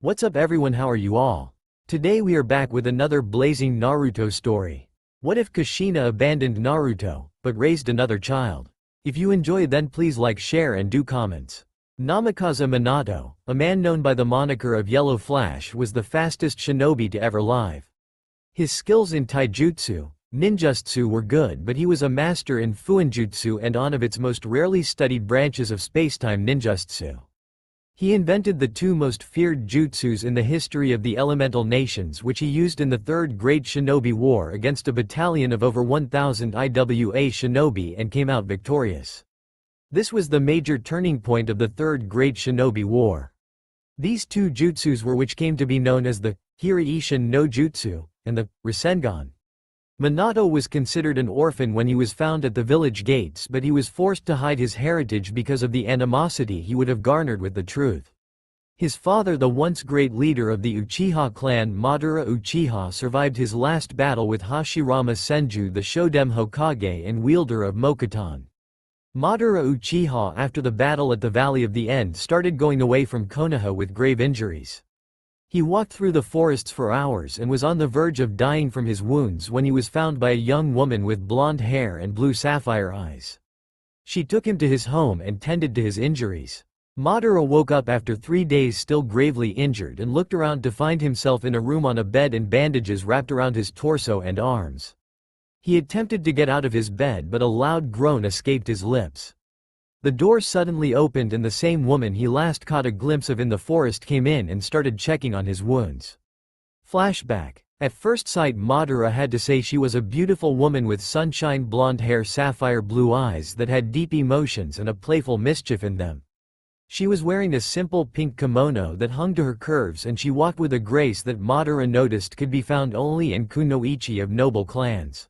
What's up everyone, how are you all? Today we are back with another blazing Naruto story. What if Kushina abandoned Naruto, but raised another child? If you enjoy then please like, share and do comments. Namikaze Minato, a man known by the moniker of Yellow Flash, was the fastest shinobi to ever live. His skills in taijutsu, ninjutsu were good, but he was a master in fuinjutsu and one of its most rarely studied branches of spacetime ninjutsu. He invented the two most feared jutsus in the history of the elemental nations, which he used in the Third Great Shinobi War against a battalion of over 1,000 IWA shinobi and came out victorious. This was the major turning point of the Third Great Shinobi War. These two jutsus were which came to be known as the Hiraishin no Jutsu and the Rasengan. Minato was considered an orphan when he was found at the village gates, but he was forced to hide his heritage because of the animosity he would have garnered with the truth. His father, the once great leader of the Uchiha clan Madara Uchiha, survived his last battle with Hashirama Senju, the Shodem Hokage and wielder of Mokuton. Madara Uchiha, after the battle at the Valley of the End, started going away from Konoha with grave injuries. He walked through the forests for hours and was on the verge of dying from his wounds when he was found by a young woman with blonde hair and blue sapphire eyes. She took him to his home and tended to his injuries. Madara woke up after 3 days still gravely injured and looked around to find himself in a room on a bed and bandages wrapped around his torso and arms. He attempted to get out of his bed, but a loud groan escaped his lips. The door suddenly opened and the same woman he last caught a glimpse of in the forest came in and started checking on his wounds. Flashback. At first sight Madara had to say she was a beautiful woman with sunshine blonde hair, sapphire blue eyes that had deep emotions and a playful mischief in them. She was wearing a simple pink kimono that hung to her curves and she walked with a grace that Madara noticed could be found only in kunoichi of noble clans.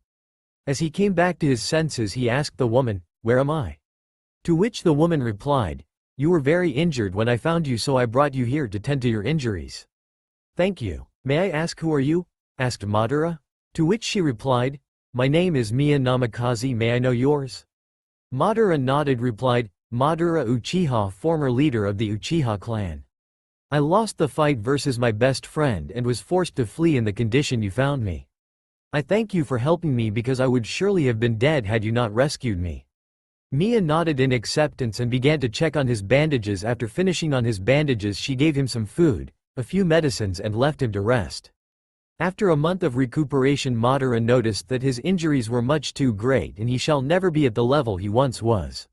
As he came back to his senses he asked the woman, "Where am I?" To which the woman replied, "You were very injured when I found you, so I brought you here to tend to your injuries." "Thank you. May I ask who are you?" asked Madara. To which she replied, "My name is Miya Namikaze, may I know yours?" Madara nodded, replied, "Madara Uchiha, former leader of the Uchiha clan. I lost the fight versus my best friend and was forced to flee in the condition you found me. I thank you for helping me because I would surely have been dead had you not rescued me." Miya nodded in acceptance and began to check on his bandages. After finishing on his bandages she gave him some food, a few medicines and left him to rest. After a month of recuperation Madara noticed that his injuries were much too great and he shall never be at the level he once was.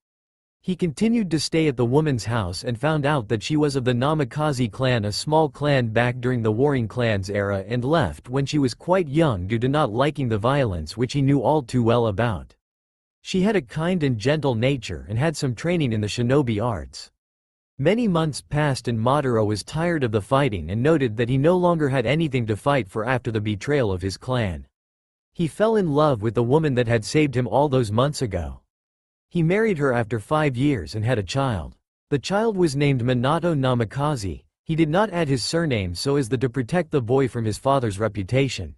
He continued to stay at the woman's house and found out that she was of the Namikaze clan, a small clan back during the Warring Clans era, and left when she was quite young due to not liking the violence which he knew all too well about. She had a kind and gentle nature and had some training in the shinobi arts. Many months passed and Madara was tired of the fighting and noted that he no longer had anything to fight for after the betrayal of his clan. He fell in love with the woman that had saved him all those months ago. He married her after 5 years and had a child. The child was named Minato Namikaze. He did not add his surname so as to protect the boy from his father's reputation.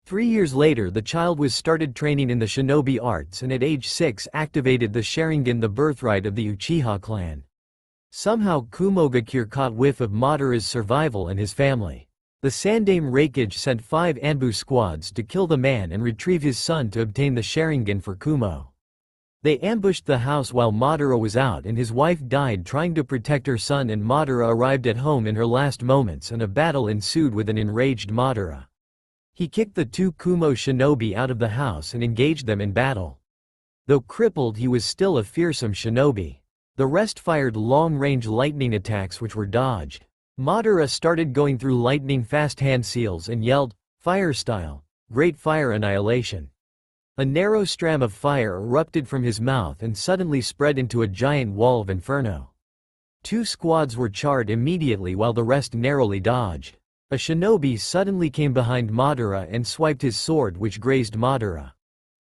3 years later the child was started training in the shinobi arts and at age 6 activated the Sharingan, the birthright of the Uchiha clan. Somehow Kumogakure caught whiff of Madara's survival and his family. The Sandaime Raikage sent 5 ambush squads to kill the man and retrieve his son to obtain the Sharingan for Kumo. They ambushed the house while Madara was out and his wife died trying to protect her son, and Madara arrived at home in her last moments and a battle ensued with an enraged Madara. He kicked the 2 Kumo shinobi out of the house and engaged them in battle. Though crippled he was still a fearsome shinobi. The rest fired long-range lightning attacks which were dodged. Madara started going through lightning fast hand seals and yelled, "Fire style! Great fire annihilation!" A narrow stram of fire erupted from his mouth and suddenly spread into a giant wall of inferno. 2 squads were charred immediately while the rest narrowly dodged. A shinobi suddenly came behind Madara and swiped his sword which grazed Madara.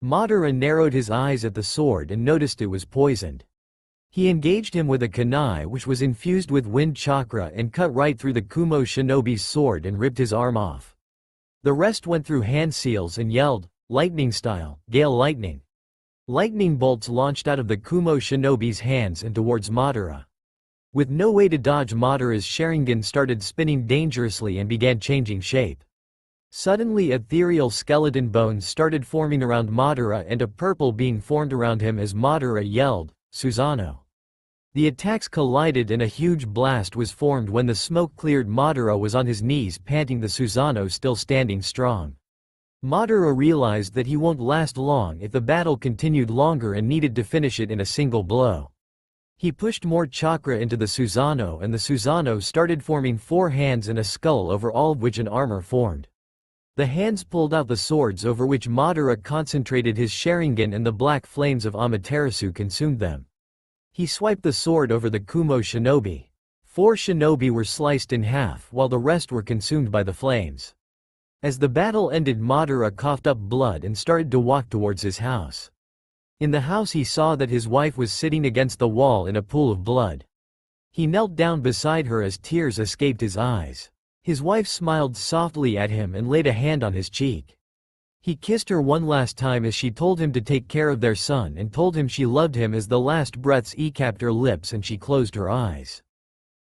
Madara narrowed his eyes at the sword and noticed it was poisoned. He engaged him with a kunai which was infused with wind chakra and cut right through the Kumo shinobi's sword and ripped his arm off. The rest went through hand seals and yelled, "Lightning style, gale lightning." Lightning bolts launched out of the Kumo shinobi's hands and towards Madara. With no way to dodge, Madara's Sharingan started spinning dangerously and began changing shape. Suddenly ethereal skeleton bones started forming around Madara and a purple being formed around him as Madara yelled, "Susanoo!" The attacks collided and a huge blast was formed. When the smoke cleared, Madara was on his knees panting, the Susanoo still standing strong. Madara realized that he won't last long if the battle continued longer and needed to finish it in a single blow. He pushed more chakra into the Susanoo and the Susanoo started forming 4 hands and a skull, over all of which an armor formed. The hands pulled out the swords over which Madara concentrated his Sharingan and the black flames of Amaterasu consumed them. He swiped the sword over the Kumo shinobi. 4 shinobi were sliced in half while the rest were consumed by the flames. As the battle ended, Madara coughed up blood and started to walk towards his house. In the house he saw that his wife was sitting against the wall in a pool of blood. He knelt down beside her as tears escaped his eyes. His wife smiled softly at him and laid a hand on his cheek. He kissed her one last time as she told him to take care of their son and told him she loved him as the last breaths escaped her lips and she closed her eyes.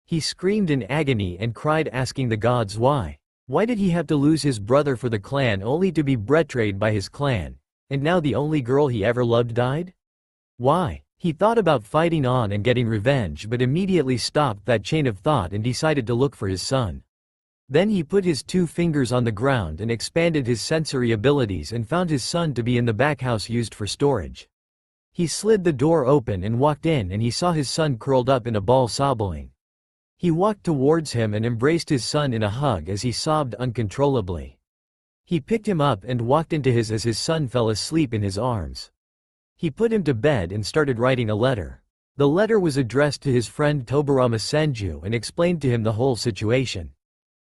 He screamed in agony and cried, asking the gods why. Why did he have to lose his brother for the clan only to be betrayed by his clan, and now the only girl he ever loved died? Why? He thought about fighting on and getting revenge, but immediately stopped that chain of thought and decided to look for his son. Then he put his 2 fingers on the ground and expanded his sensory abilities and found his son to be in the back house used for storage. He slid the door open and walked in and he saw his son curled up in a ball sobbing. He walked towards him and embraced his son in a hug as he sobbed uncontrollably. He picked him up and walked into his as his son fell asleep in his arms. He put him to bed and started writing a letter. The letter was addressed to his friend Tobirama Senju and explained to him the whole situation.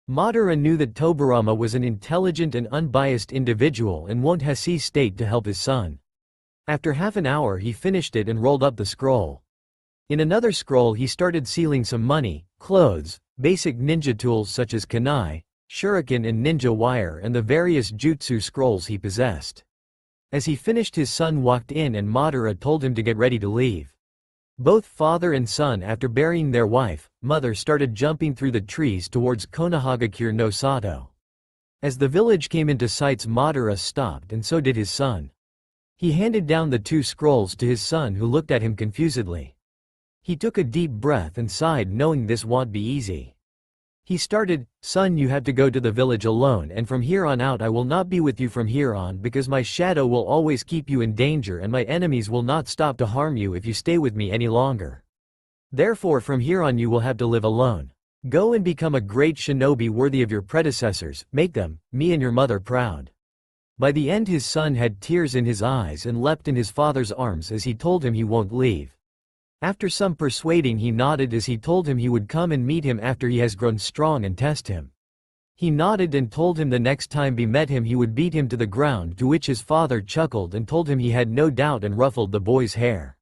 Madara knew that Tobirama was an intelligent and unbiased individual and won't hesitate to help his son. After half an hour he finished it and rolled up the scroll. In another scroll he started sealing some money, clothes, basic ninja tools such as kunai, shuriken and ninja wire, and the various jutsu scrolls he possessed. As he finished, his son walked in and Madara told him to get ready to leave. Both father and son, after burying their wife, mother, started jumping through the trees towards Konohagakure no Sato. As the village came into sight, Madara stopped and so did his son. He handed down the 2 scrolls to his son, who looked at him confusedly. He took a deep breath and sighed, knowing this won't be easy. He started, "Son, you have to go to the village alone, and from here on out I will not be with you from here on, because my shadow will always keep you in danger and my enemies will not stop to harm you if you stay with me any longer. Therefore from here on you will have to live alone. Go and become a great shinobi worthy of your predecessors, make them, me and your mother, proud." By the end his son had tears in his eyes and leapt in his father's arms as he told him he won't leave. After some persuading he nodded as he told him he would come and meet him after he has grown strong and test him. He nodded and told him the next time he met him he would beat him to the ground, to which his father chuckled and told him he had no doubt and ruffled the boy's hair.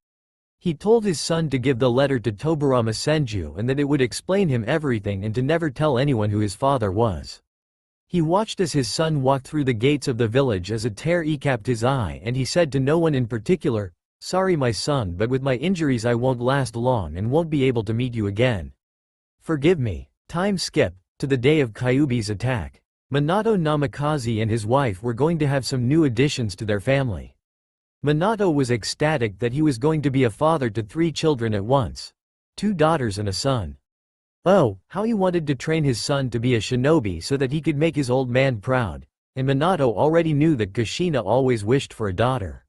He told his son to give the letter to Tobirama Senju and that it would explain him everything and to never tell anyone who his father was. He watched as his son walked through the gates of the village as a tear escaped his eye and he said to no one in particular, "Sorry my son, but with my injuries I won't last long and won't be able to meet you again. Forgive me." Time skip to the day of Kyuubi's attack. Minato Namikaze and his wife were going to have some new additions to their family. Minato was ecstatic that he was going to be a father to 3 children at once. 2 daughters and a son. Oh, how he wanted to train his son to be a shinobi so that he could make his old man proud, and Minato already knew that Kushina always wished for a daughter.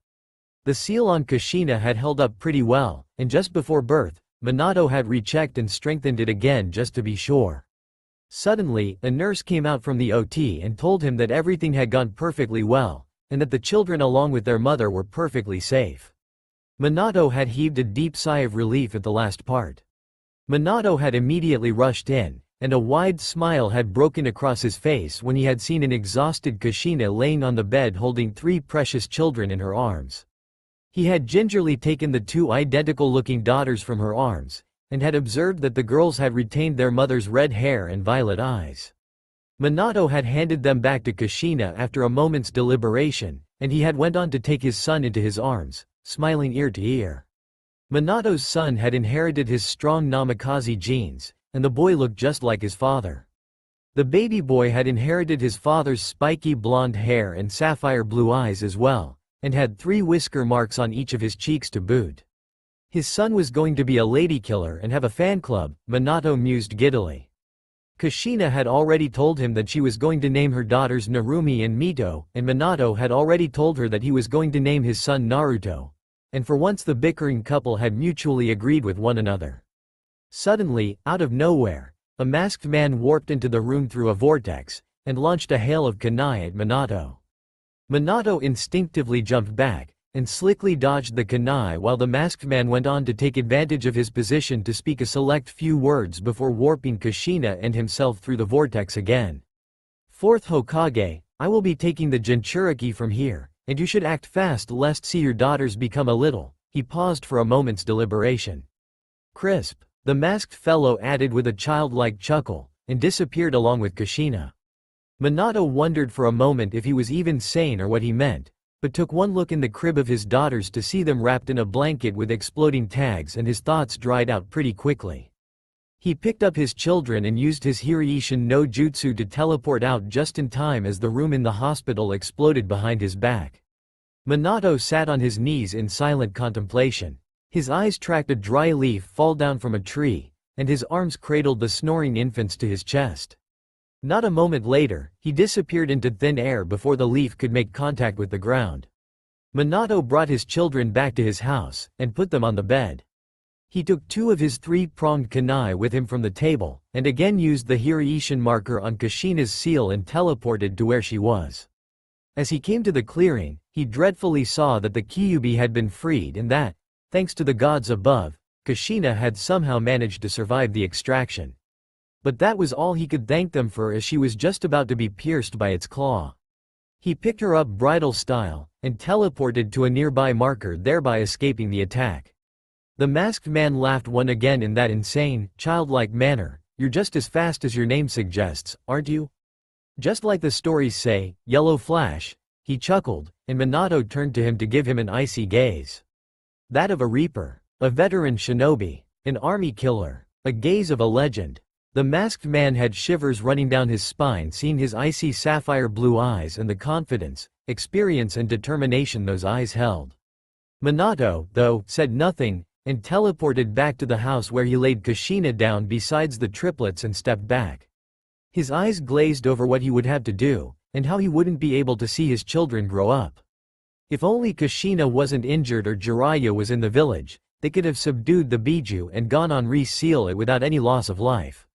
The seal on Kushina had held up pretty well, and just before birth, Minato had rechecked and strengthened it again just to be sure. Suddenly, a nurse came out from the OT and told him that everything had gone perfectly well, and that the children along with their mother were perfectly safe. Minato had heaved a deep sigh of relief at the last part. Minato had immediately rushed in, and a wide smile had broken across his face when he had seen an exhausted Kushina laying on the bed holding 3 precious children in her arms. He had gingerly taken the 2 identical-looking daughters from her arms, and had observed that the girls had retained their mother's red hair and violet eyes. Minato had handed them back to Kushina after a moment's deliberation, and he had went on to take his son into his arms, smiling ear to ear. Minato's son had inherited his strong Namikaze genes, and the boy looked just like his father. The baby boy had inherited his father's spiky blonde hair and sapphire blue eyes as well, and had 3 whisker marks on each of his cheeks to boot. His son was going to be a lady killer and have a fan club, Minato mused giddily. Kushina had already told him that she was going to name her daughters Narumi and Mito, and Minato had already told her that he was going to name his son Naruto. And for once the bickering couple had mutually agreed with one another. Suddenly, out of nowhere, a masked man warped into the room through a vortex, and launched a hail of kunai at Minato. Minato instinctively jumped back, and slickly dodged the kunai while the masked man went on to take advantage of his position to speak a select few words before warping Kushina and himself through the vortex again. "Fourth Hokage, I will be taking the Jinchuriki from here, and you should act fast lest see your daughters become a little." He paused for a moment's deliberation. "Crisp," the masked fellow added with a childlike chuckle, and disappeared along with Kushina. Minato wondered for a moment if he was even sane or what he meant, but took one look in the crib of his daughters to see them wrapped in a blanket with exploding tags and his thoughts dried out pretty quickly. He picked up his children and used his Hiraishin no jutsu to teleport out just in time as the room in the hospital exploded behind his back. Minato sat on his knees in silent contemplation. His eyes tracked a dry leaf fall down from a tree, and his arms cradled the snoring infants to his chest. Not a moment later, he disappeared into thin air before the leaf could make contact with the ground. Minato brought his children back to his house, and put them on the bed. He took 2 of his 3-pronged kunai with him from the table, and again used the Hiraishin marker on Kushina's seal and teleported to where she was. As he came to the clearing, he dreadfully saw that the Kyuubi had been freed and that, thanks to the gods above, Kushina had somehow managed to survive the extraction. But that was all he could thank them for, as she was just about to be pierced by its claw. He picked her up bridal style, and teleported to a nearby marker, thereby escaping the attack. The masked man laughed once again in that insane, childlike manner. "You're just as fast as your name suggests, aren't you? Just like the stories say, Yellow Flash." He chuckled, and Minato turned to him to give him an icy gaze. That of a reaper, a veteran shinobi, an army killer, a gaze of a legend. The masked man had shivers running down his spine seeing his icy sapphire blue eyes and the confidence, experience and determination those eyes held. Minato, though, said nothing, and teleported back to the house where he laid Kushina down besides the triplets and stepped back. His eyes glazed over what he would have to do, and how he wouldn't be able to see his children grow up. If only Kushina wasn't injured or Jiraiya was in the village, they could have subdued the Biju and gone on re-seal it without any loss of life.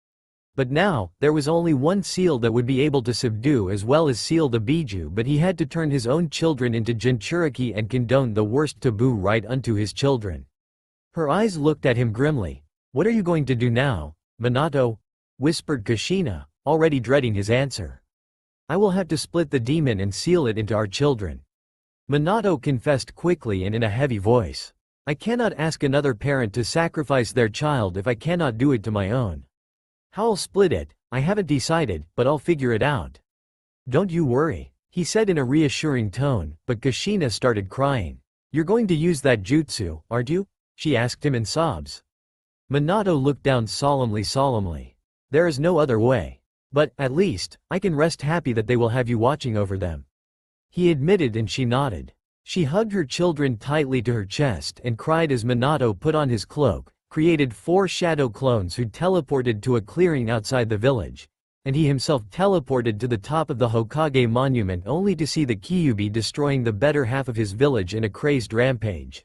But now, there was only one seal that would be able to subdue as well as seal the Biju, but he had to turn his own children into Jinchuriki and condone the worst taboo right unto his children. Her eyes looked at him grimly. "What are you going to do now, Minato?" whispered Kushina, already dreading his answer. "I will have to split the demon and seal it into our children." Minato confessed quickly and in a heavy voice. "I cannot ask another parent to sacrifice their child if I cannot do it to my own. How I'll split it, I haven't decided, but I'll figure it out." "Don't you worry," he said in a reassuring tone, but Kushina started crying. "You're going to use that jutsu, aren't you?" she asked him in sobs. Minato looked down solemnly. "There is no other way. But, at least, I can rest happy that they will have you watching over them," he admitted, and she nodded. She hugged her children tightly to her chest and cried as Minato put on his cloak, created 4 shadow clones who teleported to a clearing outside the village, and he himself teleported to the top of the Hokage monument only to see the Kyuubi destroying the better half of his village in a crazed rampage.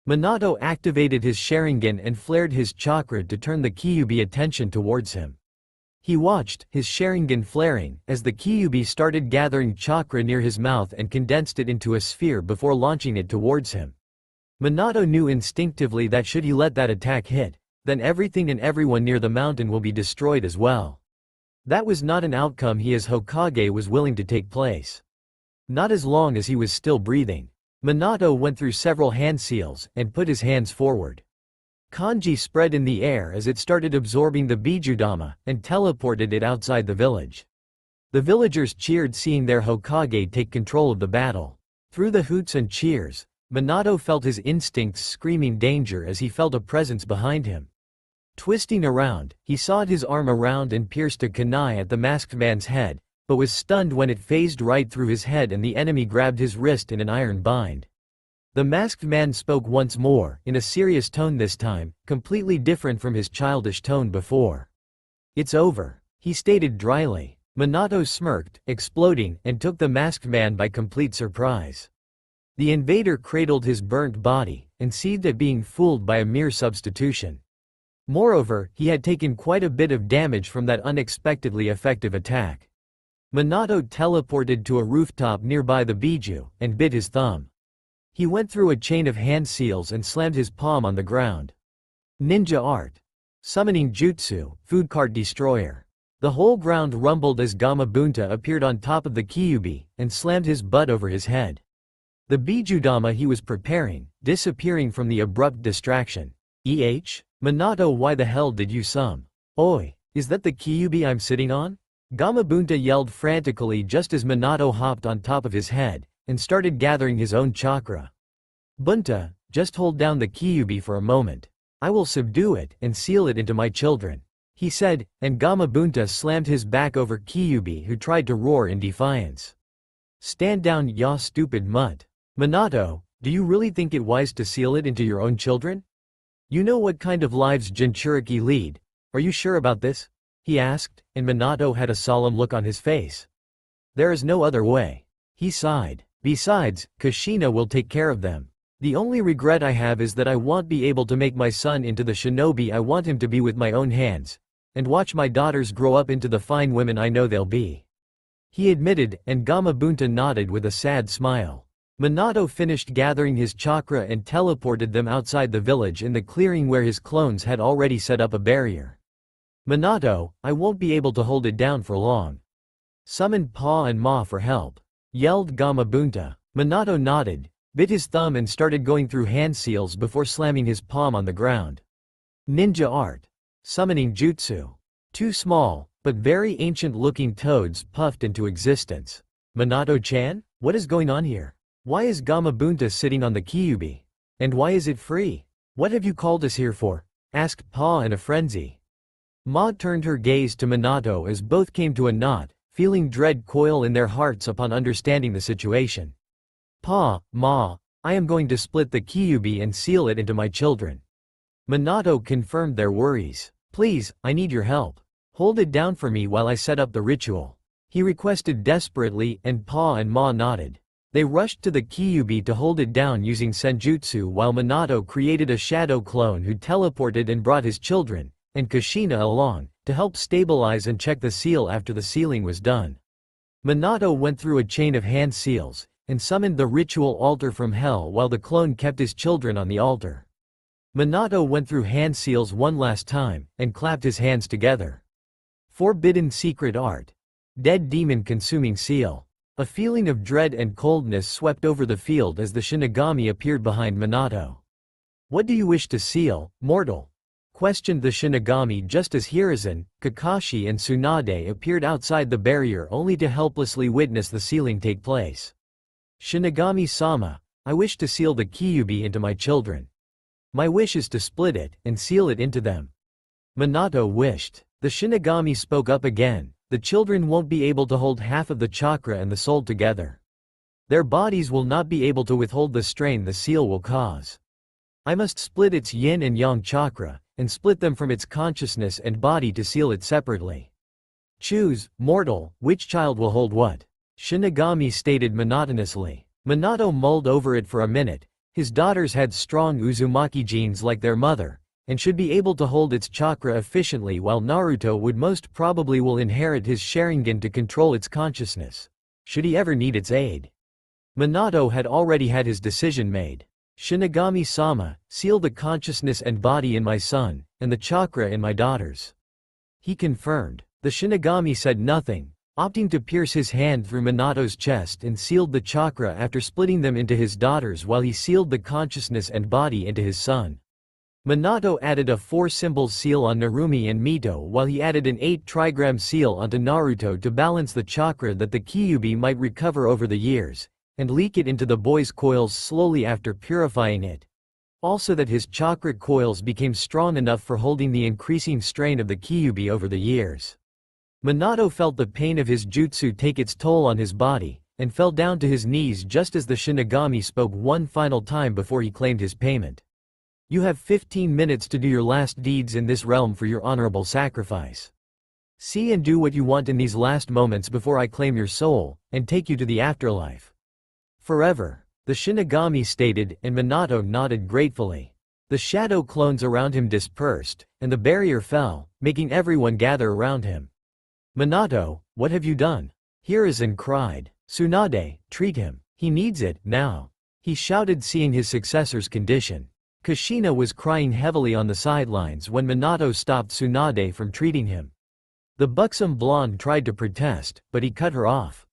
Minato activated his Sharingan and flared his chakra to turn the Kyuubi attention towards him. He watched, his Sharingan flaring, as the Kyuubi started gathering chakra near his mouth and condensed it into a sphere before launching it towards him. Minato knew instinctively that should he let that attack hit, then everything and everyone near the mountain will be destroyed as well. That was not an outcome he as Hokage was willing to take place. Not as long as he was still breathing. Minato went through several hand seals, and put his hands forward. Kanji spread in the air as it started absorbing the Bijudama, and teleported it outside the village. The villagers cheered seeing their Hokage take control of the battle. Through the hoots and cheers, Minato felt his instincts screaming danger as he felt a presence behind him. Twisting around, he sawed his arm around and pierced a kunai at the masked man's head, but was stunned when it phased right through his head and the enemy grabbed his wrist in an iron bind. The masked man spoke once more, in a serious tone this time, completely different from his childish tone before. "It's over," he stated dryly. Minato smirked, exploding, and took the masked man by complete surprise. The invader cradled his burnt body, and seethed at being fooled by a mere substitution. Moreover, he had taken quite a bit of damage from that unexpectedly effective attack. Minato teleported to a rooftop nearby the Biju, and bit his thumb. He went through a chain of hand seals and slammed his palm on the ground. Ninja art. Summoning jutsu, food cart destroyer. The whole ground rumbled as Gamabunta appeared on top of the Kyuubi, and slammed his butt over his head. The Bijudama he was preparing, disappearing from the abrupt distraction. Minato, why the hell did you summon? Oi, is that the Kyuubi I'm sitting on? Gamabunta yelled frantically just as Minato hopped on top of his head, and started gathering his own chakra. Bunta, just hold down the Kyuubi for a moment. I will subdue it and seal it into my children, he said, and Gamabunta slammed his back over Kyuubi who tried to roar in defiance. Stand down, ya stupid mutt. Minato, do you really think it wise to seal it into your own children? You know what kind of lives Jinchuriki lead. Are you sure about this? He asked, and Minato had a solemn look on his face. There is no other way. He sighed. Besides, Kushina will take care of them. The only regret I have is that I won't be able to make my son into the shinobi I want him to be with my own hands, and watch my daughters grow up into the fine women I know they'll be. He admitted, and Gamabunta nodded with a sad smile. Minato finished gathering his chakra and teleported them outside the village in the clearing where his clones had already set up a barrier. Minato, I won't be able to hold it down for long. Summon Pa and Ma for help, yelled Gamabunta. Minato nodded, bit his thumb and started going through hand seals before slamming his palm on the ground. Ninja art. Summoning jutsu. Two small, but very ancient-looking toads puffed into existence. Minato-chan? What is going on here? Why is Gamabunta sitting on the Kyuubi? And why is it free? What have you called us here for? Asked Pa in a frenzy. Ma turned her gaze to Minato as both came to a knot, feeling dread coil in their hearts upon understanding the situation. Pa, Ma, I am going to split the Kyuubi and seal it into my children. Minato confirmed their worries. Please, I need your help. Hold it down for me while I set up the ritual. He requested desperately, and Pa and Ma nodded. They rushed to the Kyuubi to hold it down using senjutsu while Minato created a shadow clone who teleported and brought his children, and Kushina along, to help stabilize and check the seal after the sealing was done. Minato went through a chain of hand seals, and summoned the ritual altar from hell while the clone kept his children on the altar. Minato went through hand seals one last time, and clapped his hands together. Forbidden secret art. Dead demon consuming seal. A feeling of dread and coldness swept over the field as the Shinigami appeared behind Minato. What do you wish to seal, mortal? Questioned the Shinigami just as Hiruzen, Kakashi and Tsunade appeared outside the barrier only to helplessly witness the sealing take place. Shinigami-sama, I wish to seal the Kyuubi into my children. My wish is to split it and seal it into them. Minato wished. The Shinigami spoke up again. The children won't be able to hold half of the chakra and the soul together. Their bodies will not be able to withhold the strain the seal will cause. I must split its yin and yang chakra, and split them from its consciousness and body to seal it separately. Choose, mortal, which child will hold what? Shinigami stated monotonously. Minato mulled over it for a minute. His daughters had strong Uzumaki genes like their mother, and should be able to hold its chakra efficiently, while Naruto would most probably will inherit his Sharingan to control its consciousness, should he ever need its aid. Minato had already had his decision made. Shinigami-sama, seal the consciousness and body in my son, and the chakra in my daughters. He confirmed. The Shinigami said nothing, opting to pierce his hand through Minato's chest and sealed the chakra after splitting them into his daughters while he sealed the consciousness and body into his son. Minato added a 4-symbol seal on Narumi and Mito while he added an 8-trigram seal onto Naruto to balance the chakra that the Kyuubi might recover over the years, and leak it into the boy's coils slowly after purifying it. Also that his chakra coils became strong enough for holding the increasing strain of the Kyuubi over the years. Minato felt the pain of his jutsu take its toll on his body, and fell down to his knees just as the Shinigami spoke one final time before he claimed his payment. You have 15 minutes to do your last deeds in this realm for your honorable sacrifice. See and do what you want in these last moments before I claim your soul, and take you to the afterlife. Forever, the Shinigami stated, and Minato nodded gratefully. The shadow clones around him dispersed, and the barrier fell, making everyone gather around him. Minato, what have you done? Hiruzen cried. Tsunade, treat him. He needs it, now. He shouted seeing his successor's condition. Kushina was crying heavily on the sidelines when Minato stopped Tsunade from treating him. The buxom blonde tried to protest, but he cut her off.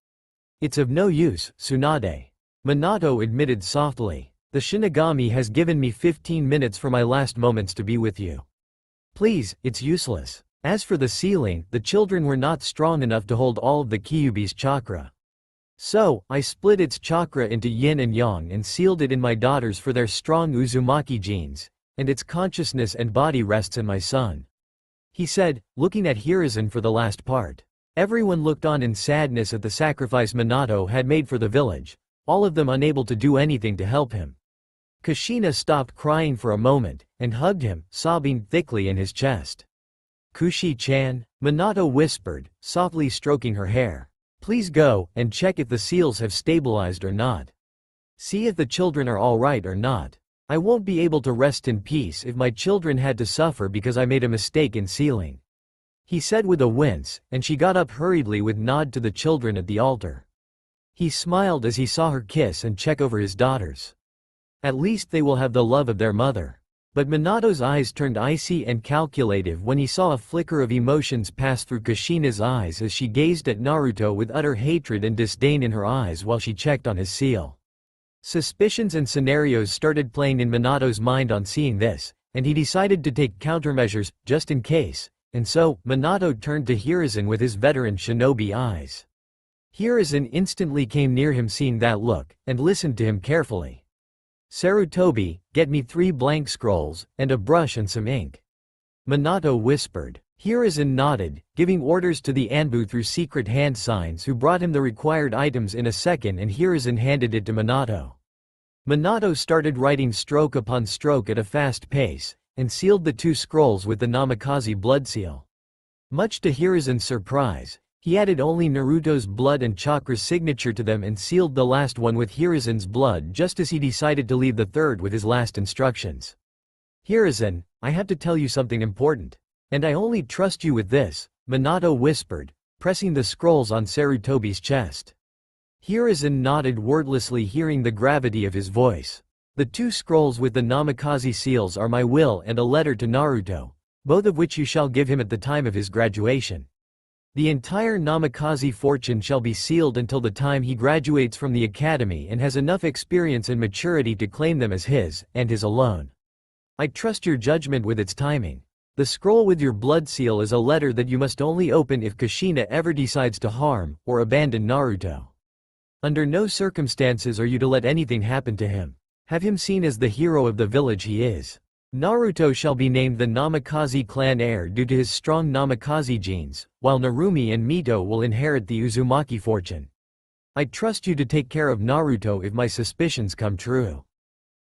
It's of no use, Tsunade. Minato admitted softly. The Shinigami has given me 15 minutes for my last moments to be with you. Please, it's useless. As for the ceiling, the children were not strong enough to hold all of the Kyuubi's chakra. So, I split its chakra into yin and yang and sealed it in my daughters for their strong Uzumaki genes, and its consciousness and body rests in my son. He said, looking at Hiruzen for the last part. Everyone looked on in sadness at the sacrifice Minato had made for the village, all of them unable to do anything to help him. Kushina stopped crying for a moment, and hugged him, sobbing thickly in his chest. Kushi-chan, Minato whispered, softly stroking her hair. Please go, and check if the seals have stabilized or not. See if the children are alright or not. I won't be able to rest in peace if my children had to suffer because I made a mistake in sealing. He said with a wince, and she got up hurriedly with nod to the children at the altar. He smiled as he saw her kiss and check over his daughters. At least they will have the love of their mother. But Minato's eyes turned icy and calculative when he saw a flicker of emotions pass through Kushina's eyes as she gazed at Naruto with utter hatred and disdain in her eyes while she checked on his seal. Suspicions and scenarios started playing in Minato's mind on seeing this, and he decided to take countermeasures, just in case, and so, Minato turned to Hiruzen with his veteran shinobi eyes. Hiruzen instantly came near him seeing that look, and listened to him carefully. Sarutobi, get me 3 blank scrolls, and a brush and some ink. Minato whispered. Hiruzen nodded, giving orders to the Anbu through secret hand signs who brought him the required items in a second and Hiruzen handed it to Minato. Minato started writing stroke upon stroke at a fast pace, and sealed the 2 scrolls with the Namikaze blood seal. Much to Hiruzen's surprise, he added only Naruto's blood and chakra's signature to them and sealed the last one with Hiruzen's blood just as he decided to leave the third with his last instructions. Hiruzen, I have to tell you something important. And I only trust you with this, Minato whispered, pressing the scrolls on Sarutobi's chest. Hiruzen nodded wordlessly hearing the gravity of his voice. The 2 scrolls with the Namikaze seals are my will and a letter to Naruto, both of which you shall give him at the time of his graduation. The entire Namikaze fortune shall be sealed until the time he graduates from the academy and has enough experience and maturity to claim them as his, and his alone. I trust your judgment with its timing. The scroll with your blood seal is a letter that you must only open if Kushina ever decides to harm or abandon Naruto. Under no circumstances are you to let anything happen to him. Have him seen as the hero of the village he is. Naruto shall be named the Namikaze clan heir due to his strong Namikaze genes, while Narumi and Mito will inherit the Uzumaki fortune. I trust you to take care of Naruto if my suspicions come true.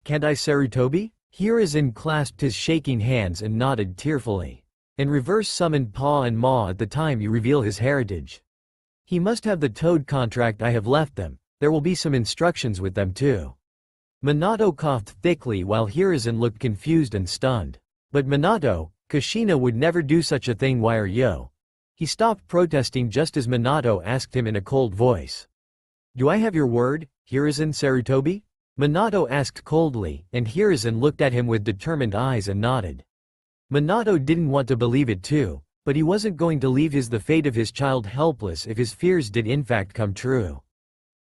Can't I, Sarutobi? Hiruzen clasped his shaking hands and nodded tearfully. In reverse summoned Pa and Ma at the time you reveal his heritage. He must have the Toad contract I have left them, there will be some instructions with them too. Minato coughed thickly while Hiruzen looked confused and stunned. But Minato, Kushina would never do such a thing why are yo? He stopped protesting just as Minato asked him in a cold voice. Do I have your word, Hiruzen Sarutobi? Minato asked coldly, and Hiruzen looked at him with determined eyes and nodded. Minato didn't want to believe it too, but he wasn't going to leave the fate of his child helpless if his fears did in fact come true.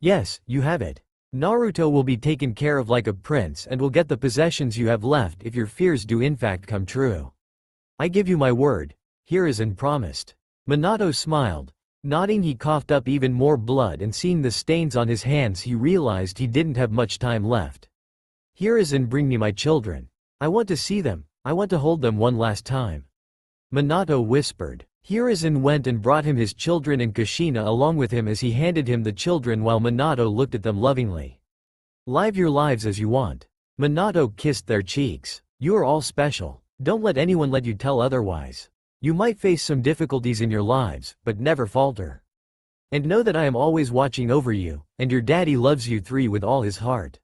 Yes, you have it. Naruto will be taken care of like a prince and will get the possessions you have left if your fears do in fact come true. I give you my word, Hiruzen promised. Minato smiled, Nodding, he coughed up even more blood, and seeing the stains on his hands he realized he didn't have much time left. Hiruzen, bring me my children. I want to see them, I want to hold them one last time. Minato whispered. Hiruzen went and brought him his children and Kushina along with him as he handed him the children while Minato looked at them lovingly. Live your lives as you want. Minato kissed their cheeks. You are all special. Don't let anyone let you tell otherwise. You might face some difficulties in your lives, but never falter. And know that I am always watching over you, and your daddy loves you three with all his heart.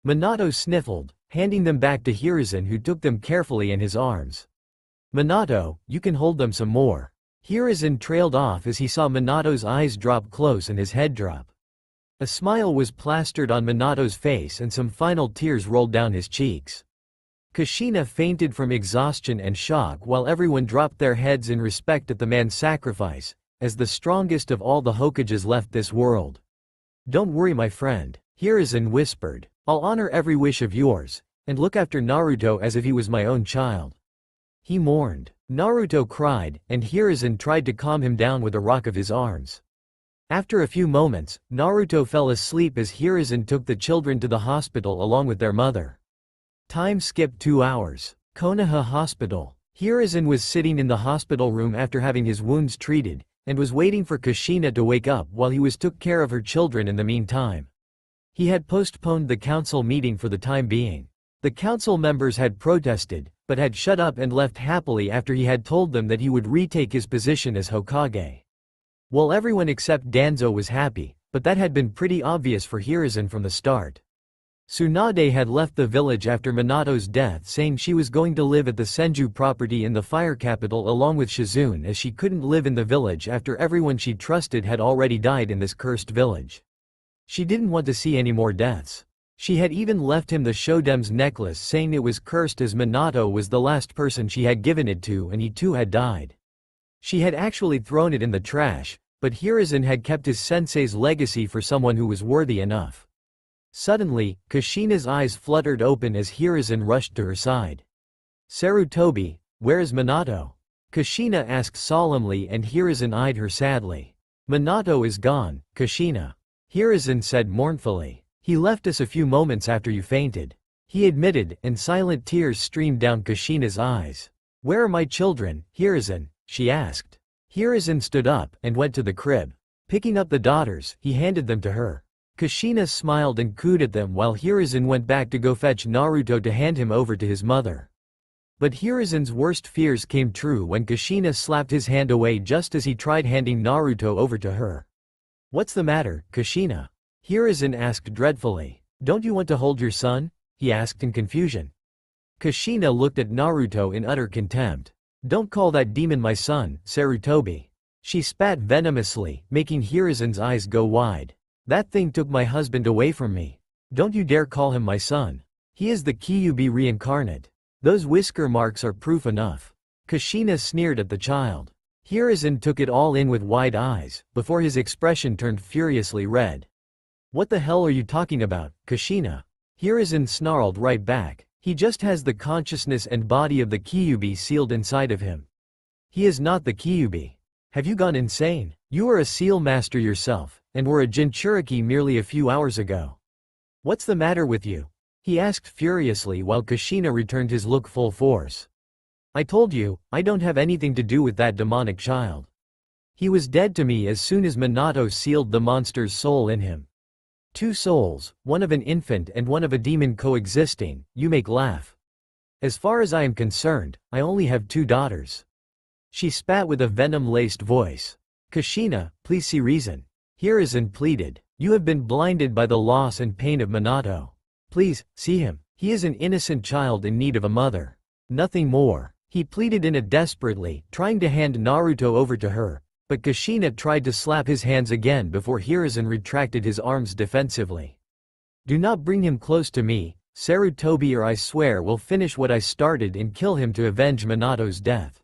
Minato sniffled, handing them back to Hiruzen, who took them carefully in his arms. Minato, you can hold them some more. Hiruzen trailed off as he saw Minato's eyes drop close and his head drop. A smile was plastered on Minato's face and some final tears rolled down his cheeks. Kushina fainted from exhaustion and shock while everyone dropped their heads in respect at the man's sacrifice, as the strongest of all the Hokages left this world. Don't worry, my friend, Hiruzen whispered. I'll honor every wish of yours, and look after Naruto as if he was my own child. He mourned. Naruto cried, and Hiruzen tried to calm him down with a rock of his arms. After a few moments, Naruto fell asleep as Hiruzen took the children to the hospital along with their mother. Time skipped 2 hours. Konoha Hospital. Hiruzen was sitting in the hospital room after having his wounds treated, and was waiting for Kushina to wake up while he took care of her children in the meantime. He had postponed the council meeting for the time being. The council members had protested, but had shut up and left happily after he had told them that he would retake his position as Hokage. Well, everyone except Danzo was happy, but that had been pretty obvious for Hiruzen from the start. Tsunade had left the village after Minato's death, saying she was going to live at the Senju property in the fire capital along with Shizune, as she couldn't live in the village after everyone she trusted had already died in this cursed village. She didn't want to see any more deaths. She had even left him the Shodem's necklace, saying it was cursed as Minato was the last person she had given it to and he too had died. She had actually thrown it in the trash, but Hiruzen had kept his sensei's legacy for someone who was worthy enough. Suddenly, Kushina's eyes fluttered open as Hiruzen rushed to her side. Sarutobi, where is Minato? Kushina asked solemnly, and Hiruzen eyed her sadly. Minato is gone, Kushina. Hiruzen said mournfully. He left us a few moments after you fainted. He admitted, and silent tears streamed down Kushina's eyes. Where are my children, Hiruzen? She asked. Hiruzen stood up and went to the crib. Picking up the daughters, he handed them to her. Kushina smiled and cooed at them while Hiruzen went back to go fetch Naruto to hand him over to his mother. But Hiruzen's worst fears came true when Kushina slapped his hand away just as he tried handing Naruto over to her. What's the matter, Kushina? Hiruzen asked dreadfully. Don't you want to hold your son? He asked in confusion. Kushina looked at Naruto in utter contempt. Don't call that demon my son, Sarutobi. She spat venomously, making Hiruzen's eyes go wide. That thing took my husband away from me. Don't you dare call him my son. He is the Kyuubi reincarnate. Those whisker marks are proof enough. Kushina sneered at the child. Hiruzen took it all in with wide eyes, before his expression turned furiously red. What the hell are you talking about, Kushina? Hiruzen snarled right back. He just has the consciousness and body of the Kyuubi sealed inside of him. He is not the Kyuubi. Have you gone insane? You are a seal master yourself, and were a Jinchuriki merely a few hours ago. What's the matter with you? He asked furiously while Kushina returned his look full force. I told you, I don't have anything to do with that demonic child. He was dead to me as soon as Minato sealed the monster's soul in him. 2 souls, one of an infant and one of a demon coexisting, you make laugh. As far as I am concerned, I only have 2 daughters. She spat with a venom-laced voice. Kushina, please see reason. Hiruzen pleaded. You have been blinded by the loss and pain of Minato. Please, see him. He is an innocent child in need of a mother. Nothing more. He pleaded in it desperately, trying to hand Naruto over to her, but Kushina tried to slap his hands again before Hiruzen retracted his arms defensively. Do not bring him close to me, Sarutobi, or I swear will finish what I started and kill him to avenge Minato's death.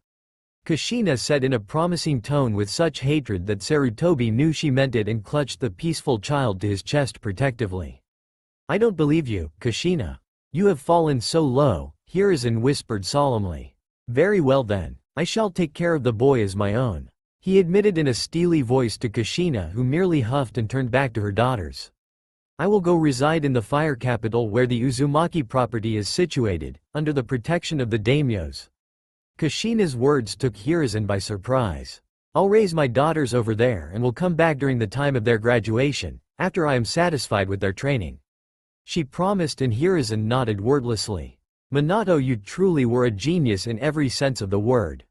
Kushina said in a promising tone with such hatred that Sarutobi knew she meant it and clutched the peaceful child to his chest protectively. I don't believe you, Kushina. You have fallen so low, Hiruzen whispered solemnly. Very well then, I shall take care of the boy as my own. He admitted in a steely voice to Kushina, who merely huffed and turned back to her daughters. I will go reside in the fire capital where the Uzumaki property is situated, under the protection of the daimyos. Kushina's words took Hiruzen by surprise. I'll raise my daughters over there and will come back during the time of their graduation, after I am satisfied with their training. She promised, and Hiruzen nodded wordlessly. Minato, you truly were a genius in every sense of the word.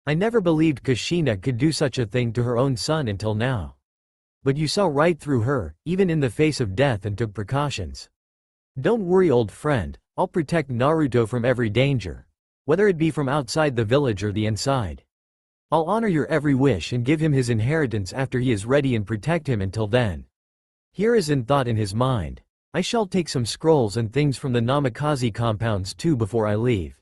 I never believed Kushina could do such a thing to her own son until now. But you saw right through her, even in the face of death, and took precautions. Don't worry, old friend, I'll protect Naruto from every danger, whether it be from outside the village or the inside. I'll honor your every wish and give him his inheritance after he is ready and protect him until then. Hiruzen thought in his mind. I shall take some scrolls and things from the Namikaze compounds too before I leave.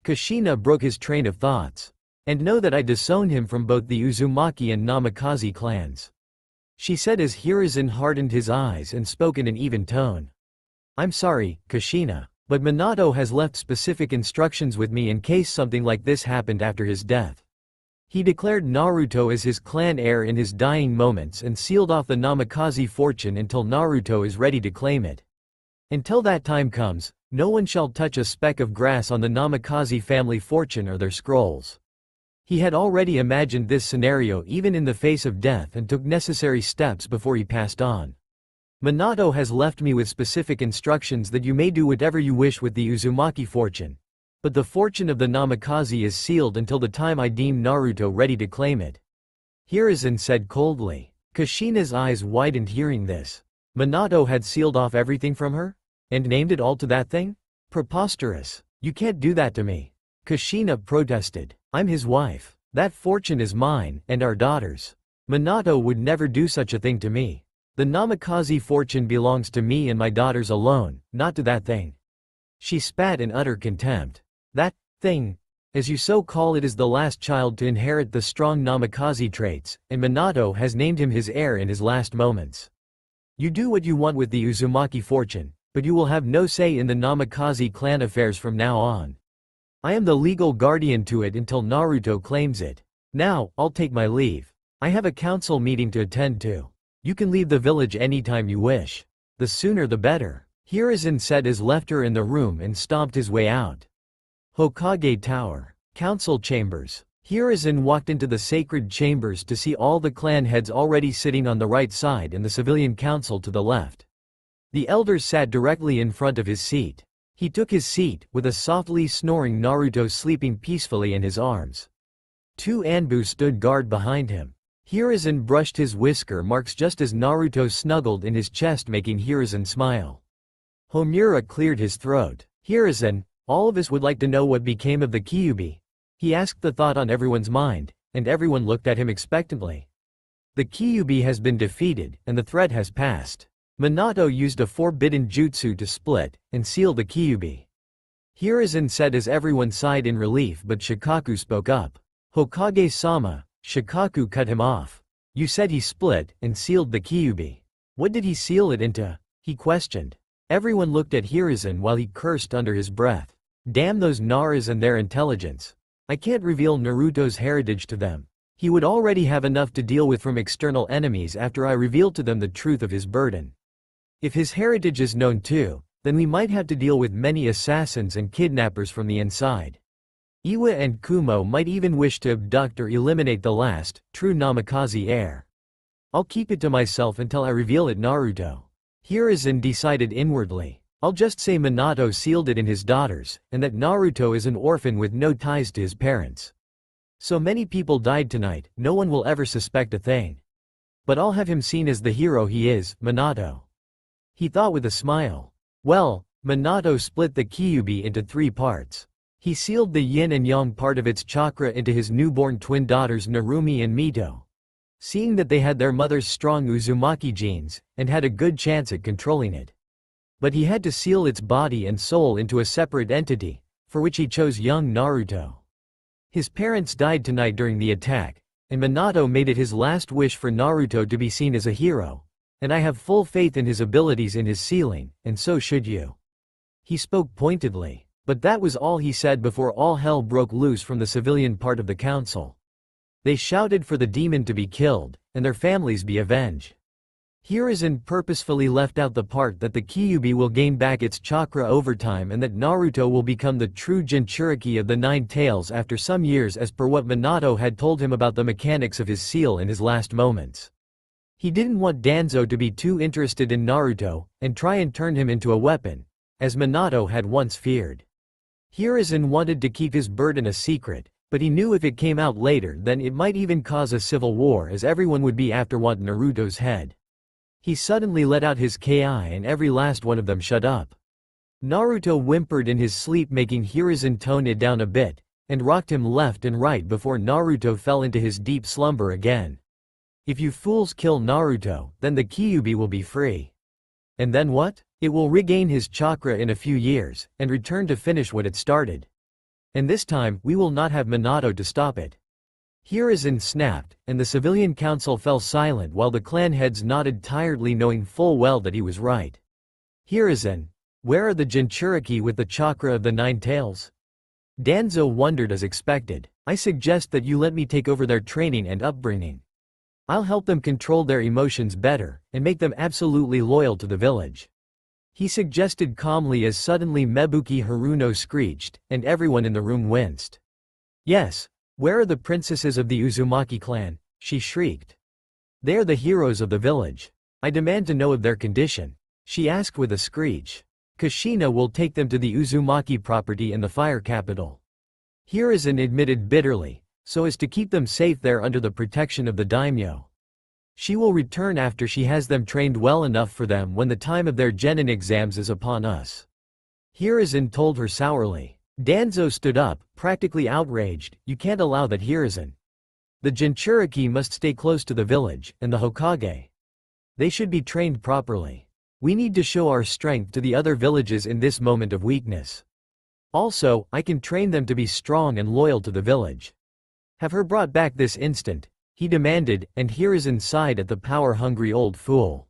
Kushina broke his train of thoughts. And know that I disown him from both the Uzumaki and Namikaze clans. She said as Hiruzen hardened his eyes and spoke in an even tone. I'm sorry, Kushina, but Minato has left specific instructions with me in case something like this happened after his death. He declared Naruto as his clan heir in his dying moments and sealed off the Namikaze fortune until Naruto is ready to claim it. Until that time comes, no one shall touch a speck of grass on the Namikaze family fortune or their scrolls. He had already imagined this scenario even in the face of death and took necessary steps before he passed on. Minato has left me with specific instructions that you may do whatever you wish with the Uzumaki fortune. But the fortune of the Namikaze is sealed until the time I deem Naruto ready to claim it. Hiruzen said coldly. Kushina's eyes widened hearing this. Minato had sealed off everything from her? And named it all to that thing? Preposterous. You can't do that to me. Kushina protested. I'm his wife. That fortune is mine, and our daughters. Minato would never do such a thing to me. The Namikaze fortune belongs to me and my daughters alone, not to that thing. She spat in utter contempt. That thing, as you so call it, is the last child to inherit the strong Namikaze traits, and Minato has named him his heir in his last moments. You do what you want with the Uzumaki fortune, but you will have no say in the Namikaze clan affairs from now on. I am the legal guardian to it until Naruto claims it. Now, I'll take my leave. I have a council meeting to attend to. You can leave the village anytime you wish. The sooner the better. Hiruzen said as left her in the room and stomped his way out. Hokage Tower. Council Chambers. Hiruzen walked into the sacred chambers to see all the clan heads already sitting on the right side and the civilian council to the left. The elders sat directly in front of his seat. He took his seat, with a softly snoring Naruto sleeping peacefully in his arms. Two Anbu stood guard behind him. Hiruzen brushed his whisker marks just as Naruto snuggled in his chest, making Hiruzen smile. Homura cleared his throat. Hiruzen, all of us would like to know what became of the Kyuubi. He asked, the thought on everyone's mind, and everyone looked at him expectantly. The Kyuubi has been defeated, and the threat has passed. Minato used a forbidden jutsu to split and seal the Kyuubi. Hiruzen said as everyone sighed in relief, but Shikaku spoke up. Hokage-sama, Shikaku cut him off. You said he split and sealed the Kyuubi. What did he seal it into? He questioned. Everyone looked at Hiruzen while he cursed under his breath. Damn those Naras and their intelligence. I can't reveal Naruto's heritage to them. He would already have enough to deal with from external enemies after I reveal to them the truth of his burden. If his heritage is known too, then we might have to deal with many assassins and kidnappers from the inside. Iwa and Kumo might even wish to abduct or eliminate the last, true Namikaze heir. I'll keep it to myself until I reveal it, Naruto. Hiruzen decided inwardly. I'll just say Minato sealed it in his daughters, and that Naruto is an orphan with no ties to his parents. So many people died tonight, no one will ever suspect a thing. But I'll have him seen as the hero he is, Minato. He thought with a smile. Well, Minato split the Kyuubi into 3 parts. He sealed the yin and yang part of its chakra into his newborn twin daughters Narumi and Mito. Seeing that they had their mother's strong Uzumaki genes, and had a good chance at controlling it. But he had to seal its body and soul into a separate entity, for which he chose young Naruto. His parents died tonight during the attack, and Minato made it his last wish for Naruto to be seen as a hero, and I have full faith in his abilities in his sealing, and so should you. He spoke pointedly, but that was all he said before all hell broke loose from the civilian part of the council. They shouted for the demon to be killed, and their families be avenged. Hiruzen purposefully left out the part that the Kyuubi will gain back its chakra over time and that Naruto will become the true Jinchuriki of the Nine Tails after some years, as per what Minato had told him about the mechanics of his seal in his last moments. He didn't want Danzo to be too interested in Naruto, and try and turn him into a weapon, as Minato had once feared. Hiruzen wanted to keep his burden a secret, but he knew if it came out later then it might even cause a civil war, as everyone would be after want Naruto's head. He suddenly let out his ki and every last one of them shut up. Naruto whimpered in his sleep, making Hiruzen tone it down a bit, and rocked him left and right before Naruto fell into his deep slumber again. If you fools kill Naruto, then the Kyuubi will be free. And then what? It will regain his chakra in a few years, and return to finish what it started. And this time, we will not have Minato to stop it. Hiruzen snapped, and the civilian council fell silent while the clan heads nodded tiredly, knowing full well that he was right. Hiruzen, where are the Jinchuriki with the chakra of the Nine Tails? Danzo wondered as expected. I suggest that you let me take over their training and upbringing. I'll help them control their emotions better, and make them absolutely loyal to the village. He suggested calmly as suddenly Mebuki Haruno screeched, and everyone in the room winced. Yes. Where are the princesses of the Uzumaki clan? She shrieked. They are the heroes of the village. I demand to know of their condition. She asked with a screech. Kushina will take them to the Uzumaki property in the fire capital. Hiruzen admitted bitterly, so as to keep them safe there under the protection of the daimyo. She will return after she has them trained well enough for them when the time of their genin exams is upon us. Hiruzen told her sourly. Danzo stood up, practically outraged. You can't allow that, Hiruzen. The Jinchuriki must stay close to the village, and the Hokage. They should be trained properly. We need to show our strength to the other villages in this moment of weakness. Also, I can train them to be strong and loyal to the village. Have her brought back this instant, he demanded, and Hiruzen sighed at the power-hungry old fool.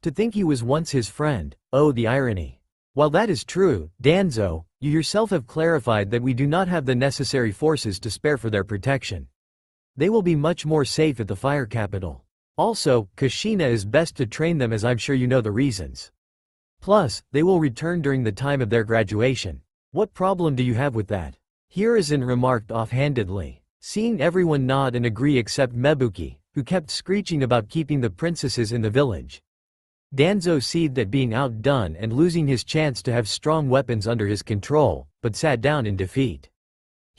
To think he was once his friend, oh the irony. While that is true, Danzo, you yourself have clarified that we do not have the necessary forces to spare for their protection. They will be much more safe at the fire capital. Also, Kushina is best to train them, as I'm sure you know the reasons. Plus, they will return during the time of their graduation. What problem do you have with that? Hiruzen remarked offhandedly. Seeing everyone nod and agree except Mebuki, who kept screeching about keeping the princesses in the village. Danzo seethed at being outdone and losing his chance to have strong weapons under his control, but sat down in defeat.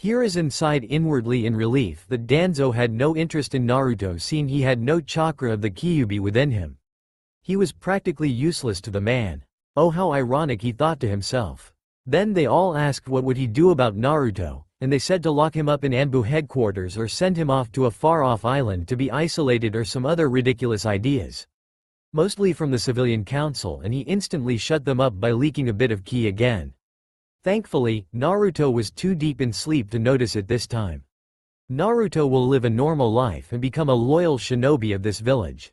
Hiruzen sighed inwardly in relief that Danzo had no interest in Naruto, seeing he had no chakra of the Kyuubi within him. He was practically useless to the man. Oh, how ironic, he thought to himself. Then they all asked what would he do about Naruto, and they said to lock him up in Anbu headquarters or send him off to a far-off island to be isolated, or some other ridiculous ideas. Mostly from the civilian council, and he instantly shut them up by leaking a bit of ki again. Thankfully, Naruto was too deep in sleep to notice it this time. Naruto will live a normal life and become a loyal shinobi of this village.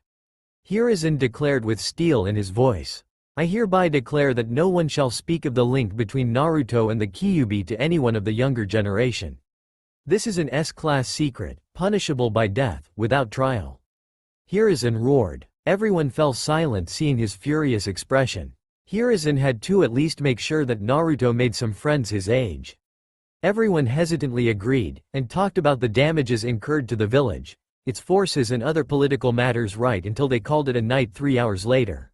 Hiruzen declared with steel in his voice. I hereby declare that no one shall speak of the link between Naruto and the Kyuubi to anyone of the younger generation. This is an S-class secret, punishable by death, without trial. Hiruzen roared. Everyone fell silent seeing his furious expression. Hiruzen had to at least make sure that Naruto made some friends his age. Everyone hesitantly agreed, and talked about the damages incurred to the village, its forces and other political matters right until they called it a night 3 hours later.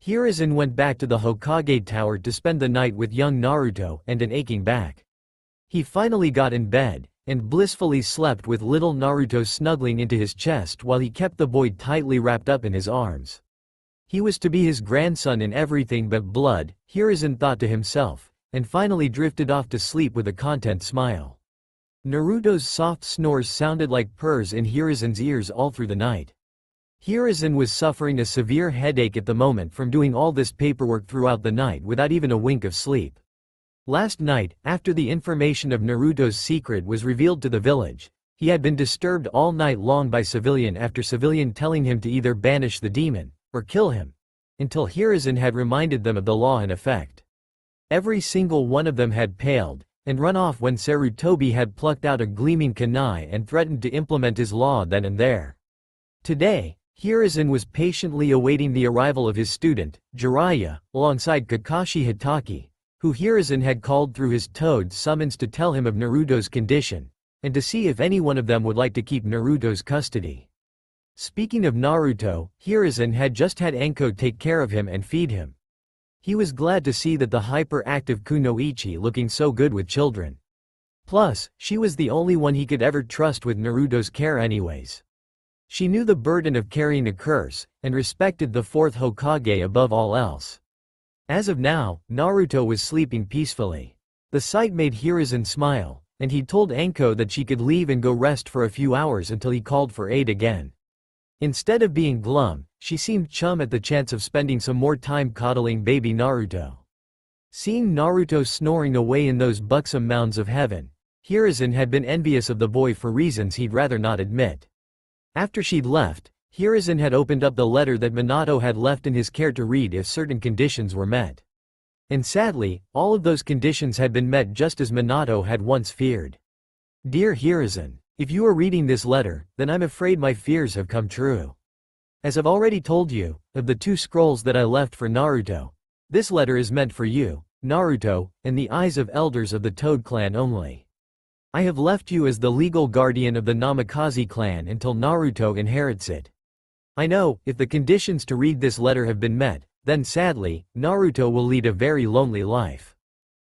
Hiruzen went back to the Hokage tower to spend the night with young Naruto and an aching back. He finally got in bed, and blissfully slept with little Naruto snuggling into his chest while he kept the boy tightly wrapped up in his arms. He was to be his grandson in everything but blood, Hiruzen thought to himself, and finally drifted off to sleep with a content smile. Naruto's soft snores sounded like purrs in Hiruzen's ears all through the night. Hiruzen was suffering a severe headache at the moment from doing all this paperwork throughout the night without even a wink of sleep. Last night, after the information of Naruto's secret was revealed to the village, he had been disturbed all night long by civilian after civilian telling him to either banish the demon, or kill him, until Hiruzen had reminded them of the law in effect. Every single one of them had paled, and run off when Sarutobi had plucked out a gleaming kunai and threatened to implement his law then and there. Today, Hiruzen was patiently awaiting the arrival of his student, Jiraiya, alongside Kakashi Hitaki, who Hiruzen had called through his toad summons to tell him of Naruto's condition, and to see if any one of them would like to keep Naruto's custody. Speaking of Naruto, Hiruzen had just had Anko take care of him and feed him. He was glad to see that the hyperactive Kunoichi looking so good with children. Plus, she was the only one he could ever trust with Naruto's care anyways. She knew the burden of carrying a curse, and respected the fourth Hokage above all else. As of now, Naruto was sleeping peacefully. The sight made Hiruzen smile, and he told Anko that she could leave and go rest for a few hours until he called for aid again. Instead of being glum, she seemed chum at the chance of spending some more time coddling baby Naruto. Seeing Naruto snoring away in those buxom mounds of heaven, Hiruzen had been envious of the boy for reasons he'd rather not admit. After she'd left, Hiruzen had opened up the letter that Minato had left in his care to read if certain conditions were met. And sadly, all of those conditions had been met just as Minato had once feared. Dear Hiruzen, if you are reading this letter, then I'm afraid my fears have come true. As I've already told you, of the 2 scrolls that I left for Naruto, this letter is meant for you, Naruto, and the eyes of elders of the Toad clan only. I have left you as the legal guardian of the Namikaze clan until Naruto inherits it. I know, if the conditions to read this letter have been met, then sadly, Naruto will lead a very lonely life.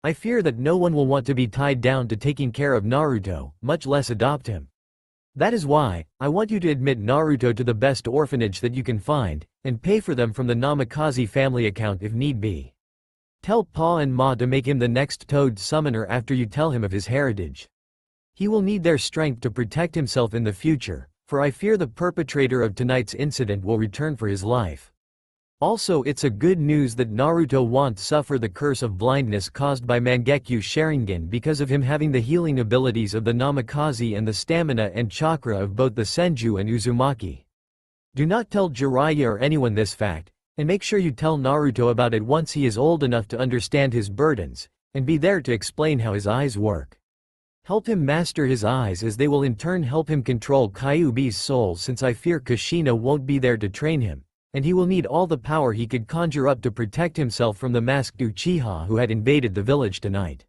I fear that no one will want to be tied down to taking care of Naruto, much less adopt him. That is why, I want you to admit Naruto to the best orphanage that you can find, and pay for them from the Namikaze family account if need be. Tell Pa and Ma to make him the next Toad summoner after you tell him of his heritage. He will need their strength to protect himself in the future, for I fear the perpetrator of tonight's incident will return for his life. Also, it's a good news that Naruto won't suffer the curse of blindness caused by Mangekyo Sharingan because of him having the healing abilities of the Namikaze and the stamina and chakra of both the Senju and Uzumaki. Do not tell Jiraiya or anyone this fact, and make sure you tell Naruto about it once he is old enough to understand his burdens, and be there to explain how his eyes work. Help him master his eyes as they will in turn help him control Kyuubi's soul since I fear Kushina won't be there to train him, and he will need all the power he could conjure up to protect himself from the masked Uchiha who had invaded the village tonight.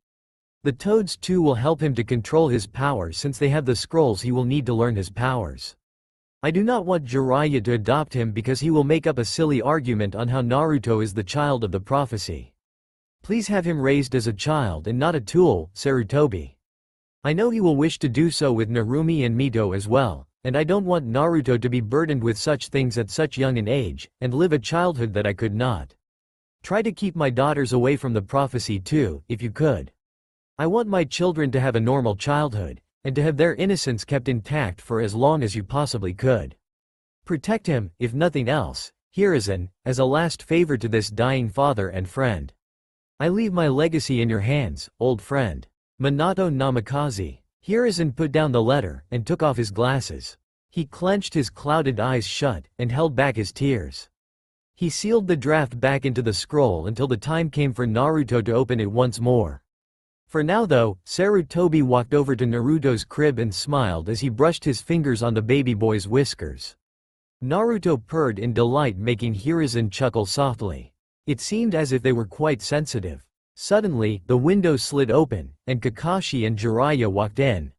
The Toads too will help him to control his power since they have the scrolls he will need to learn his powers. I do not want Jiraiya to adopt him because he will make up a silly argument on how Naruto is the child of the prophecy. Please have him raised as a child and not a tool, Sarutobi. I know he will wish to do so with Narumi and Mito as well, and I don't want Naruto to be burdened with such things at such young an age, and live a childhood that I could not. Try to keep my daughters away from the prophecy too, if you could. I want my children to have a normal childhood, and to have their innocence kept intact for as long as you possibly could. Protect him, if nothing else, Hiruzen, as a last favor to this dying father and friend. I leave my legacy in your hands, old friend. Minato Namikaze. Hiruzen put down the letter, and took off his glasses. He clenched his clouded eyes shut, and held back his tears. He sealed the draft back into the scroll until the time came for Naruto to open it once more. For now though, Sarutobi walked over to Naruto's crib and smiled as he brushed his fingers on the baby boy's whiskers. Naruto purred in delight, making Hiruzen chuckle softly. It seemed as if they were quite sensitive. Suddenly, the window slid open, and Kakashi and Jiraiya walked in.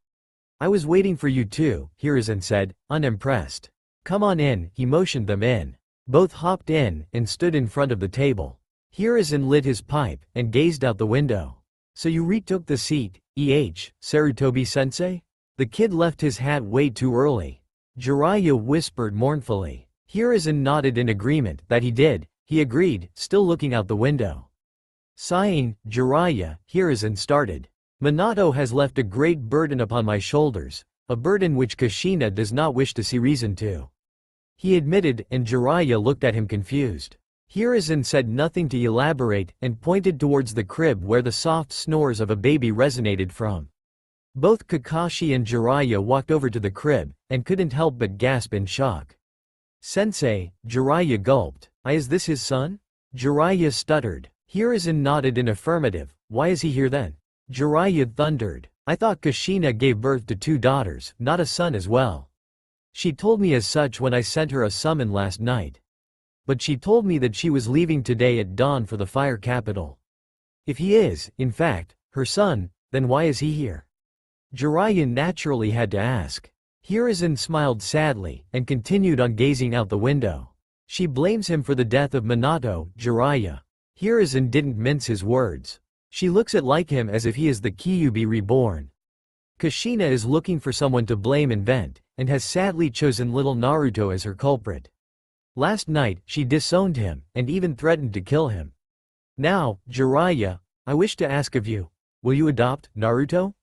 I was waiting for you too, Hiruzen said, unimpressed. Come on in, he motioned them in. Both hopped in, and stood in front of the table. Hiruzen lit his pipe, and gazed out the window. So you retook the seat, Sarutobi-sensei? The kid left his hat way too early. Jiraiya whispered mournfully. Hiruzen nodded in agreement that he did. He agreed, still looking out the window. Sighing, Jiraiya, Hiruzen started. Minato has left a great burden upon my shoulders, a burden which Kushina does not wish to see reason to. He admitted, and Jiraiya looked at him confused. Hiruzen said nothing to elaborate, and pointed towards the crib where the soft snores of a baby resonated from. Both Kakashi and Jiraiya walked over to the crib, and couldn't help but gasp in shock. Sensei, Jiraiya gulped. Is this his son? Jiraiya stuttered. Hiruzen nodded in affirmative. Why is he here then? Jiraiya thundered. I thought Kushina gave birth to 2 daughters, not a son as well. She told me as such when I sent her a summon last night. But she told me that she was leaving today at dawn for the fire capital. If he is, in fact, her son, then why is he here? Jiraiya naturally had to ask. Hiruzen smiled sadly, and continued on gazing out the window. She blames him for the death of Minato, Jiraiya. Hiruzen didn't mince his words. She looks at like him as if he is the Kyuubi reborn. Kushina is looking for someone to blame and vent, and has sadly chosen little Naruto as her culprit. Last night, she disowned him, and even threatened to kill him. Now, Jiraiya, I wish to ask of you, will you adopt Naruto?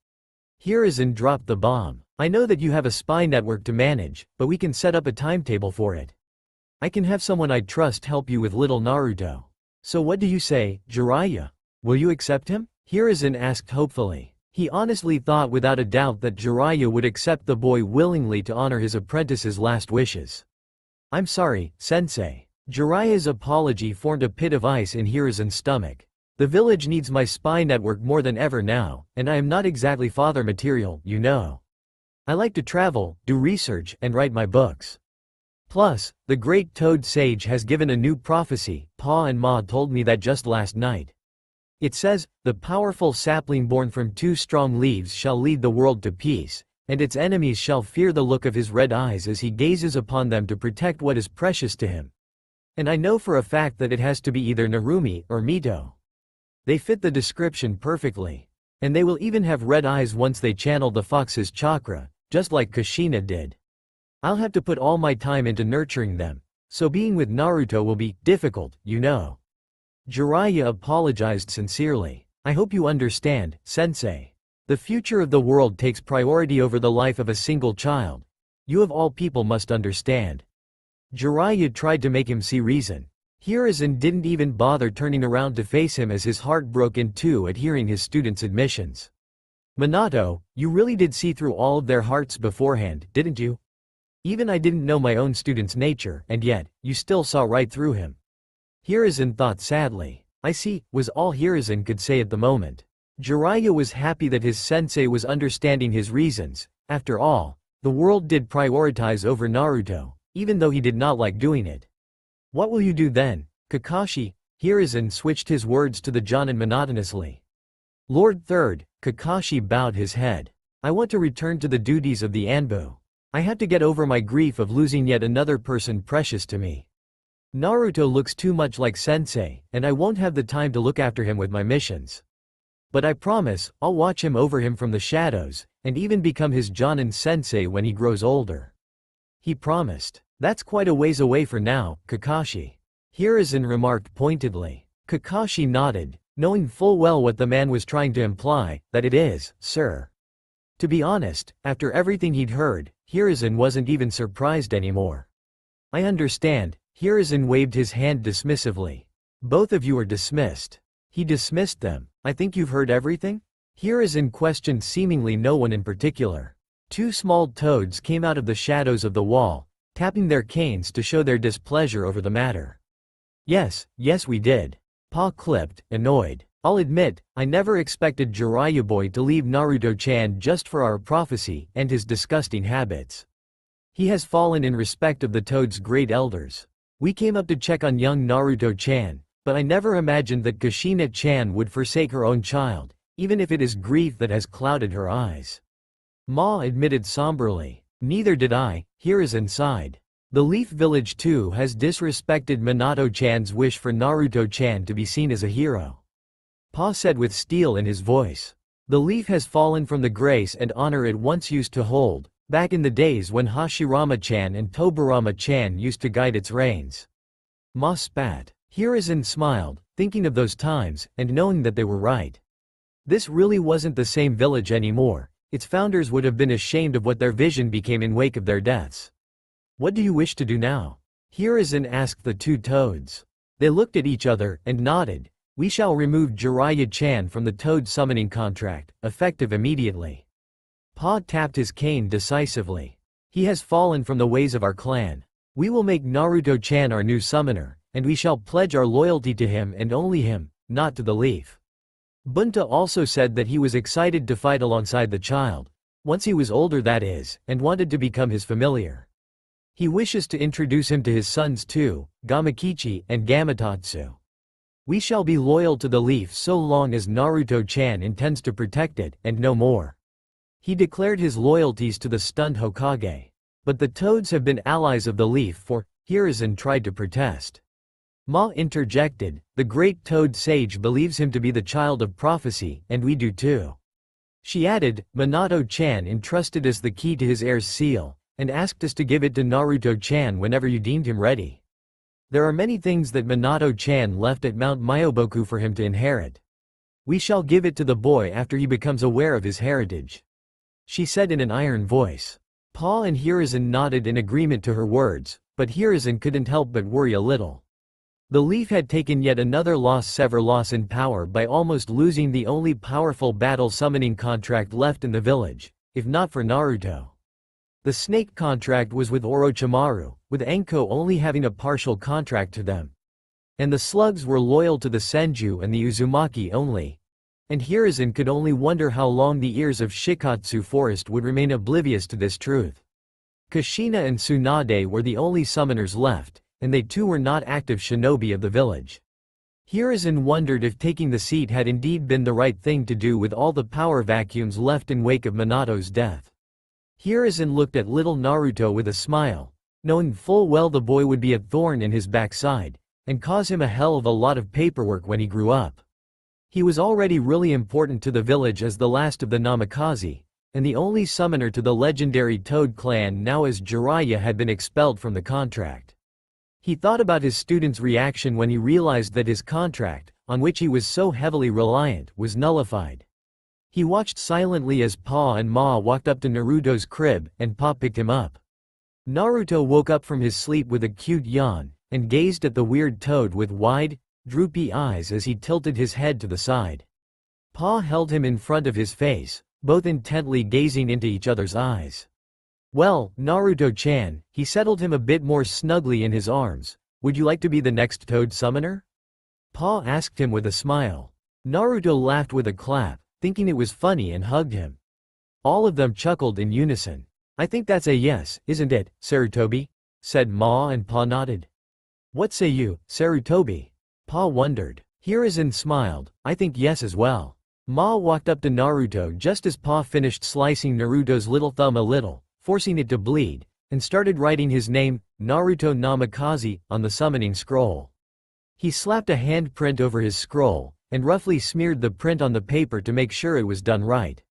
Hiruzen dropped the bomb. I know that you have a spy network to manage, but we can set up a timetable for it. I can have someone I trust help you with little Naruto. So what do you say, Jiraiya? Will you accept him? Hiruzen asked hopefully. He honestly thought without a doubt that Jiraiya would accept the boy willingly to honor his apprentice's last wishes. I'm sorry, sensei. Jiraiya's apology formed a pit of ice in Hiruzen's stomach. The village needs my spy network more than ever now, and I am not exactly father material, you know. I like to travel, do research, and write my books. Plus, the great Toad Sage has given a new prophecy. Pa and Ma told me that just last night. It says, the powerful sapling born from 2 strong leaves shall lead the world to peace, and its enemies shall fear the look of his red eyes as he gazes upon them to protect what is precious to him. And I know for a fact that it has to be either Narumi or Mito. They fit the description perfectly. And they will even have red eyes once they channel the fox's chakra, just like Kushina did. I'll have to put all my time into nurturing them, so being with Naruto will be difficult, you know. Jiraiya apologized sincerely. I hope you understand, sensei. The future of the world takes priority over the life of a single child. You of all people must understand. Jiraiya tried to make him see reason. Hiruzen didn't even bother turning around to face him as his heart broke in two at hearing his students' admissions. Minato, you really did see through all of their hearts beforehand, didn't you? Even I didn't know my own student's nature, and yet, you still saw right through him. Hiruzen thought sadly. I see, was all Hiruzen could say at the moment. Jiraiya was happy that his sensei was understanding his reasons. After all, the world did prioritize over Naruto, even though he did not like doing it. What will you do then, Kakashi? Hiruzen switched his words to the Jonin monotonously. Lord Third, Kakashi bowed his head. I want to return to the duties of the Anbu. I have to get over my grief of losing yet another person precious to me. Naruto looks too much like Sensei, and I won't have the time to look after him with my missions. But I promise, I'll watch him over him from the shadows, and even become his Jonin Sensei when he grows older. He promised. That's quite a ways away for now, Kakashi. Hiruzen remarked pointedly. Kakashi nodded, knowing full well what the man was trying to imply, that it is, sir. To be honest, after everything he'd heard, Hiruzen wasn't even surprised anymore. I understand. Hiruzen waved his hand dismissively. Both of you are dismissed. He dismissed them. I think you've heard everything? Hiruzen questioned seemingly no one in particular. Two small toads came out of the shadows of the wall, tapping their canes to show their displeasure over the matter. Yes, we did. Pa clipped, annoyed. I'll admit, I never expected Jiraiya boy to leave Naruto-chan just for our prophecy and his disgusting habits. He has fallen in respect of the toad's great elders. We came up to check on young Naruto-chan, but I never imagined that Kushina-chan would forsake her own child, even if it is grief that has clouded her eyes. Ma admitted somberly. Neither did I. Hiruzen sighed. The Leaf Village too has disrespected Minato-chan's wish for Naruto-chan to be seen as a hero. Pa said with steel in his voice. The leaf has fallen from the grace and honor it once used to hold, back in the days when Hashirama-chan and Tobirama-chan used to guide its reins. Ma spat. Hiruzen smiled, thinking of those times, and knowing that they were right. This really wasn't the same village anymore. Its founders would have been ashamed of what their vision became in wake of their deaths. What do you wish to do now? Hiruzen asked the two toads. They looked at each other, and nodded. We shall remove Jiraiya-chan from the toad summoning contract, effective immediately. Pa tapped his cane decisively. He has fallen from the ways of our clan. We will make Naruto-chan our new summoner, and we shall pledge our loyalty to him and only him, not to the leaf. Bunta also said that he was excited to fight alongside the child, once he was older that is, and wanted to become his familiar. He wishes to introduce him to his sons too, Gamakichi and Gamatatsu. We shall be loyal to the leaf so long as Naruto-chan intends to protect it, and no more. He declared his loyalties to the stunned Hokage. But the toads have been allies of the leaf for, Hiruzen tried to protest. Ma interjected, the great toad sage believes him to be the child of prophecy, and we do too. She added, Minato-chan entrusted us the key to his heir's seal, and asked us to give it to Naruto-chan whenever you deemed him ready. There are many things that Minato-chan left at Mount Myoboku for him to inherit. We shall give it to the boy after he becomes aware of his heritage. She said in an iron voice. Pa and Hiruzen nodded in agreement to her words, but Hiruzen couldn't help but worry a little. The leaf had taken yet another loss in power by almost losing the only powerful battle summoning contract left in the village, if not for Naruto. The snake contract was with Orochimaru, with Enko only having a partial contract to them. And the slugs were loyal to the Senju and the Uzumaki only. And Hiruzen could only wonder how long the ears of Shikatsu Forest would remain oblivious to this truth. Kushina and Tsunade were the only summoners left, and they too were not active shinobi of the village. Hiruzen wondered if taking the seat had indeed been the right thing to do with all the power vacuums left in wake of Minato's death. Hiruzen looked at little Naruto with a smile, knowing full well the boy would be a thorn in his backside, and cause him a hell of a lot of paperwork when he grew up. He was already really important to the village as the last of the Namikaze, and the only summoner to the legendary Toad clan now as Jiraiya had been expelled from the contract. He thought about his student's reaction when he realized that his contract, on which he was so heavily reliant, was nullified. He watched silently as Pa and Ma walked up to Naruto's crib, and Pa picked him up. Naruto woke up from his sleep with a cute yawn, and gazed at the weird toad with wide, droopy eyes as he tilted his head to the side. Pa held him in front of his face, both intently gazing into each other's eyes. Well, Naruto-chan, he settled him a bit more snugly in his arms, would you like to be the next Toad summoner? Pa asked him with a smile. Naruto laughed with a clap, thinking it was funny, and hugged him. All of them chuckled in unison. I think that's a yes, isn't it, Sarutobi? Said Ma, and Pa nodded. What say you, Sarutobi? Pa wondered. Hiruzen smiled, I think yes as well. Ma walked up to Naruto just as Pa finished slicing Naruto's little thumb a little, forcing it to bleed, and started writing his name, Naruto Namikaze, on the summoning scroll. He slapped a handprint over his scroll, and roughly smeared the print on the paper to make sure it was done right.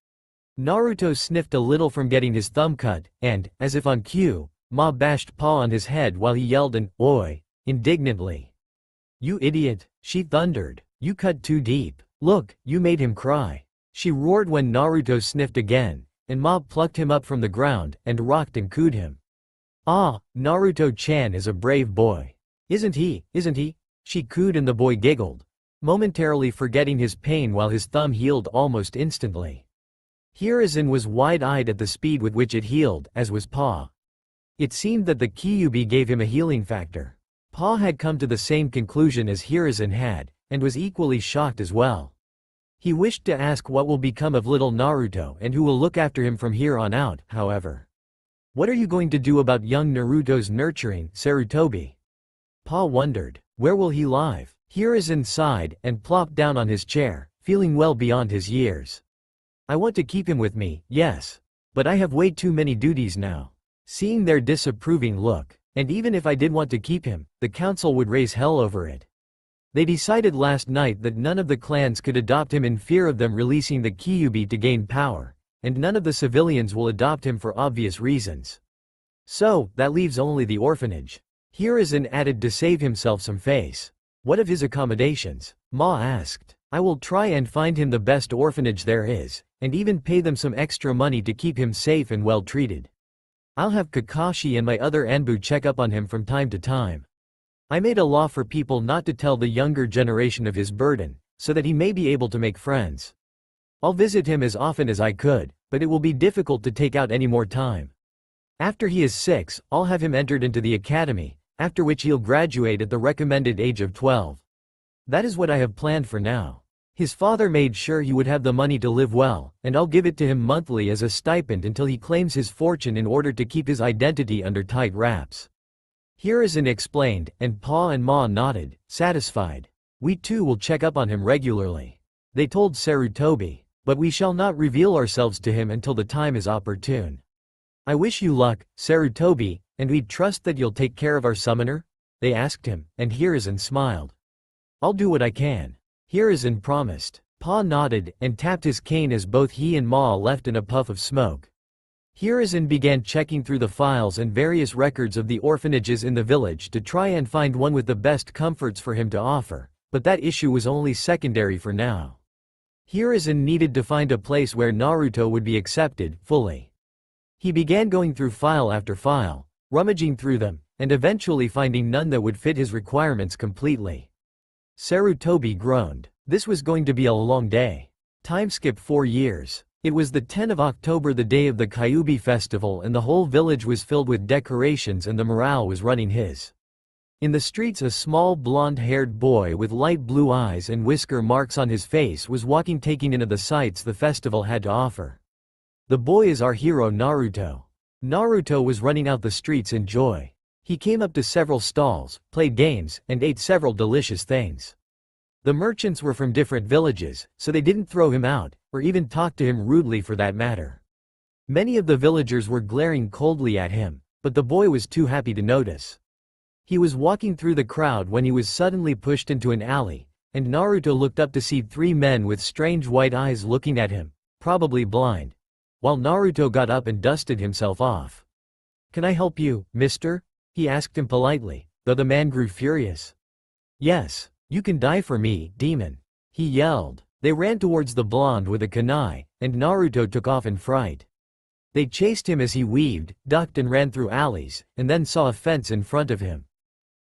Naruto sniffed a little from getting his thumb cut, and, as if on cue, Ma bashed Pa on his head while he yelled an "Oi!" indignantly. You idiot, she thundered, you cut too deep. Look, you made him cry. She roared when Naruto sniffed again, and Ma plucked him up from the ground, and rocked and cooed him. Ah, Naruto-chan is a brave boy. Isn't he, isn't he? She cooed and the boy giggled, momentarily forgetting his pain while his thumb healed almost instantly. Hiruzen was wide-eyed at the speed with which it healed, as was Pa. It seemed that the Kyuubi gave him a healing factor. Pa had come to the same conclusion as Hiruzen had, and was equally shocked as well. He wished to ask what will become of little Naruto and who will look after him from here on out, however. What are you going to do about young Naruto's nurturing, Sarutobi? Pa wondered. Where will he live? Hiruzen sighed, and plopped down on his chair, feeling well beyond his years. I want to keep him with me, yes. But I have way too many duties now. Seeing their disapproving look, and even if I did want to keep him, the council would raise hell over it. They decided last night that none of the clans could adopt him in fear of them releasing the Kyuubi to gain power, and none of the civilians will adopt him for obvious reasons. So, that leaves only the orphanage. Hiruzen added to save himself some face. What of his accommodations? Ma asked. I will try and find him the best orphanage there is, and even pay them some extra money to keep him safe and well treated. I'll have Kakashi and my other Anbu check up on him from time to time. I made a law for people not to tell the younger generation of his burden, so that he may be able to make friends. I'll visit him as often as I could, but it will be difficult to take out any more time. After he is 6, I'll have him entered into the academy, after which he'll graduate at the recommended age of 12. That is what I have planned for now. His father made sure he would have the money to live well, and I'll give it to him monthly as a stipend until he claims his fortune in order to keep his identity under tight wraps. Hiruzen explained, and Pa and Ma nodded, satisfied. We too will check up on him regularly. They told Sarutobi, but we shall not reveal ourselves to him until the time is opportune. I wish you luck, Sarutobi, and we trust that you'll take care of our summoner? They asked him, and Hiruzen smiled. I'll do what I can. Hiruzen promised. Pa nodded, and tapped his cane as both he and Ma left in a puff of smoke. Hiruzen began checking through the files and various records of the orphanages in the village to try and find one with the best comforts for him to offer, but that issue was only secondary for now. Hiruzen needed to find a place where Naruto would be accepted, fully. He began going through file after file, rummaging through them, and eventually finding none that would fit his requirements completely. Sarutobi groaned. This was going to be a long day. Time skipped 4 years. It was the 10th of October, the day of the Kyuubi festival, and the whole village was filled with decorations and the morale was running his. In the streets, a small blonde-haired boy with light blue eyes and whisker marks on his face was walking, taking in the sights the festival had to offer. The boy is our hero Naruto. Naruto was running out the streets in joy. He came up to several stalls, played games, and ate several delicious things. The merchants were from different villages, so they didn't throw him out, or even talk to him rudely for that matter. Many of the villagers were glaring coldly at him, but the boy was too happy to notice. He was walking through the crowd when he was suddenly pushed into an alley, and Naruto looked up to see 3 men with strange white eyes looking at him, probably blind. While Naruto got up and dusted himself off. Can I help you, mister? He asked him politely, though the man grew furious. Yes, you can die for me, demon. He yelled. They ran towards the blonde with a kunai, and Naruto took off in fright. They chased him as he weaved, ducked and ran through alleys, and then saw a fence in front of him.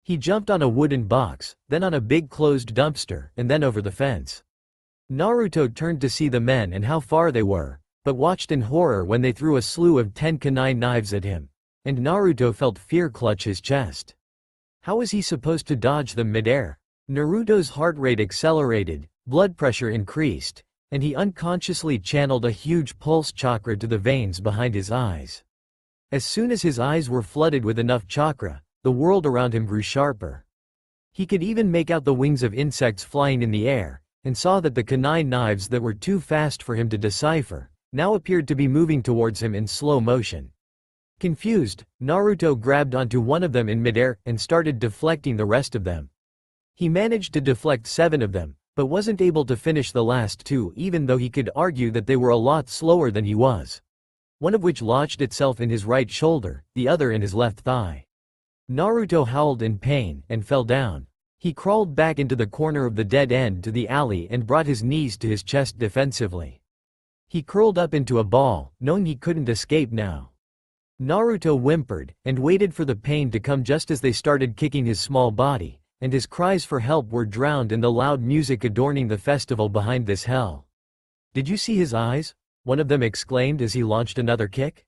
He jumped on a wooden box, then on a big closed dumpster, and then over the fence. Naruto turned to see the men and how far they were, but watched in horror when they threw a slew of 10 kunai knives at him, and Naruto felt fear clutch his chest. How was he supposed to dodge them midair? Naruto's heart rate accelerated, blood pressure increased, and he unconsciously channeled a huge pulse chakra to the veins behind his eyes. As soon as his eyes were flooded with enough chakra, the world around him grew sharper. He could even make out the wings of insects flying in the air, and saw that the kunai knives that were too fast for him to decipher now appeared to be moving towards him in slow motion. Confused, Naruto grabbed onto one of them in midair and started deflecting the rest of them. He managed to deflect 7 of them, but wasn't able to finish the last 2, even though he could argue that they were a lot slower than he was. One of which lodged itself in his right shoulder, the other in his left thigh. Naruto howled in pain and fell down. He crawled back into the corner of the dead end to the alley and brought his knees to his chest defensively. He curled up into a ball, knowing he couldn't escape now. Naruto whimpered, and waited for the pain to come just as they started kicking his small body, and his cries for help were drowned in the loud music adorning the festival behind this hell. Did you see his eyes? One of them exclaimed as he launched another kick.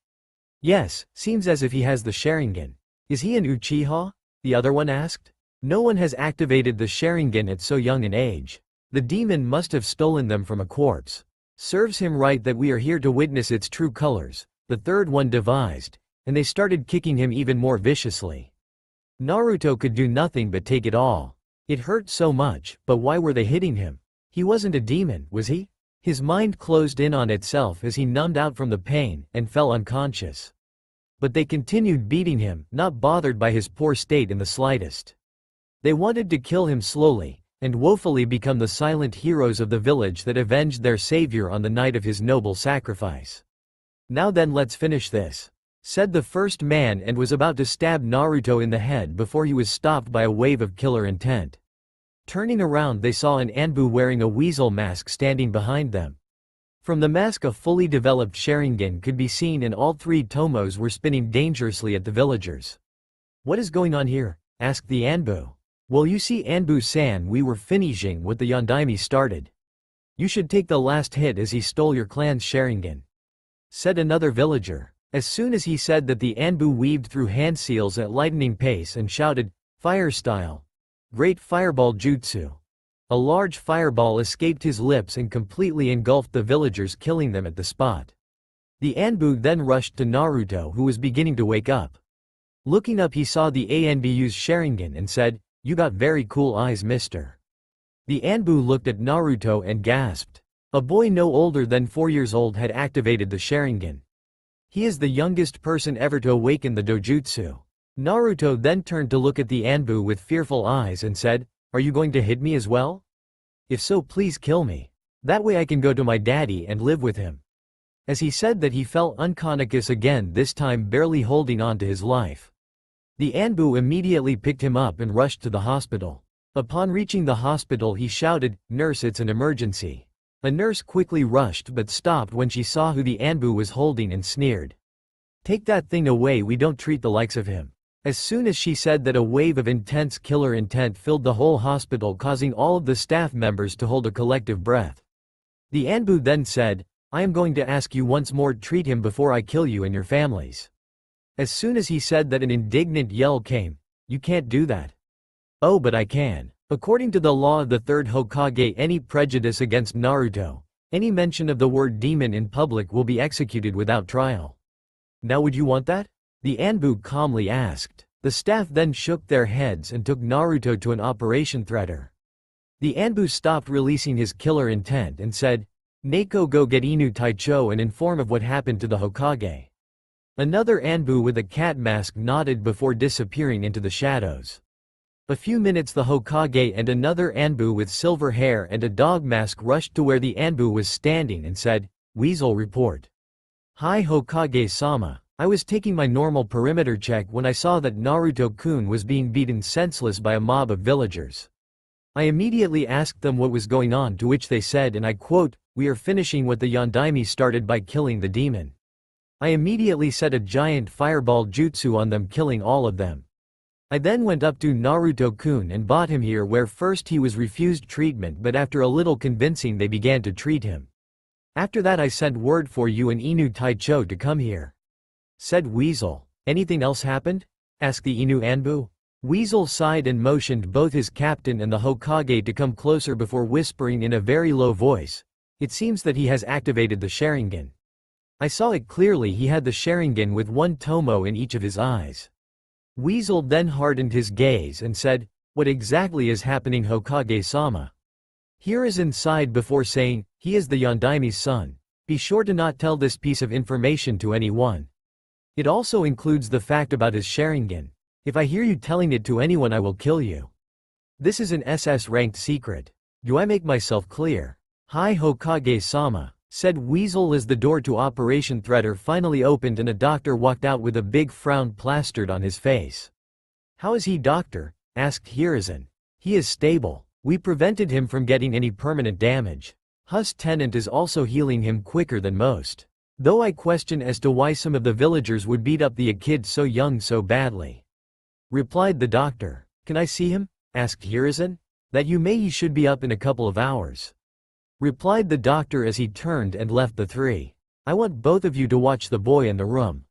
Yes, seems as if he has the Sharingan. Is he an Uchiha? The other one asked. No one has activated the Sharingan at so young an age. The demon must have stolen them from a corpse. Serves him right that we are here to witness its true colors, the third one devised, and they started kicking him even more viciously. Naruto could do nothing but take it all. It hurt so much, but why were they hitting him? He wasn't a demon, was he? His mind closed in on itself as he numbed out from the pain and fell unconscious. But they continued beating him, not bothered by his poor state in the slightest. They wanted to kill him slowly, and woefully become the silent heroes of the village that avenged their savior on the night of his noble sacrifice. Now then, let's finish this, said the first man, and was about to stab Naruto in the head before he was stopped by a wave of killer intent. Turning around, they saw an Anbu wearing a weasel mask standing behind them. From the mask, a fully developed Sharingan could be seen, and all 3 tomos were spinning dangerously at the villagers. What is going on here? Asked the Anbu. Well, you see, Anbu-san, we were finishing what the Yondaime started. You should take the last hit as he stole your clan's Sharingan, said another villager. As soon as he said that, the Anbu weaved through hand seals at lightning pace and shouted, "Fire style! Great fireball jutsu!" A large fireball escaped his lips and completely engulfed the villagers, killing them at the spot. The Anbu then rushed to Naruto, who was beginning to wake up. Looking up, he saw the Anbu's Sharingan and said, "You got very cool eyes, mister." The Anbu looked at Naruto and gasped. A boy no older than 4 years old had activated the Sharingan. He is the youngest person ever to awaken the dojutsu. Naruto then turned to look at the Anbu with fearful eyes and said, "Are you going to hit me as well? If so, please kill me. That way I can go to my daddy and live with him." As he said that, he fell unconscious again, this time barely holding on to his life. The Anbu immediately picked him up and rushed to the hospital. Upon reaching the hospital, he shouted, "Nurse, it's an emergency." A nurse quickly rushed but stopped when she saw who the Anbu was holding and sneered, "Take that thing away, we don't treat the likes of him." As soon as she said that, a wave of intense killer intent filled the whole hospital, causing all of the staff members to hold a collective breath. The Anbu then said, "I am going to ask you once more, treat him before I kill you and your families." As soon as he said that, an indignant yell came, "You can't do that." "Oh, but I can. According to the law of the third Hokage, any prejudice against Naruto, any mention of the word demon in public will be executed without trial. Now would you want that?" The Anbu calmly asked. The staff then shook their heads and took Naruto to an operation theater. The Anbu stopped releasing his killer intent and said, "Neko, go get Inu Taicho and inform of what happened to the Hokage." Another Anbu with a cat mask nodded before disappearing into the shadows. A few minutes, the Hokage and another Anbu with silver hair and a dog mask rushed to where the Anbu was standing and said, "Weasel, report." "Hi Hokage-sama. I was taking my normal perimeter check when I saw that Naruto-kun was being beaten senseless by a mob of villagers. I immediately asked them what was going on, to which they said, and I quote, 'We are finishing what the Yondaime started by killing the demon.' I immediately set a giant fireball jutsu on them, killing all of them. I then went up to Naruto-kun and brought him here, where first he was refused treatment, but after a little convincing they began to treat him. After that I sent word for you and Inu Taicho to come here," said Weasel. "Anything else happened?" asked the Inu Anbu. Weasel sighed and motioned both his captain and the Hokage to come closer before whispering in a very low voice, "It seems that he has activated the Sharingan. I saw it clearly, he had the Sharingan with one tomo in each of his eyes." Weasel then hardened his gaze and said, "What exactly is happening, Hokage-sama?" Hiruzen sighed before saying, "He is the Yondaime's son. Be sure to not tell this piece of information to anyone. It also includes the fact about his Sharingan. If I hear you telling it to anyone, I will kill you. This is an SS-ranked secret. Do I make myself clear?" "Hi Hokage-sama," said Weasel as the door to Operation Threader finally opened and a doctor walked out with a big frown plastered on his face. "How is he, doctor?" asked Hiruzen. "He is stable. We prevented him from getting any permanent damage. Hus Tenant is also healing him quicker than most. Though I question as to why some of the villagers would beat up the kid so young so badly," replied the doctor. "Can I see him?" asked Hiruzen. "That you may, he should be up in a couple of hours," replied the doctor as he turned and left the three. "I want both of you to watch the boy in the room.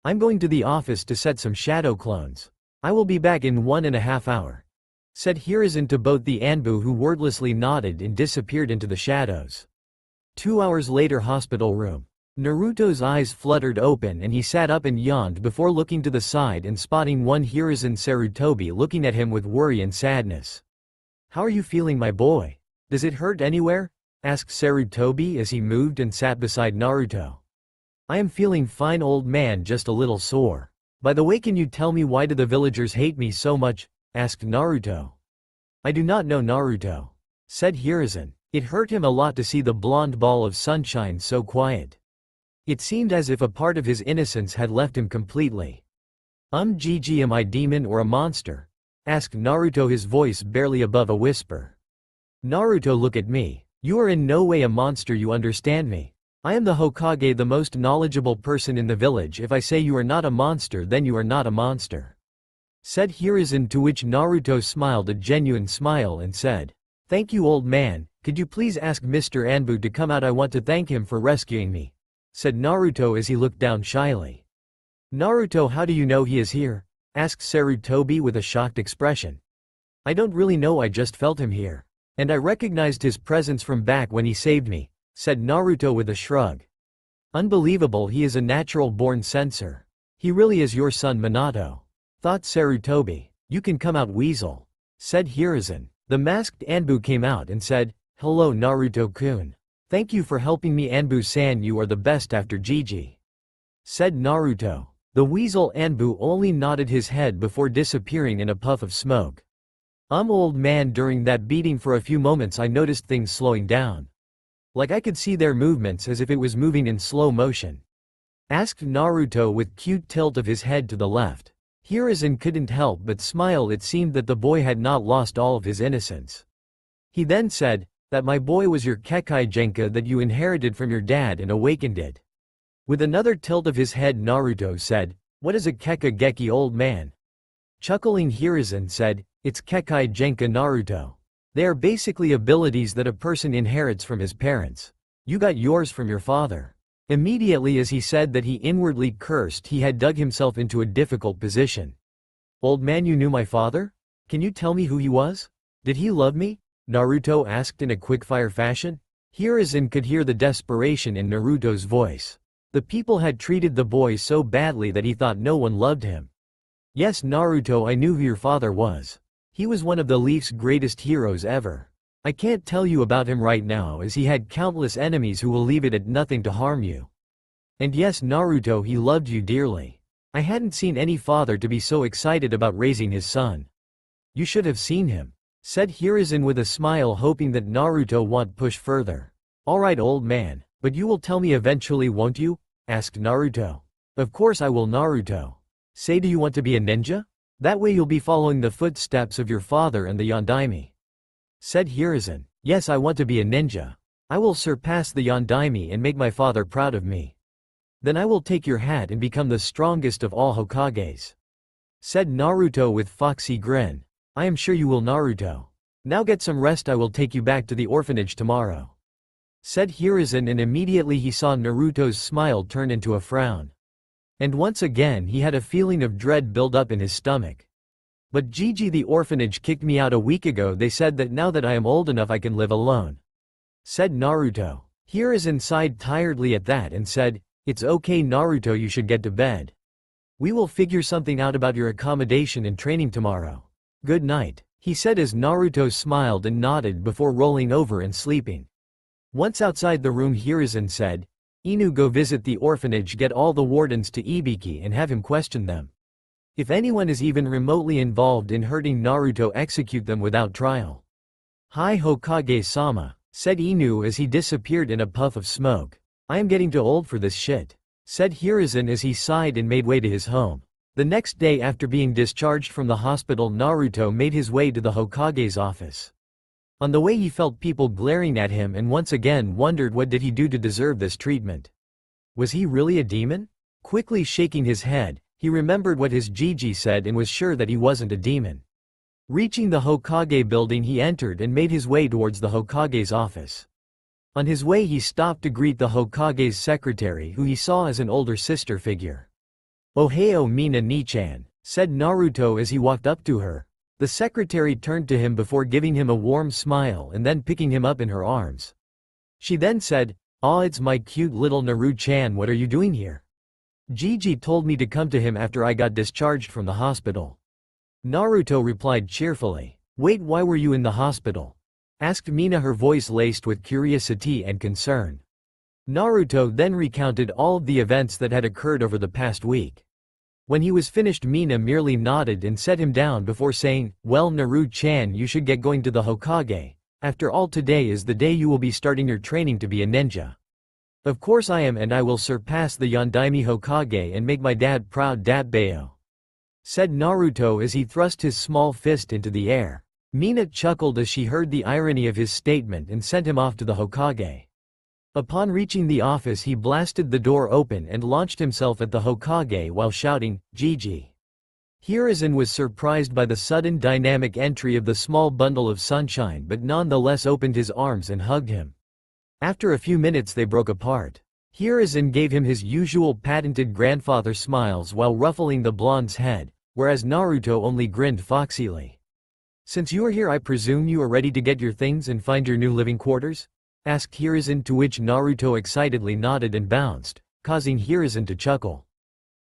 I'm going to the office to set some shadow clones. I will be back in 1.5 hours," said Hiruzen to both the Anbu, who wordlessly nodded and disappeared into the shadows. 2 hours later, hospital room. Naruto's eyes fluttered open and he sat up and yawned before looking to the side and spotting one Hiruzen Sarutobi looking at him with worry and sadness. "How are you feeling, my boy? Does it hurt anywhere?" asked Sarutobi as he moved and sat beside Naruto. "I am feeling fine, old man, just a little sore. By the way, can you tell me why do the villagers hate me so much?" asked Naruto. "I do not know, Naruto," said Hiruzen. It hurt him a lot to see the blonde ball of sunshine so quiet. It seemed as if a part of his innocence had left him completely. "Gg, am I demon or a monster?" asked Naruto, his voice barely above a whisper. "Naruto, look at me. You are in no way a monster, you understand me? I am the Hokage, the most knowledgeable person in the village. If I say you are not a monster, then you are not a monster," said Hiruzen, to which Naruto smiled a genuine smile and said, "Thank you, old man. Could you please ask Mr. Anbu to come out? I want to thank him for rescuing me," said Naruto as he looked down shyly. "Naruto, how do you know he is here?" asked Sarutobi with a shocked expression. "I don't really know, I just felt him here," And I recognized his presence from back when he saved me, said Naruto with a shrug. Unbelievable, he is a natural-born censor. He really is your son Minato. Thought Sarutobi. You can come out, weasel, said Hiruzen. The masked Anbu came out and said, hello Naruto-kun. Thank you for helping me, Anbu-san, you are the best after Gigi, said Naruto. The weasel Anbu only nodded his head before disappearing in a puff of smoke. Old man, during that beating for a few moments I noticed things slowing down. Like I could see their movements as if it was moving in slow motion. Asked Naruto with cute tilt of his head to the left. Hiruzen couldn't help but smile. It seemed that the boy had not lost all of his innocence. He then said, that my boy was your Kekai Genka that you inherited from your dad and awakened it. With another tilt of his head Naruto said, what is a Keka Geki, old man? Chuckling Hiruzen said, it's Kekai Genka Naruto. They are basically abilities that a person inherits from his parents. You got yours from your father. Immediately as he said that, he inwardly cursed. He had dug himself into a difficult position. Old man, you knew my father? Can you tell me who he was? Did he love me? Naruto asked in a quick-fire fashion. Hiruzen could hear the desperation in Naruto's voice. The people had treated the boy so badly that he thought no one loved him. Yes Naruto, I knew who your father was. He was one of the Leaf's greatest heroes ever. I can't tell you about him right now as he had countless enemies who will leave it at nothing to harm you. And yes Naruto, he loved you dearly. I hadn't seen any father to be so excited about raising his son. You should have seen him, said Hiruzen with a smile, hoping that Naruto won't push further. Alright old man, but you will tell me eventually, won't you? Asked Naruto. Of course I will Naruto. Say, do you want to be a ninja? That way you'll be following the footsteps of your father and the Yondaime. Said Hiruzen. Yes, I want to be a ninja. I will surpass the Yondaime and make my father proud of me. Then I will take your hat and become the strongest of all Hokages. Said Naruto with foxy grin. I am sure you will Naruto. Now get some rest, I will take you back to the orphanage tomorrow. Said Hiruzen, and immediately he saw Naruto's smile turn into a frown. And once again he had a feeling of dread build up in his stomach. But Gigi, the orphanage kicked me out a week ago. They said that now that I am old enough I can live alone. Said Naruto. Hiruzen sighed tiredly at that and said, it's okay Naruto, you should get to bed. We will figure something out about your accommodation and training tomorrow. Good night, he said as Naruto smiled and nodded before rolling over and sleeping. Once outside the room Hiruzen said, Inu, go visit the orphanage, get all the wardens to Ibiki and have him question them. If anyone is even remotely involved in hurting Naruto, execute them without trial. Hi Hokage-sama, said Inu as he disappeared in a puff of smoke. I am getting too old for this shit, said Hiruzen as he sighed and made way to his home. The next day after being discharged from the hospital, Naruto made his way to the Hokage's office. On the way he felt people glaring at him and once again wondered what did he do to deserve this treatment. Was he really a demon? Quickly shaking his head, he remembered what his Gigi said and was sure that he wasn't a demon. Reaching the Hokage building he entered and made his way towards the Hokage's office. On his way he stopped to greet the Hokage's secretary, who he saw as an older sister figure. Ohio Mina Ni-chan, said Naruto as he walked up to her. The secretary turned to him before giving him a warm smile and then picking him up in her arms. She then said, "Aw, it's my cute little Naru-chan, what are you doing here?" Gigi told me to come to him after I got discharged from the hospital. Naruto replied cheerfully. Wait, why were you in the hospital? Asked Mina, her voice laced with curiosity and concern. Naruto then recounted all of the events that had occurred over the past week. When he was finished, Mina merely nodded and set him down before saying, "Well Naru-chan, you should get going to the Hokage. After all, today is the day you will be starting your training to be a ninja." "Of course I am, and I will surpass the Yondaime Hokage and make my dad proud, Datbayo," said Naruto as he thrust his small fist into the air. Mina chuckled as she heard the irony of his statement and sent him off to the Hokage. Upon reaching the office he blasted the door open and launched himself at the Hokage while shouting, "Gigi." Hiruzen was surprised by the sudden dynamic entry of the small bundle of sunshine, but nonetheless opened his arms and hugged him. After a few minutes they broke apart. Hiruzen gave him his usual patented grandfather smiles while ruffling the blonde's head, whereas Naruto only grinned foxily. Since you are here, I presume you are ready to get your things and find your new living quarters? Asked Hiruzen, to which Naruto excitedly nodded and bounced, causing Hiruzen to chuckle.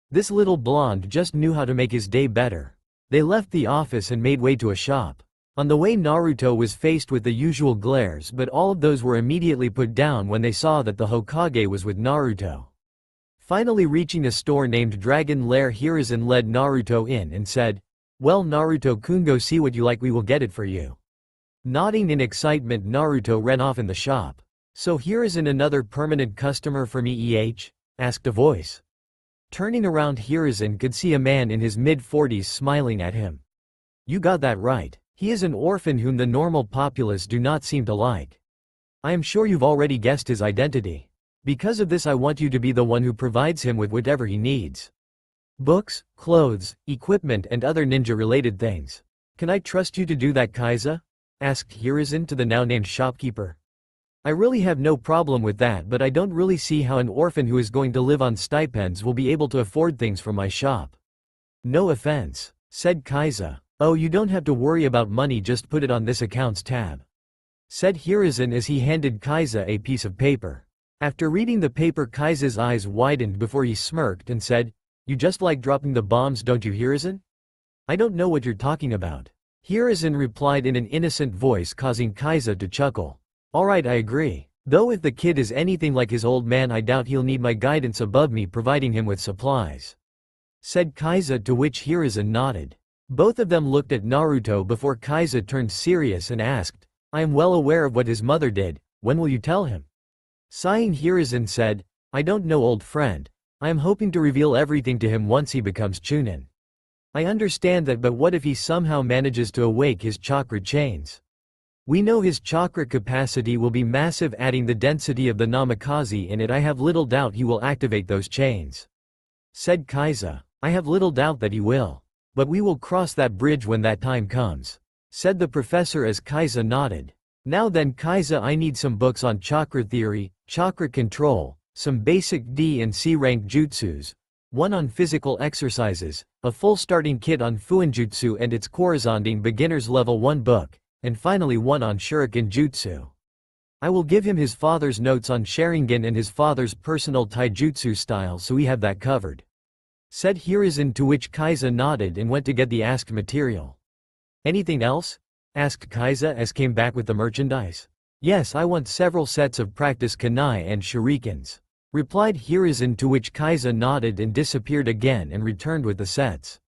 This little blonde just knew how to make his day better. They left the office and made way to a shop. On the way, Naruto was faced with the usual glares, but all of those were immediately put down when they saw that the Hokage was with Naruto. Finally reaching a store named Dragon Lair, Hiruzen led Naruto in and said, "Well, Naruto-kun, go see what you like, we will get it for you." Nodding in excitement, Naruto ran off in the shop. "So Hiruzen, another permanent customer for me, asked a voice. Turning around, Hiruzen could see a man in his mid-40s smiling at him. "You got that right. He is an orphan whom the normal populace do not seem to like. I am sure you've already guessed his identity. Because of this, I want you to be the one who provides him with whatever he needs. Books, clothes, equipment and other ninja-related things. Can I trust you to do that, Kaiza?" asked Hiruzen to the now-named shopkeeper. "I really have no problem with that, but I don't really see how an orphan who is going to live on stipends will be able to afford things from my shop." "No offense," said Kaiza. "Oh, you don't have to worry about money, just put it on this accounts tab," said Hiruzen as he handed Kaiza a piece of paper. After reading the paper, Kaiza's eyes widened before he smirked and said, "You just like dropping the bombs, don't you, Hiruzen?" "I don't know what you're talking about," Hiruzen replied in an innocent voice, causing Kaiza to chuckle. "Alright, I agree. Though if the kid is anything like his old man, I doubt he'll need my guidance above me providing him with supplies," said Kaiza, to which Hiruzen nodded. Both of them looked at Naruto before Kaiza turned serious and asked, "I am well aware of what his mother did, when will you tell him?" Sighing, Hiruzen said, "I don't know, old friend. I am hoping to reveal everything to him once he becomes Chunin. I understand that, but what if he somehow manages to awake his chakra chains? We know his chakra capacity will be massive, adding the density of the Namikaze in it. I have little doubt he will activate those chains," said Kaiza. "I have little doubt that he will. But we will cross that bridge when that time comes," said the professor as Kaiza nodded. "Now then, Kaiza, I need some books on chakra theory, chakra control, some basic D and C rank jutsus, one on physical exercises, a full starting kit on Fuinjutsu and its corresponding beginner's level 1 book, and finally one on Shuriken Jutsu. I will give him his father's notes on Sharingan and his father's personal taijutsu style, so we have that covered," said Hiruzen, to which Kaiza nodded and went to get the asked material. "Anything else?" asked Kaiza as came back with the merchandise. "Yes, I want several sets of practice kunai and shurikens," replied Hiruzen, to which Kaiza nodded and disappeared again and returned with the sets.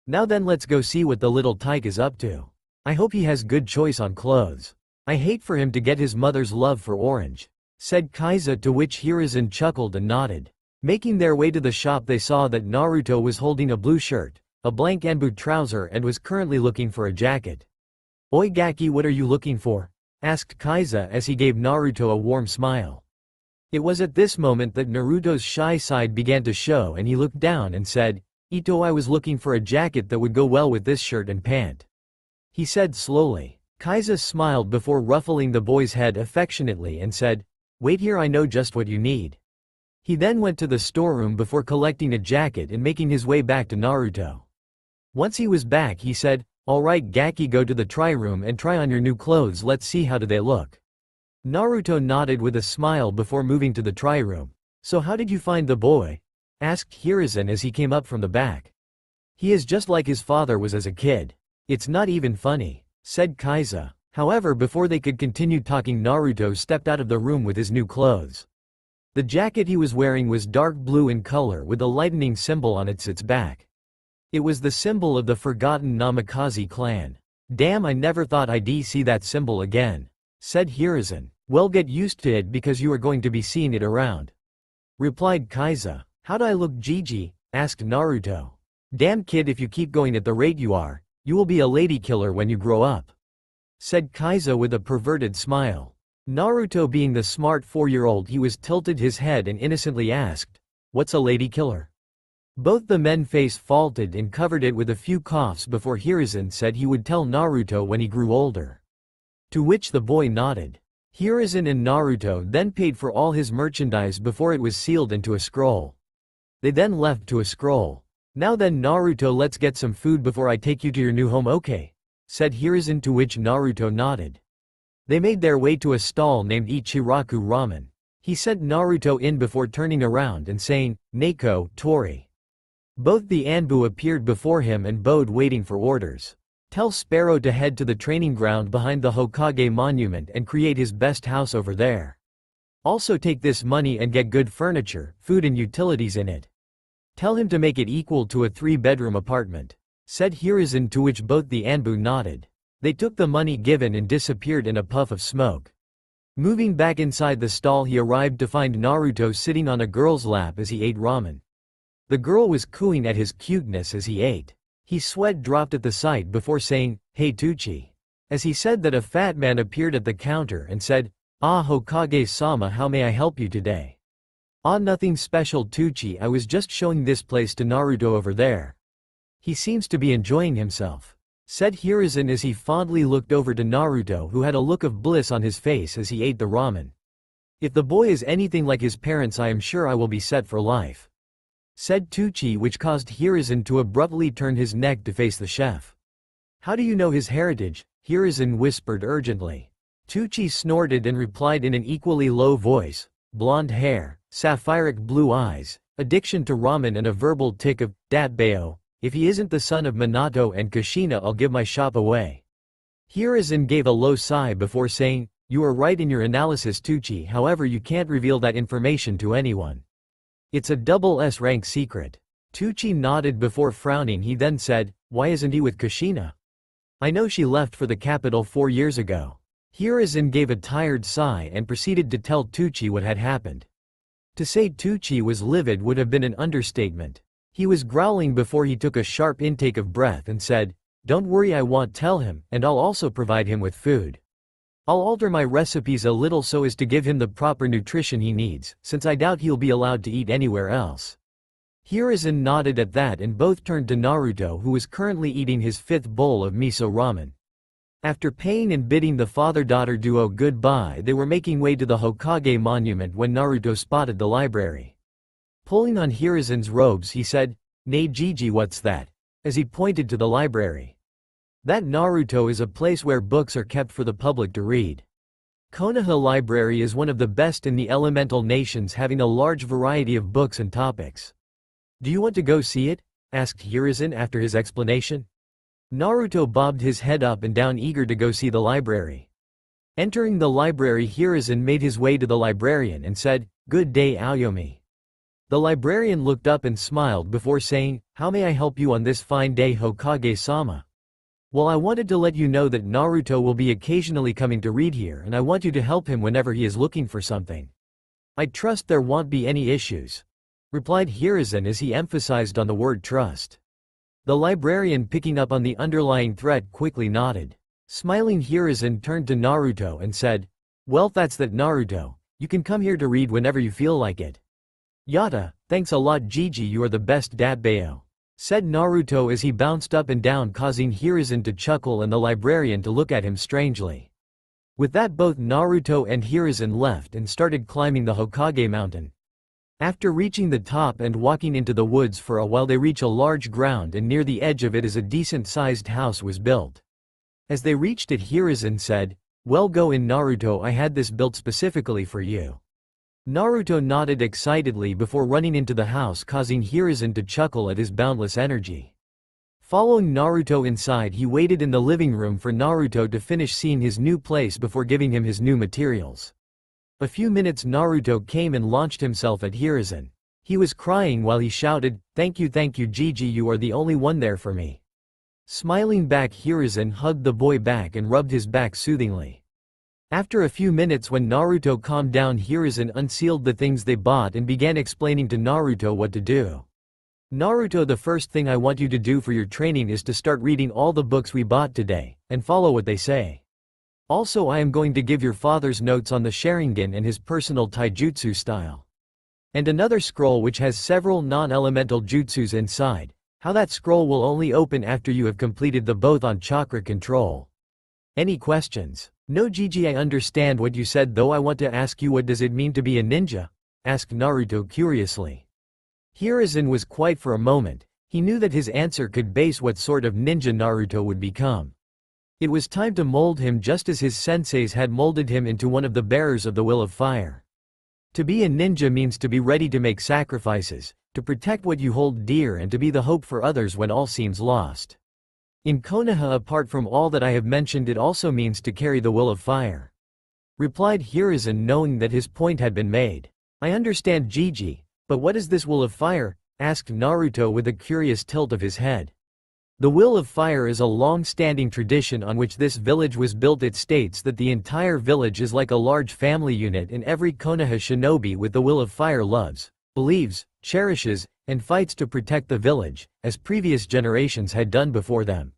"Now then, let's go see what the little tyke is up to. I hope he has good choice on clothes. I hate for him to get his mother's love for orange," said Kaiza, to which Hiruzen chuckled and nodded. Making their way to the shop, they saw that Naruto was holding a blue shirt, a blank Anbu trouser, and was currently looking for a jacket. "Oi Gaki, what are you looking for?" asked Kaiza as he gave Naruto a warm smile. It was at this moment that Naruto's shy side began to show and he looked down and said, "Ito, I was looking for a jacket that would go well with this shirt and pant," he said slowly. Kaiza smiled before ruffling the boy's head affectionately and said, "Wait here, I know just what you need." He then went to the storeroom before collecting a jacket and making his way back to Naruto. Once he was back, he said, "Alright Gaki, go to the try room and try on your new clothes, let's see how do they look." Naruto nodded with a smile before moving to the try room. "So how did you find the boy?" asked Hiruzen as he came up from the back. "He is just like his father was as a kid. It's not even funny," said Kaiza. However, before they could continue talking, Naruto stepped out of the room with his new clothes. The jacket he was wearing was dark blue in color with a lightning symbol on its back. It was the symbol of the forgotten Namikaze clan. "Damn, I never thought I'd see that symbol again," said Hiruzen. "Well, get used to it because you are going to be seeing it around," replied Kaiza. "How do I look, Gigi?" asked Naruto. "Damn kid, if you keep going at the rate you are, you will be a lady killer when you grow up," said Kaiza with a perverted smile. Naruto, being the smart 4-year-old he was, tilted his head and innocently asked, "What's a lady killer?" Both the men face faulted and covered it with a few coughs before Hiruzen said he would tell Naruto when he grew older. To which the boy nodded. Hiruzen and Naruto then paid for all his merchandise before it was sealed into a scroll. They then left to a scroll. "Now then Naruto, let's get some food before I take you to your new home, okay?" said Hiruzen, to which Naruto nodded. They made their way to a stall named Ichiraku Ramen. He sent Naruto in before turning around and saying, "Neko, Tori." Both the Anbu appeared before him and bowed, waiting for orders. "Tell Sparrow to head to the training ground behind the Hokage monument and create his best house over there. Also take this money and get good furniture, food and utilities in it. Tell him to make it equal to a 3-bedroom apartment," said Hiruzen, to which both the Anbu nodded. They took the money given and disappeared in a puff of smoke. Moving back inside the stall, he arrived to find Naruto sitting on a girl's lap as he ate ramen. The girl was cooing at his cuteness as he ate. His sweat dropped at the sight before saying, "Hey Tucci." As he said that, a fat man appeared at the counter and said, "Ah, Hokage-sama, how may I help you today?" "Ah, nothing special Tucci, I was just showing this place to Naruto over there. He seems to be enjoying himself," said Hiruzen as he fondly looked over to Naruto, who had a look of bliss on his face as he ate the ramen. "If the boy is anything like his parents, I am sure I will be set for life," said Tucci, which caused Hiruzen to abruptly turn his neck to face the chef. "How do you know his heritage?" Hiruzen whispered urgently. Tucci snorted and replied in an equally low voice, "Blonde hair, sapphiric blue eyes, addiction to ramen and a verbal tick of, datbeo. If he isn't the son of Minato and Kushina, I'll give my shop away." Hiruzen gave a low sigh before saying, "You are right in your analysis Tucci, however you can't reveal that information to anyone. It's a double S rank secret." Tucci nodded before frowning. He then said, "Why isn't he with Kushina? I know she left for the capital 4 years ago." Hiruzen gave a tired sigh and proceeded to tell Tucci what had happened. To say Tucci was livid would have been an understatement. He was growling before he took a sharp intake of breath and said, "Don't worry, I won't tell him, and I'll also provide him with food. I'll alter my recipes a little so as to give him the proper nutrition he needs, since I doubt he'll be allowed to eat anywhere else." Hiruzen nodded at that and both turned to Naruto, who was currently eating his 5th bowl of miso ramen. After paying and bidding the father-daughter duo goodbye, they were making way to the Hokage monument when Naruto spotted the library. Pulling on Hiruzen's robes, he said, "Nay Gigi, what's that?" as he pointed to the library. "That Naruto is a place where books are kept for the public to read. Konoha Library is one of the best in the elemental nations, having a large variety of books and topics. Do you want to go see it?" asked Hiruzen after his explanation. Naruto bobbed his head up and down, eager to go see the library. Entering the library, Hiruzen made his way to the librarian and said, "Good day Aoyami." The librarian looked up and smiled before saying, "How may I help you on this fine day Hokage-sama?" "Well, I wanted to let you know that Naruto will be occasionally coming to read here, and I want you to help him whenever he is looking for something. I trust there won't be any issues," replied Hiruzen as he emphasized on the word trust. The librarian, picking up on the underlying threat, quickly nodded. Smiling, Hiruzen turned to Naruto and said, "Well, that's that Naruto. You can come here to read whenever you feel like it." "Yata, thanks a lot Gigi, you are the best datbeo," said Naruto as he bounced up and down, causing Hiruzen to chuckle and the librarian to look at him strangely. With that, both Naruto and Hiruzen left and started climbing the Hokage mountain. After reaching the top and walking into the woods for a while, they reach a large ground, and near the edge of it is a decent-sized house was built. As they reached it, Hiruzen said, "Well, go in Naruto, I had this built specifically for you." Naruto nodded excitedly before running into the house, causing Hiruzen to chuckle at his boundless energy. Following Naruto inside, he waited in the living room for Naruto to finish seeing his new place before giving him his new materials. A few minutes Naruto came and launched himself at Hiruzen. He was crying while he shouted, thank you Gigi, you are the only one there for me." Smiling back, Hiruzen hugged the boy back and rubbed his back soothingly. After a few minutes, when Naruto calmed down, Hiruzen unsealed the things they bought and began explaining to Naruto what to do. "Naruto, the first thing I want you to do for your training is to start reading all the books we bought today, and follow what they say. Also, I am going to give your father's notes on the Sharingan and his personal taijutsu style. And another scroll which has several non-elemental jutsus inside. How that scroll will only open after you have completed the both on chakra control. Any questions?" "No Gigi, I understand what you said, though I want to ask you, what does it mean to be a ninja?" asked Naruto curiously. Hiruzen was quiet for a moment. He knew that his answer could base what sort of ninja Naruto would become. It was time to mold him just as his senseis had molded him into one of the bearers of the will of fire. To be a ninja means to be ready to make sacrifices, to protect what you hold dear and to be the hope for others when all seems lost. In Konoha, apart from all that I have mentioned, it also means to carry the will of fire. Replied Hiruzen, knowing that his point had been made. I understand, Gigi, but what is this will of fire? Asked Naruto with a curious tilt of his head. The will of fire is a long-standing tradition on which this village was built. It states that the entire village is like a large family unit, and every Konoha shinobi with the will of fire loves, believes, cherishes, and fights to protect the village, as previous generations had done before them.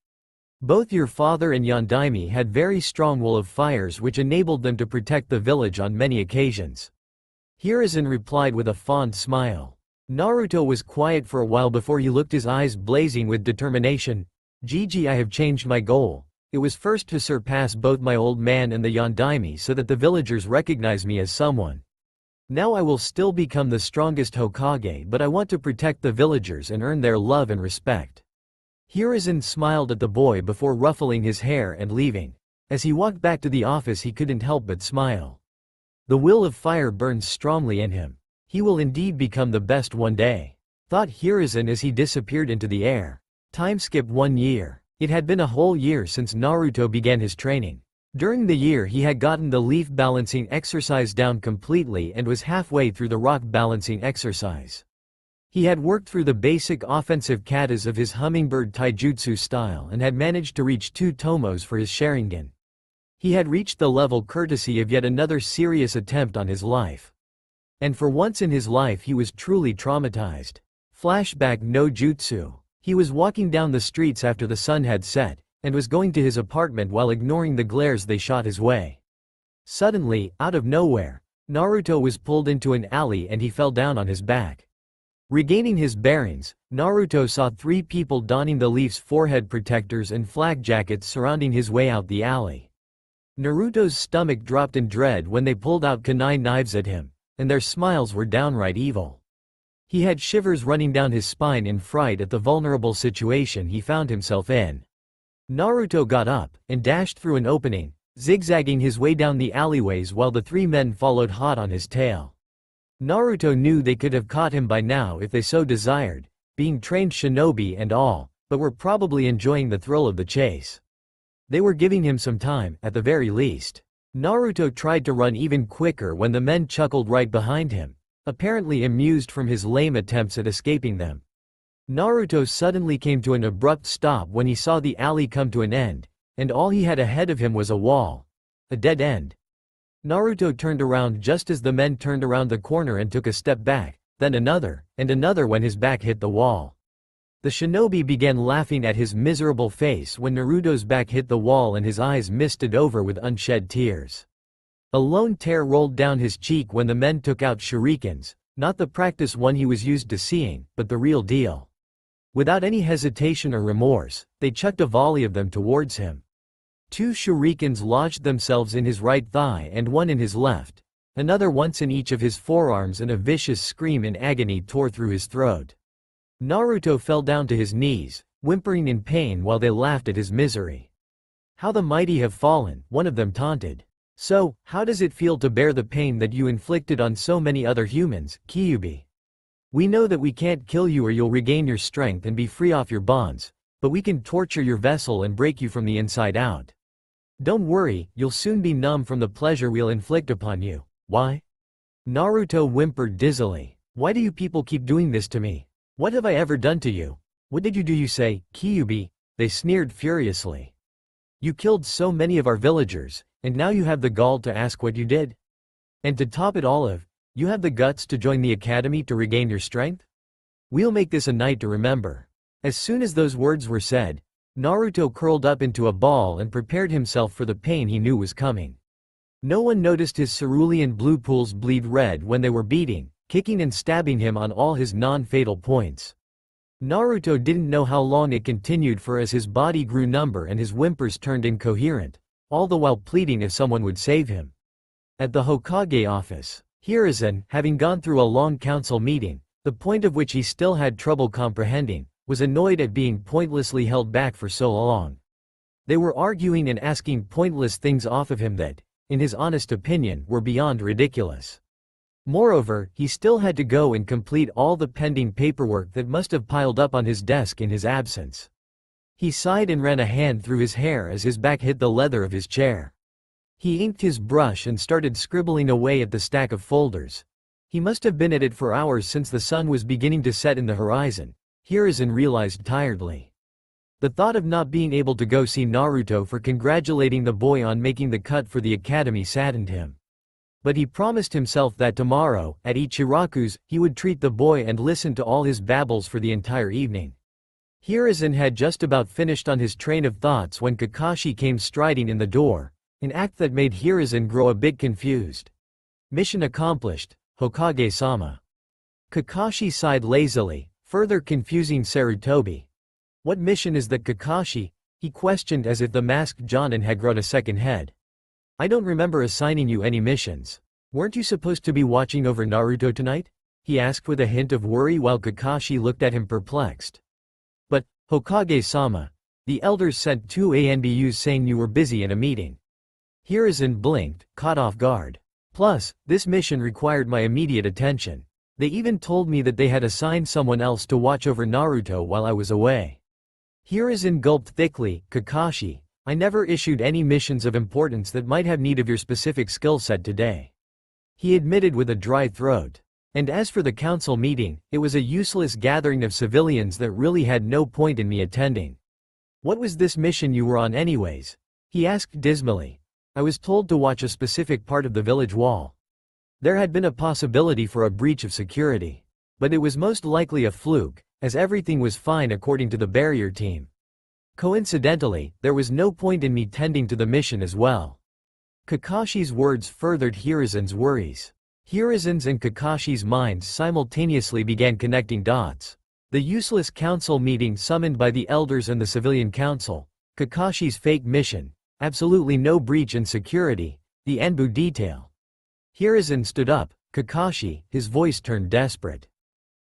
Both your father and Yondaime had very strong will of fires which enabled them to protect the village on many occasions. Hiruzen replied with a fond smile. Naruto was quiet for a while before he looked, his eyes blazing with determination. Gigi, I have changed my goal. It was first to surpass both my old man and the Yondaime so that the villagers recognize me as someone. Now I will still become the strongest Hokage, but I want to protect the villagers and earn their love and respect. Hiruzen smiled at the boy before ruffling his hair and leaving. As he walked back to the office, he couldn't help but smile. The will of fire burns strongly in him. He will indeed become the best one day, thought Hiruzen as he disappeared into the air. Time skipped 1 year. It had been a whole year since Naruto began his training. During the year he had gotten the leaf balancing exercise down completely and was halfway through the rock balancing exercise. He had worked through the basic offensive katas of his hummingbird taijutsu style and had managed to reach 2 tomos for his Sharingan. He had reached the level courtesy of yet another serious attempt on his life. And for once in his life he was truly traumatized. Flashback no jutsu. He was walking down the streets after the sun had set, and was going to his apartment while ignoring the glares they shot his way. Suddenly, out of nowhere, Naruto was pulled into an alley and he fell down on his back. Regaining his bearings, Naruto saw 3 people donning the Leaf's forehead protectors and flak jackets surrounding his way out the alley. Naruto's stomach dropped in dread when they pulled out kunai knives at him, and their smiles were downright evil. He had shivers running down his spine in fright at the vulnerable situation he found himself in. Naruto got up and dashed through an opening, zigzagging his way down the alleyways while the 3 men followed hot on his tail. Naruto knew they could have caught him by now if they so desired, being trained shinobi and all, but were probably enjoying the thrill of the chase. They were giving him some time, at the very least. Naruto tried to run even quicker when the men chuckled right behind him, apparently amused from his lame attempts at escaping them. Naruto suddenly came to an abrupt stop when he saw the alley come to an end, and all he had ahead of him was a wall. A dead end. Naruto turned around just as the men turned around the corner and took a step back, then another, and another when his back hit the wall. The shinobi began laughing at his miserable face when Naruto's back hit the wall and his eyes misted over with unshed tears. A lone tear rolled down his cheek when the men took out shurikens, not the practice one he was used to seeing, but the real deal. Without any hesitation or remorse, they chucked a volley of them towards him. 2 shurikens lodged themselves in his right thigh and 1 in his left, another once in each of his forearms, and a vicious scream in agony tore through his throat. Naruto fell down to his knees, whimpering in pain while they laughed at his misery. How the mighty have fallen, one of them taunted. So, how does it feel to bear the pain that you inflicted on so many other humans, Kyuubi? We know that we can't kill you or you'll regain your strength and be free off your bonds, but we can torture your vessel and break you from the inside out. Don't worry, you'll soon be numb from the pleasure we'll inflict upon you. Why? Naruto whimpered dizzily. Why do you people keep doing this to me? What have I ever done to you? What did you do, you say, Kyuubi? They sneered furiously. You killed so many of our villagers, and now you have the gall to ask what you did? And to top it all off, you have the guts to join the academy to regain your strength? We'll make this a night to remember. As soon as those words were said, Naruto curled up into a ball and prepared himself for the pain he knew was coming. No one noticed his cerulean blue pools bleed red when they were beating, kicking and stabbing him on all his non-fatal points. Naruto didn't know how long it continued for as his body grew number and his whimpers turned incoherent, all the while pleading if someone would save him. At the Hokage office, Hiruzen, having gone through a long council meeting, the point of which he still had trouble comprehending, was annoyed at being pointlessly held back for so long. They were arguing and asking pointless things off of him that, in his honest opinion, were beyond ridiculous. Moreover, he still had to go and complete all the pending paperwork that must have piled up on his desk in his absence. He sighed and ran a hand through his hair as his back hit the leather of his chair. He inked his brush and started scribbling away at the stack of folders. He must have been at it for hours since the sun was beginning to set in the horizon, Hiruzen realized tiredly. The thought of not being able to go see Naruto for congratulating the boy on making the cut for the academy saddened him. But he promised himself that tomorrow, at Ichiraku's, he would treat the boy and listen to all his babbles for the entire evening. Hiruzen had just about finished on his train of thoughts when Kakashi came striding in the door, an act that made Hiruzen grow a bit confused. Mission accomplished, Hokage-sama. Kakashi sighed lazily, further confusing Sarutobi. What mission is that, Kakashi? He questioned as if the masked Jonin had grown a second head. I don't remember assigning you any missions. Weren't you supposed to be watching over Naruto tonight? He asked with a hint of worry while Kakashi looked at him perplexed. But, Hokage-sama, the elders sent 2 ANBUs saying you were busy in a meeting. Hiruzen blinked, caught off guard. Plus, this mission required my immediate attention. They even told me that they had assigned someone else to watch over Naruto while I was away. Hiruzen gulped thickly. Kakashi, I never issued any missions of importance that might have need of your specific skill set today. He admitted with a dry throat. And as for the council meeting, it was a useless gathering of civilians that really had no point in me attending. What was this mission you were on anyways? He asked dismally. I was told to watch a specific part of the village wall. There had been a possibility for a breach of security. But it was most likely a fluke, as everything was fine according to the barrier team. Coincidentally, there was no point in me tending to the mission as well. Kakashi's words furthered Hiruzen's worries. Hiruzen's and Kakashi's minds simultaneously began connecting dots. The useless council meeting summoned by the elders and the civilian council, Kakashi's fake mission, absolutely no breach in security, the Anbu detail. Hiruzen stood up. Kakashi, his voice turned desperate.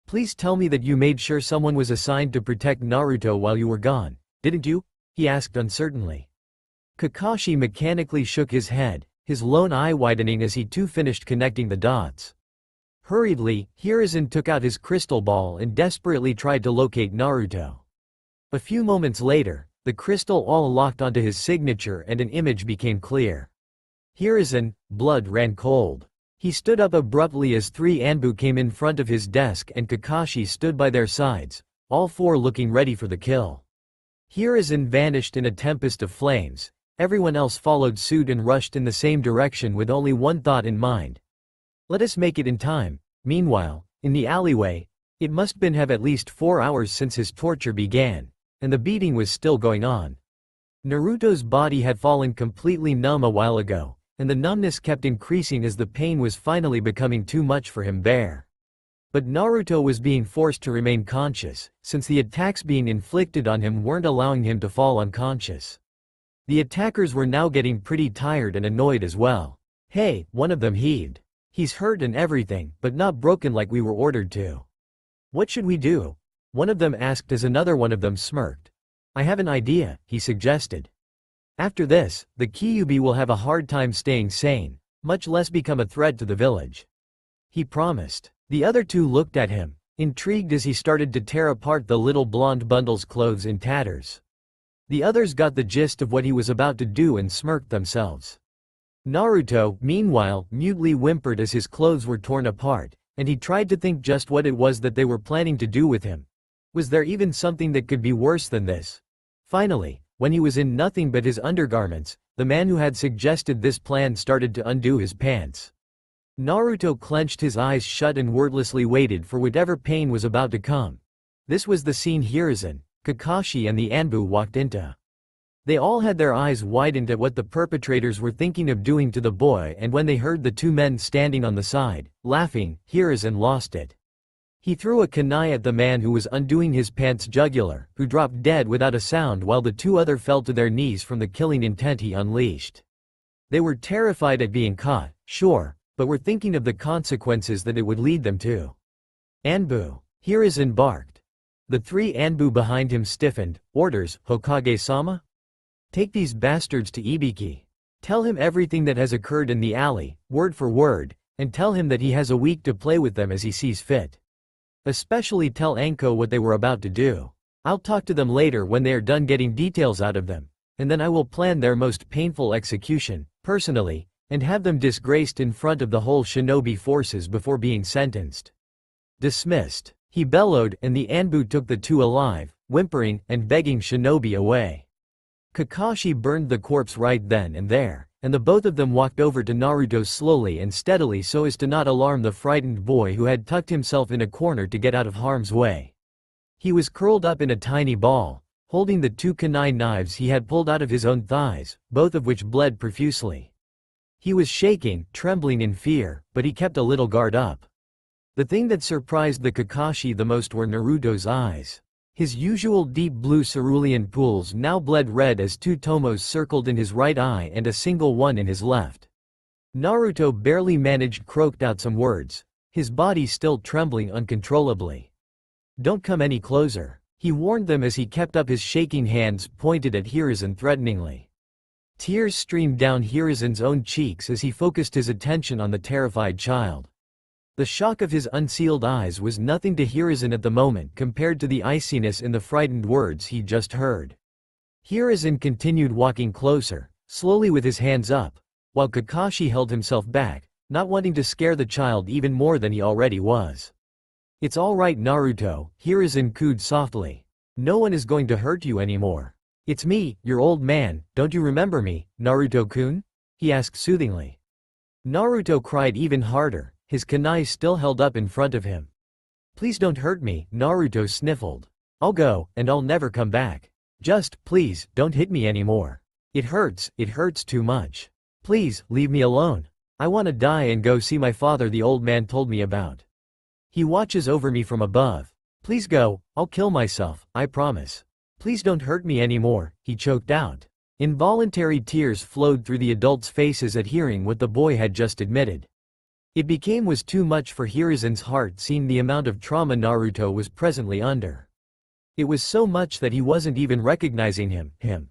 Please tell me that you made sure someone was assigned to protect Naruto while you were gone. Didn't you? He asked uncertainly. Kakashi mechanically shook his head, his lone eye widening as he too finished connecting the dots. Hurriedly, Hiruzen took out his crystal ball and desperately tried to locate Naruto. A few moments later, the crystal all locked onto his signature and an image became clear. Hiruzen, blood ran cold. He stood up abruptly as 3 Anbu came in front of his desk and Kakashi stood by their sides, all 4 looking ready for the kill. Hiruzen vanished in a tempest of flames. Everyone else followed suit and rushed in the same direction with only one thought in mind. Let us make it in time. Meanwhile, in the alleyway, it must been have at least 4 hours since his torture began, and the beating was still going on. Naruto's body had fallen completely numb a while ago, and the numbness kept increasing as the pain was finally becoming too much for him bear. But Naruto was being forced to remain conscious, since the attacks being inflicted on him weren't allowing him to fall unconscious. The attackers were now getting pretty tired and annoyed as well. Hey, one of them heaved. He's hurt and everything, but not broken like we were ordered to. What should we do? One of them asked as another one of them smirked. I have an idea, he suggested. After this, the Kyuubi will have a hard time staying sane, much less become a threat to the village. He promised. The other 2 looked at him, intrigued as he started to tear apart the little blonde bundle's clothes in tatters. The others got the gist of what he was about to do and smirked themselves. Naruto, meanwhile, mutely whimpered as his clothes were torn apart, and he tried to think just what it was that they were planning to do with him. Was there even something that could be worse than this? Finally, when he was in nothing but his undergarments, the man who had suggested this plan started to undo his pants. Naruto clenched his eyes shut and wordlessly waited for whatever pain was about to come. This was the scene Hiruzen, Kakashi and the Anbu walked into. They all had their eyes widened at what the perpetrators were thinking of doing to the boy, and when they heard the 2 men standing on the side, laughing, Hiruzen lost it. He threw a kunai at the man who was undoing his pants jugular, who dropped dead without a sound while the 2 others fell to their knees from the killing intent he unleashed. They were terrified at being caught, sure, but were thinking of the consequences that it would lead them to. Anbu. Hiruzen barked. The 3 Anbu behind him stiffened. Orders, Hokage-sama? Take these bastards to Ibiki. Tell him everything that has occurred in the alley, word for word, and tell him that he has a week to play with them as he sees fit. Especially tell Anko what they were about to do. I'll talk to them later when they are done getting details out of them, and then I will plan their most painful execution, personally, and have them disgraced in front of the whole shinobi forces before being sentenced. Dismissed. He bellowed, and the Anbu took the two alive, whimpering and begging shinobi away. Kakashi burned the corpse right then and there, and the both of them walked over to Naruto slowly and steadily so as to not alarm the frightened boy who had tucked himself in a corner to get out of harm's way. He was curled up in a tiny ball, holding the two kunai knives he had pulled out of his own thighs, both of which bled profusely. He was shaking, trembling in fear, but he kept a little guard up. The thing that surprised the Kakashi the most were Naruto's eyes. His usual deep blue cerulean pools now bled red as two tomos circled in his right eye and a single one in his left. Naruto barely managed croaked out some words, his body still trembling uncontrollably. "Don't come any closer," he warned them as he kept up his shaking hands pointed at Hiruzen threateningly. Tears streamed down Hiruzen's own cheeks as he focused his attention on the terrified child. The shock of his unsealed eyes was nothing to Hiruzen at the moment compared to the iciness in the frightened words he just heard. Hiruzen continued walking closer, slowly with his hands up, while Kakashi held himself back, not wanting to scare the child even more than he already was. "It's all right, Naruto," Hiruzen cooed softly. "No one is going to hurt you anymore. It's me, your old man, don't you remember me, Naruto-kun?" he asked soothingly. Naruto cried even harder, his kunai still held up in front of him. "Please don't hurt me," Naruto sniffled. "I'll go, and I'll never come back. Just, please, don't hit me anymore. It hurts too much. Please, leave me alone. I want to die and go see my father the old man told me about. He watches over me from above. Please go, I'll kill myself, I promise. Please don't hurt me anymore," he choked out. Involuntary tears flowed through the adults' faces at hearing what the boy had just admitted. It was too much for Hiruzen's heart seeing the amount of trauma Naruto was presently under. It was so much that he wasn't even recognizing him.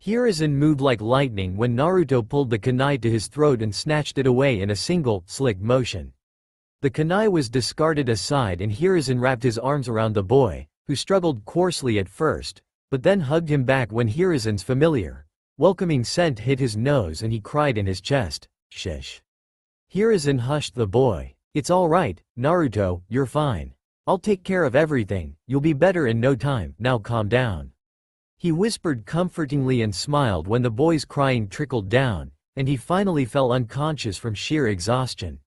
Hiruzen moved like lightning when Naruto pulled the kunai to his throat and snatched it away in a single, slick motion. The kunai was discarded aside and Hiruzen wrapped his arms around the boy, who struggled coarsely at first, but then hugged him back when Hiruzen's familiar, welcoming scent hit his nose and he cried in his chest, "Shish." Hiruzen hushed the boy. "It's all right, Naruto, you're fine. I'll take care of everything, you'll be better in no time, now calm down." He whispered comfortingly and smiled when the boy's crying trickled down, and he finally fell unconscious from sheer exhaustion.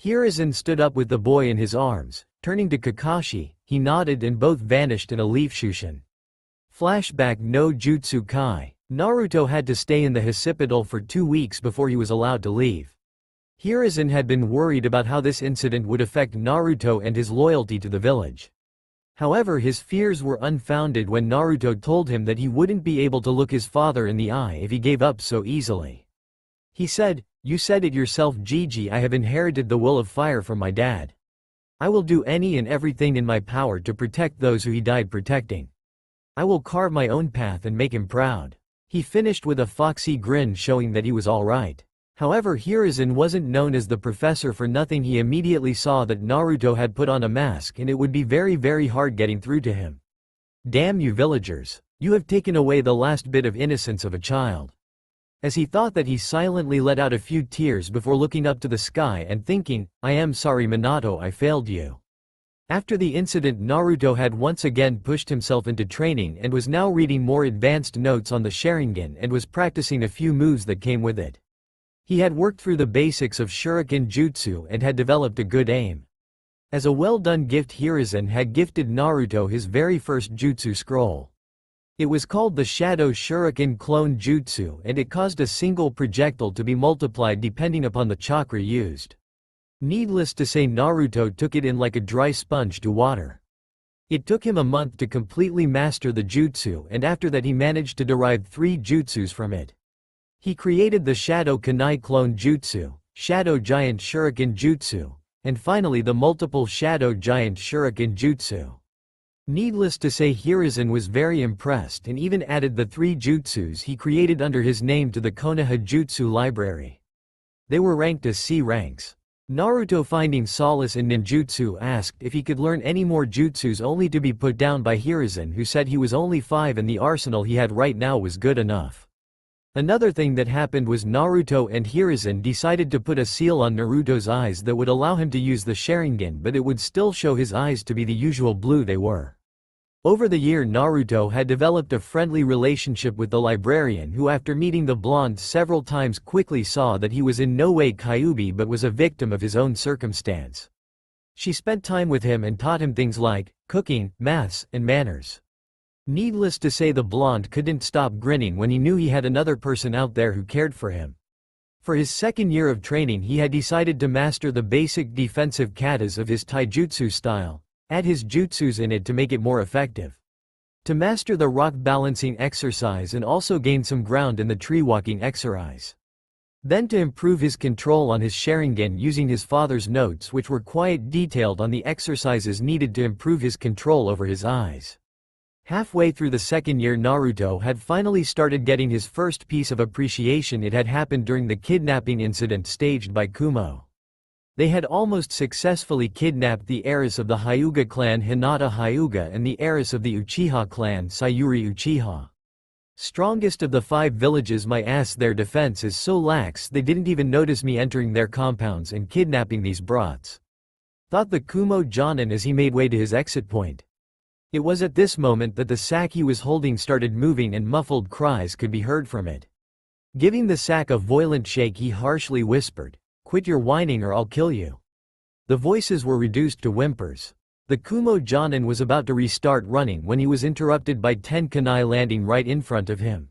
Hiruzen stood up with the boy in his arms, turning to Kakashi, he nodded and both vanished in a leaf shushin. Flashback no Jutsu Kai. Naruto had to stay in the hospital for 2 weeks before he was allowed to leave. Hiruzen had been worried about how this incident would affect Naruto and his loyalty to the village. However, his fears were unfounded when Naruto told him that he wouldn't be able to look his father in the eye if he gave up so easily. He said, "You said it yourself, Gigi, I have inherited the will of fire from my dad. I will do any and everything in my power to protect those who he died protecting. I will carve my own path and make him proud." He finished with a foxy grin showing that he was alright. However, Hiruzen wasn't known as the professor for nothing. He immediately saw that Naruto had put on a mask and it would be very hard getting through to him. "Damn you villagers. You have taken away the last bit of innocence of a child." As he thought that, he silently let out a few tears before looking up to the sky and thinking, "I am sorry Minato, I failed you." After the incident, Naruto had once again pushed himself into training and was now reading more advanced notes on the Sharingan and was practicing a few moves that came with it. He had worked through the basics of Shuriken Jutsu and had developed a good aim. As a well-done gift, Hiruzen had gifted Naruto his very first jutsu scroll. It was called the Shadow Shuriken Clone Jutsu and it caused a single projectile to be multiplied depending upon the chakra used. Needless to say, Naruto took it in like a dry sponge to water. It took him a month to completely master the jutsu, and after that he managed to derive 3 jutsus from it. He created the Shadow Kunai Clone Jutsu, Shadow Giant Shuriken Jutsu, and finally the multiple Shadow Giant Shuriken Jutsu. Needless to say, Hiruzen was very impressed and even added the 3 jutsus he created under his name to the Konoha Jutsu library. They were ranked as C ranks. Naruto, finding solace in ninjutsu, asked if he could learn any more jutsus, only to be put down by Hiruzen, who said he was only 5 and the arsenal he had right now was good enough. Another thing that happened was Naruto and Hiruzen decided to put a seal on Naruto's eyes that would allow him to use the Sharingan, but it would still show his eyes to be the usual blue they were. Over the year, Naruto had developed a friendly relationship with the librarian, who after meeting the blonde several times quickly saw that he was in no way Kyuubi but was a victim of his own circumstance. She spent time with him and taught him things like cooking, maths, and manners. Needless to say, the blonde couldn't stop grinning when he knew he had another person out there who cared for him. For his second year of training, he had decided to master the basic defensive katas of his taijutsu style, add his jutsus in it to make it more effective. To master the rock balancing exercise and also gain some ground in the tree walking exercise. Then to improve his control on his Sharingan using his father's notes, which were quite detailed on the exercises needed to improve his control over his eyes. Halfway through the second year, Naruto had finally started getting his first piece of appreciation. It had happened during the kidnapping incident staged by Kumo. They had almost successfully kidnapped the heiress of the Hyuga clan, Hinata Hyuga, and the heiress of the Uchiha clan, Sayuri Uchiha. Strongest of the 5 villages. My ass, their defense is so lax they didn't even notice me entering their compounds and kidnapping these brats, thought the Kumo Jonin as he made way to his exit point. It was at this moment that the sack he was holding started moving and muffled cries could be heard from it. Giving the sack a violent shake, he harshly whispered, "Quit your whining or I'll kill you." The voices were reduced to whimpers. The Kumo Jonin was about to restart running when he was interrupted by 10 kunai landing right in front of him.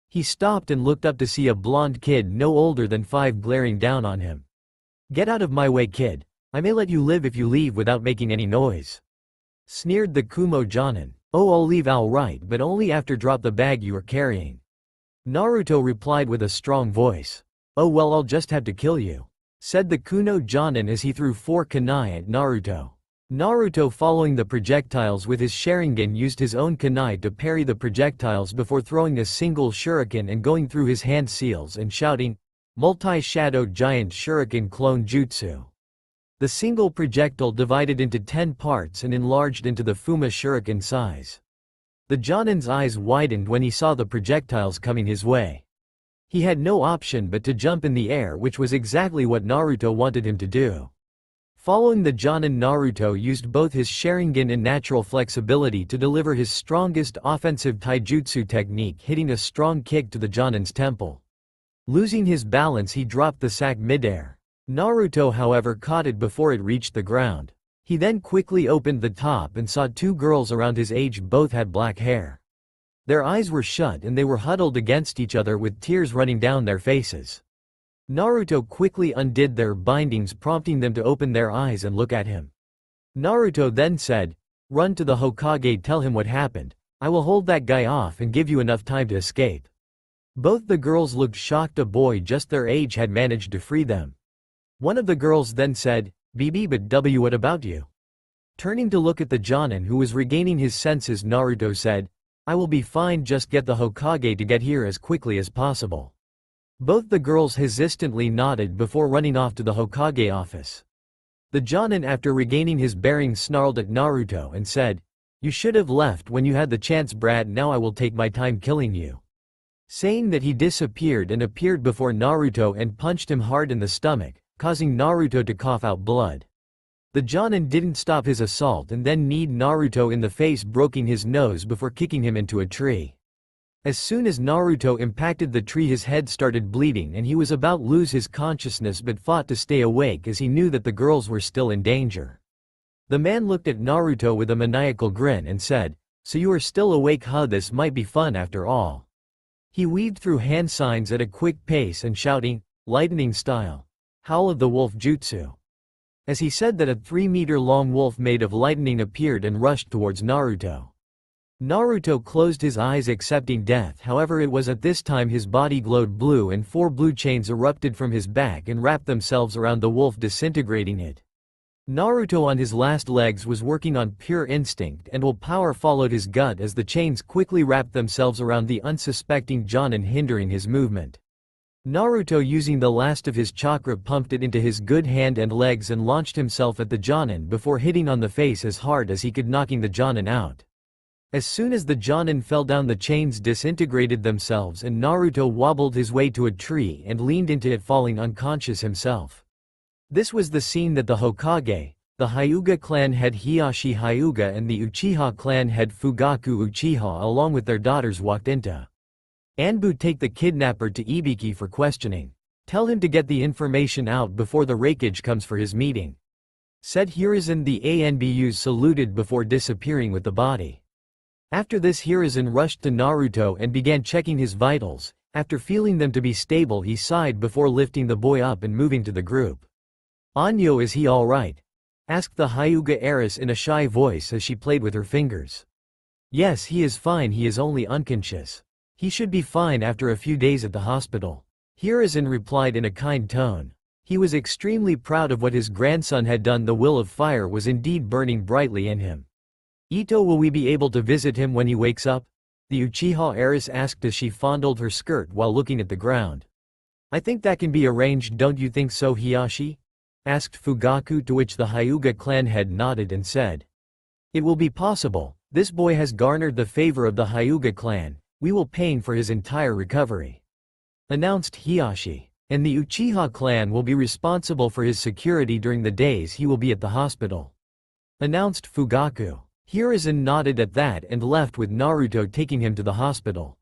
He stopped and looked up to see a blonde kid no older than 5 glaring down on him. "Get out of my way, kid. I may let you live if you leave without making any noise," sneered the Kumo Jonin. "Oh, I'll leave all right, but only after drop the bag you are carrying," Naruto replied with a strong voice. "Oh well, I'll just have to kill you," said the Kumo Jonin as he threw 4 kunai at Naruto. Naruto, following the projectiles with his Sharingan, used his own kunai to parry the projectiles before throwing a single shuriken and going through his hand seals and shouting, "Multi-Shadow Giant Shuriken Clone Jutsu." The single projectile divided into 10 parts and enlarged into the Fuma shuriken size. The Jonin's eyes widened when he saw the projectiles coming his way. He had no option but to jump in the air, which was exactly what Naruto wanted him to do. Following the Jonin, Naruto used both his Sharingan and natural flexibility to deliver his strongest offensive taijutsu technique, hitting a strong kick to the Jonin's temple. Losing his balance, he dropped the sack midair. Naruto, however, caught it before it reached the ground. He then quickly opened the top and saw 2 girls around his age. Both had black hair. Their eyes were shut and they were huddled against each other with tears running down their faces. Naruto quickly undid their bindings, prompting them to open their eyes and look at him. Naruto then said, "Run to the Hokage, tell him what happened. I will hold that guy off and give you enough time to escape." Both the girls looked shocked. A boy just their age had managed to free them. One of the girls then said, "BB, but W, what about you?" Turning to look at the Jonin, who was regaining his senses, Naruto said, "I will be fine, just get the Hokage to get here as quickly as possible." Both the girls hesitantly nodded before running off to the Hokage office. The Jonin, after regaining his bearings, snarled at Naruto and said, "You should have left when you had the chance, brat. Now I will take my time killing you." Saying that, he disappeared and appeared before Naruto and punched him hard in the stomach, causing Naruto to cough out blood. The Jonin didn't stop his assault and then kneed Naruto in the face, breaking his nose before kicking him into a tree. As soon as Naruto impacted the tree, his head started bleeding and he was about to lose his consciousness, but fought to stay awake as he knew that the girls were still in danger. The man looked at Naruto with a maniacal grin and said, "So you are still awake, huh? This might be fun after all." He weaved through hand signs at a quick pace and shouting, "Lightning style. Howl of the Wolf Jutsu." As he said that, a 3-meter-long wolf made of lightning appeared and rushed towards Naruto. Naruto closed his eyes accepting death, however it was at this time his body glowed blue and 4 blue chains erupted from his back and wrapped themselves around the wolf, disintegrating it. Naruto on his last legs was working on pure instinct and willpower followed his gut as the chains quickly wrapped themselves around the unsuspecting Jonin, hindering his movement. Naruto, using the last of his chakra, pumped it into his good hand and legs and launched himself at the Jonin before hitting on the face as hard as he could, knocking the Jonin out. As soon as the Jonin fell down, the chains disintegrated themselves and Naruto wobbled his way to a tree and leaned into it, falling unconscious himself. This was the scene that the Hokage, the Hyuga clan head Hiashi Hyuga and the Uchiha clan head Fugaku Uchiha along with their daughters walked into. Anbu, take the kidnapper to Ibiki for questioning. Tell him to get the information out before the Raikage comes for his meeting," said Hiruzen. The Anbus saluted before disappearing with the body. After this, Hiruzen rushed to Naruto and began checking his vitals. After feeling them to be stable, he sighed before lifting the boy up and moving to the group. "Anyo, is he alright?" asked the Hyuga heiress in a shy voice as she played with her fingers. "Yes, he is fine, he is only unconscious. He should be fine after a few days at the hospital," Hiruzen replied in a kind tone. He was extremely proud of what his grandson had done. The will of fire was indeed burning brightly in him. "Ito, will we be able to visit him when he wakes up?" the Uchiha heiress asked as she fondled her skirt while looking at the ground. "I think that can be arranged, don't you think so, Hiashi?" asked Fugaku, to which the Hyuga clan head nodded and said, "It will be possible. This boy has garnered the favor of the Hyuga clan. We will pay for his entire recovery," announced Hiashi. "And the Uchiha clan will be responsible for his security during the days he will be at the hospital," announced Fugaku. Hiruzen nodded at that and left, with Naruto taking him to the hospital.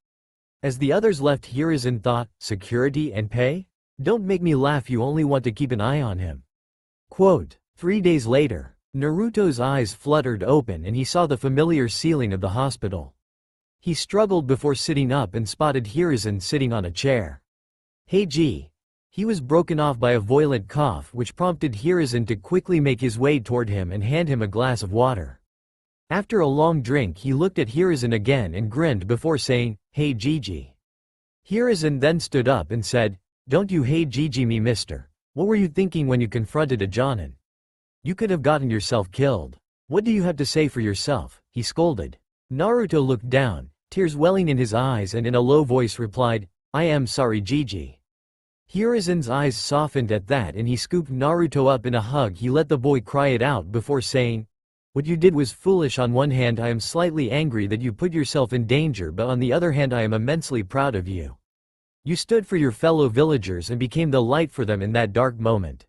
As the others left, Hiruzen thought, security and pay? Don't make me laugh, you only want to keep an eye on him. Quote, 3 days later, Naruto's eyes fluttered open and he saw the familiar ceiling of the hospital. He struggled before sitting up and spotted Hiruzen sitting on a chair. "Hey G." He was broken off by a violent cough which prompted Hiruzen to quickly make his way toward him and hand him a glass of water. After a long drink, he looked at Hiruzen again and grinned before saying, "Hey Gigi." Hiruzen then stood up and said, "Don't you hey Gigi me, mister. What were you thinking when you confronted a Jonin? You could have gotten yourself killed. What do you have to say for yourself?" he scolded. Naruto looked down, tears welling in his eyes, and in a low voice replied, "I am sorry Gigi." Hiruzen's eyes softened at that and he scooped Naruto up in a hug. He let the boy cry it out before saying, "What you did was foolish. On one hand, I am slightly angry that you put yourself in danger, but on the other hand, I am immensely proud of you. You stood for your fellow villagers and became the light for them in that dark moment.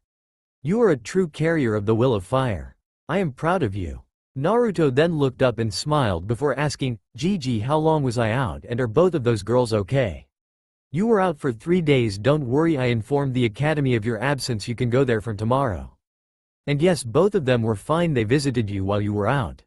You are a true carrier of the will of fire. I am proud of you." Naruto then looked up and smiled before asking, "Gigi, how long was I out, and are both of those girls okay?" "You were out for 3 days, don't worry, I informed the academy of your absence, you can go there from tomorrow. And yes, both of them were fine, they visited you while you were out.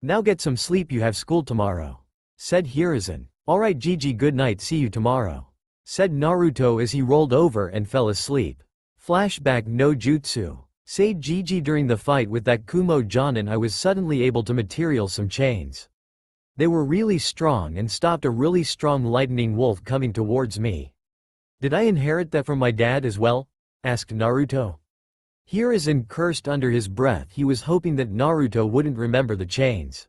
Now get some sleep, you have school tomorrow," said Hiruzen. "Alright Gigi, good night, see you tomorrow," said Naruto as he rolled over and fell asleep. Flashback no jutsu. Say Gigi, during the fight with that Kumo Jonin, I was suddenly able to material some chains. They were really strong and stopped a really strong lightning wolf coming towards me. Did I inherit that from my dad as well? Asked Naruto. Hiruzen cursed under his breath. He was hoping that Naruto wouldn't remember the chains.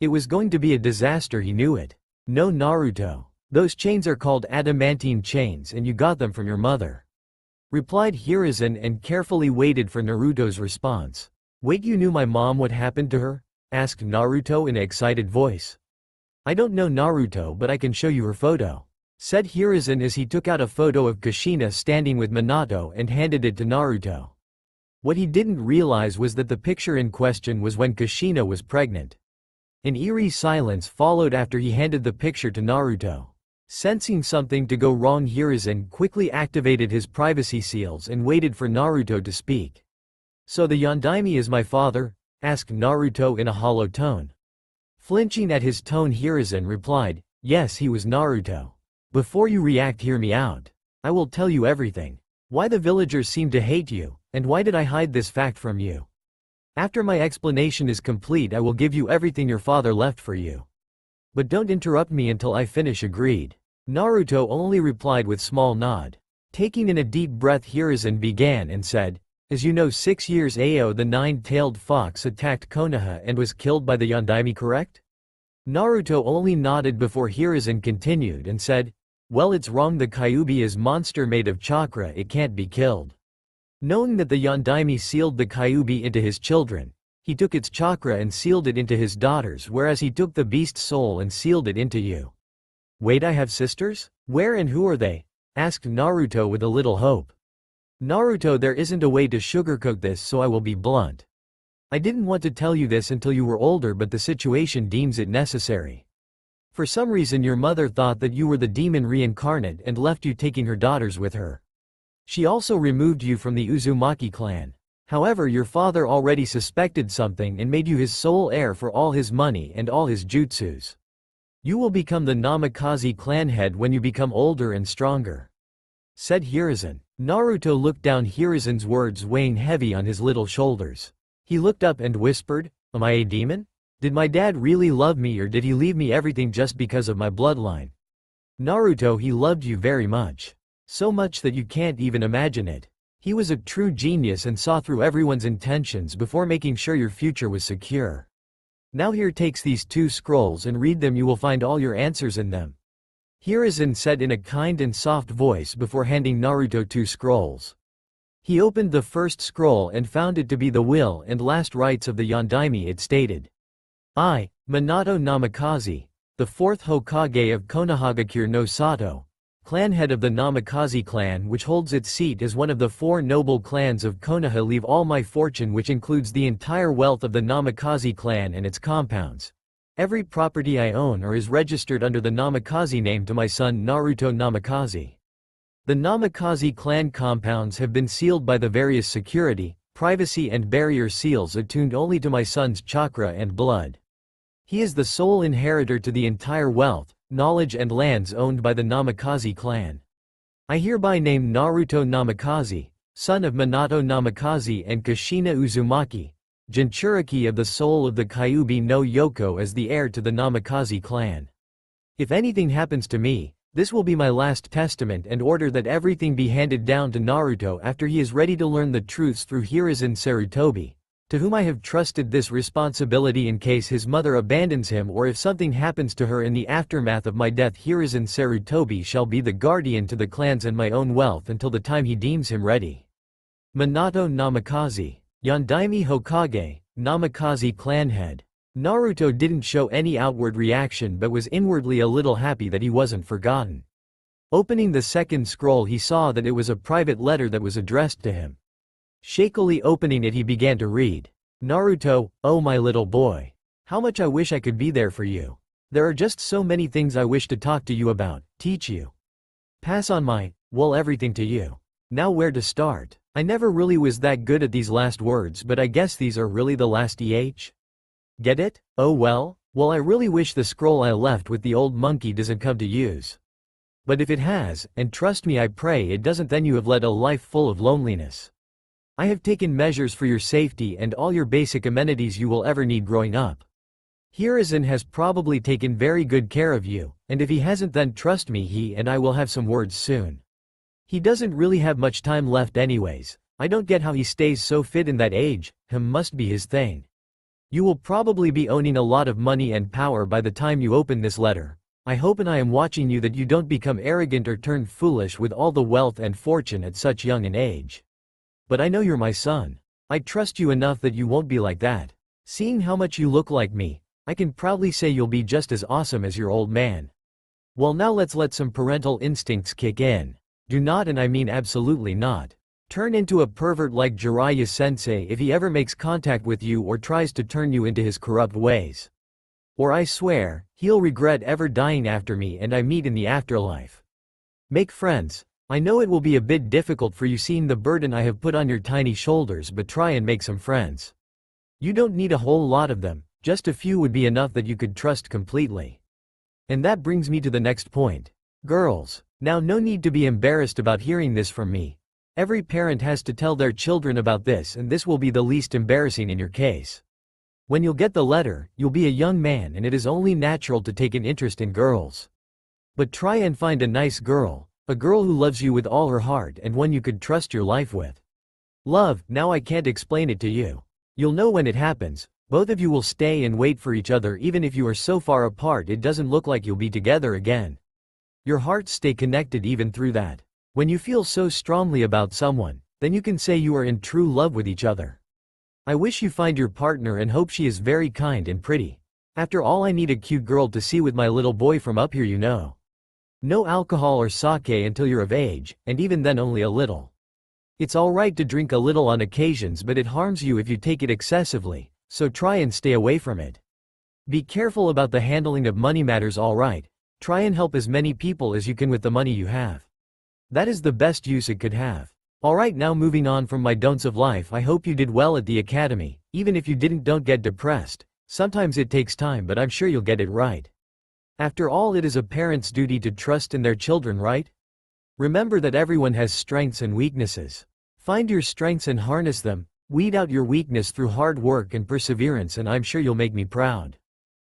It was going to be a disaster, he knew it. No Naruto. Those chains are called adamantine chains and you got them from your mother, replied Hiruzen and carefully waited for Naruto's response. Wait, you knew my mom? What happened to her? Asked Naruto in an excited voice. I don't know Naruto, but I can show you her photo, said Hiruzen as he took out a photo of Kushina standing with Minato and handed it to Naruto. What he didn't realize was that the picture in question was when Kushina was pregnant. An eerie silence followed after he handed the picture to Naruto. Sensing something to go wrong, Hiruzen quickly activated his privacy seals and waited for Naruto to speak. So the Yondaime is my father? Asked Naruto in a hollow tone. Flinching at his tone, Hiruzen replied, yes, he was Naruto. Before you react, hear me out. I will tell you everything. Why the villagers seem to hate you, and why did I hide this fact from you? After my explanation is complete, I will give you everything your father left for you. But don't interrupt me until I finish, agreed. Naruto only replied with small nod. Taking in a deep breath, Hiruzen began and said, As you know, 6 years ago the nine-tailed fox attacked Konoha and was killed by the Yondaime, correct? Naruto only nodded before Hiruzen continued and said, well, it's wrong, the Kyuubi is monster made of chakra, it can't be killed. Knowing that the Yondaime sealed the Kyuubi into his children, he took its chakra and sealed it into his daughters, whereas he took the beast's soul and sealed it into you. Wait, I have sisters? Where and who are they? Asked Naruto with a little hope. Naruto, there isn't a way to sugarcoat this, so I will be blunt. I didn't want to tell you this until you were older, but the situation deems it necessary. For some reason your mother thought that you were the demon reincarnate and left you, taking her daughters with her. She also removed you from the Uzumaki clan. However, your father already suspected something and made you his sole heir for all his money and all his jutsus. You will become the Namikaze clan head when you become older and stronger, said Hiruzen. Naruto looked down, Hiruzen's words weighing heavy on his little shoulders. He looked up and whispered, am I a demon? Did my dad really love me, or did he leave me everything just because of my bloodline? Naruto, he loved you very much. So much that you can't even imagine it. He was a true genius and saw through everyone's intentions before making sure your future was secure. Now here, takes these 2 scrolls and read them, you will find all your answers in them. Hiruzen said in a kind and soft voice before handing Naruto 2 scrolls. He opened the first scroll and found it to be the will and last rites of the Yondaime. It stated, I, Minato Namikaze, the 4th Hokage of Konohagakure no Sato, clan head of the Namikaze clan, which holds its seat as one of the 4 noble clans of Konoha, leave all my fortune, which includes the entire wealth of the Namikaze clan and its compounds, every property I own or is registered under the Namikaze name, to my son Naruto Namikaze. The Namikaze clan compounds have been sealed by the various security, privacy and barrier seals attuned only to my son's chakra and blood. He is the sole inheritor to the entire wealth, knowledge and lands owned by the Namikaze clan. I hereby name Naruto Namikaze, son of Minato Namikaze and Kushina Uzumaki, Jinchuriki of the soul of the Kyuubi no Yoko, as the heir to the Namikaze clan. If anything happens to me, this will be my last testament, and order that everything be handed down to Naruto after he is ready to learn the truths through Hiruzen Sarutobi, to whom I have trusted this responsibility in case his mother abandons him or if something happens to her in the aftermath of my death. Hiruzen Sarutobi shall be the guardian to the clans and my own wealth until the time he deems him ready. Minato Namikaze, Yondaime Hokage, Namikaze clan head. Naruto didn't show any outward reaction but was inwardly a little happy that he wasn't forgotten. Opening the second scroll, he saw that it was a private letter that was addressed to him. Shakily opening it, he began to read. Naruto, oh my little boy. How much I wish I could be there for you. There are just so many things I wish to talk to you about, teach you. Pass on everything to you. Now where to start? I never really was that good at these last words, but I guess these are really the last Get it? Oh well, I really wish the scroll I left with the old monkey doesn't come to use. But if it has, and trust me I pray it doesn't, then you have led a life full of loneliness. I have taken measures for your safety and all your basic amenities you will ever need growing up. Hiruzen has probably taken very good care of you, and if he hasn't, then trust me, he and I will have some words soon. He doesn't really have much time left anyways. I don't get how he stays so fit in that age, must be his thing. You will probably be owning a lot of money and power by the time you open this letter. I hope and I am watching you that you don't become arrogant or turn foolish with all the wealth and fortune at such young an age. But I know you're my son. I trust you enough that you won't be like that. Seeing how much you look like me, I can proudly say you'll be just as awesome as your old man. Well, now let's let some parental instincts kick in. Do not, and I mean absolutely not, turn into a pervert like Jiraiya sensei if he ever makes contact with you or tries to turn you into his corrupt ways. Or I swear, he'll regret ever dying after me and I meet in the afterlife. Make friends. I know it will be a bit difficult for you seeing the burden I have put on your tiny shoulders, but try and make some friends. You don't need a whole lot of them, just a few would be enough that you could trust completely. And that brings me to the next point. Girls, now no need to be embarrassed about hearing this from me. Every parent has to tell their children about this, and this will be the least embarrassing in your case. When you'll get the letter, you'll be a young man and it is only natural to take an interest in girls. But try and find a nice girl, a girl who loves you with all her heart and one you could trust your life with. Love, now I can't explain it to you. You'll know when it happens. Both of you will stay and wait for each other even if you are so far apart it doesn't look like you'll be together again. Your hearts stay connected even through that. When you feel so strongly about someone, then you can say you are in true love with each other. I wish you find your partner and hope she is very kind and pretty. After all, I need a cute girl to see with my little boy from up here, you know. No alcohol or sake until you're of age, and even then only a little. It's alright to drink a little on occasions, but it harms you if you take it excessively, so try and stay away from it. Be careful about the handling of money matters, alright. Try and help as many people as you can with the money you have. That is the best use it could have. Alright, now moving on from my don'ts of life, I hope you did well at the academy. Even if you didn't, don't get depressed. Sometimes it takes time, but I'm sure you'll get it right. After all, it is a parent's duty to trust in their children, right? Remember that everyone has strengths and weaknesses. Find your strengths and harness them. Weed out your weakness through hard work and perseverance, and I'm sure you'll make me proud.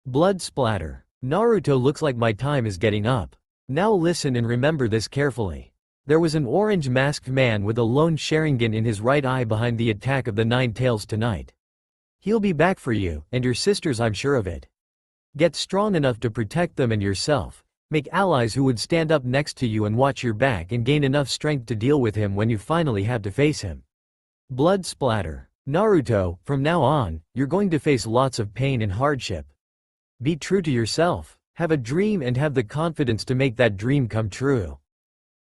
Blood splatter. Naruto, looks like my time is getting up. Now listen and remember this carefully. There was an orange-masked man with a lone Sharingan in his right eye behind the attack of the Nine Tails tonight. He'll be back for you, and your sisters, I'm sure of it. Get strong enough to protect them and yourself. Make allies who would stand up next to you and watch your back, and gain enough strength to deal with him when you finally have to face him. Blood splatter. Naruto, from now on, you're going to face lots of pain and hardship. Be true to yourself. Have a dream and have the confidence to make that dream come true.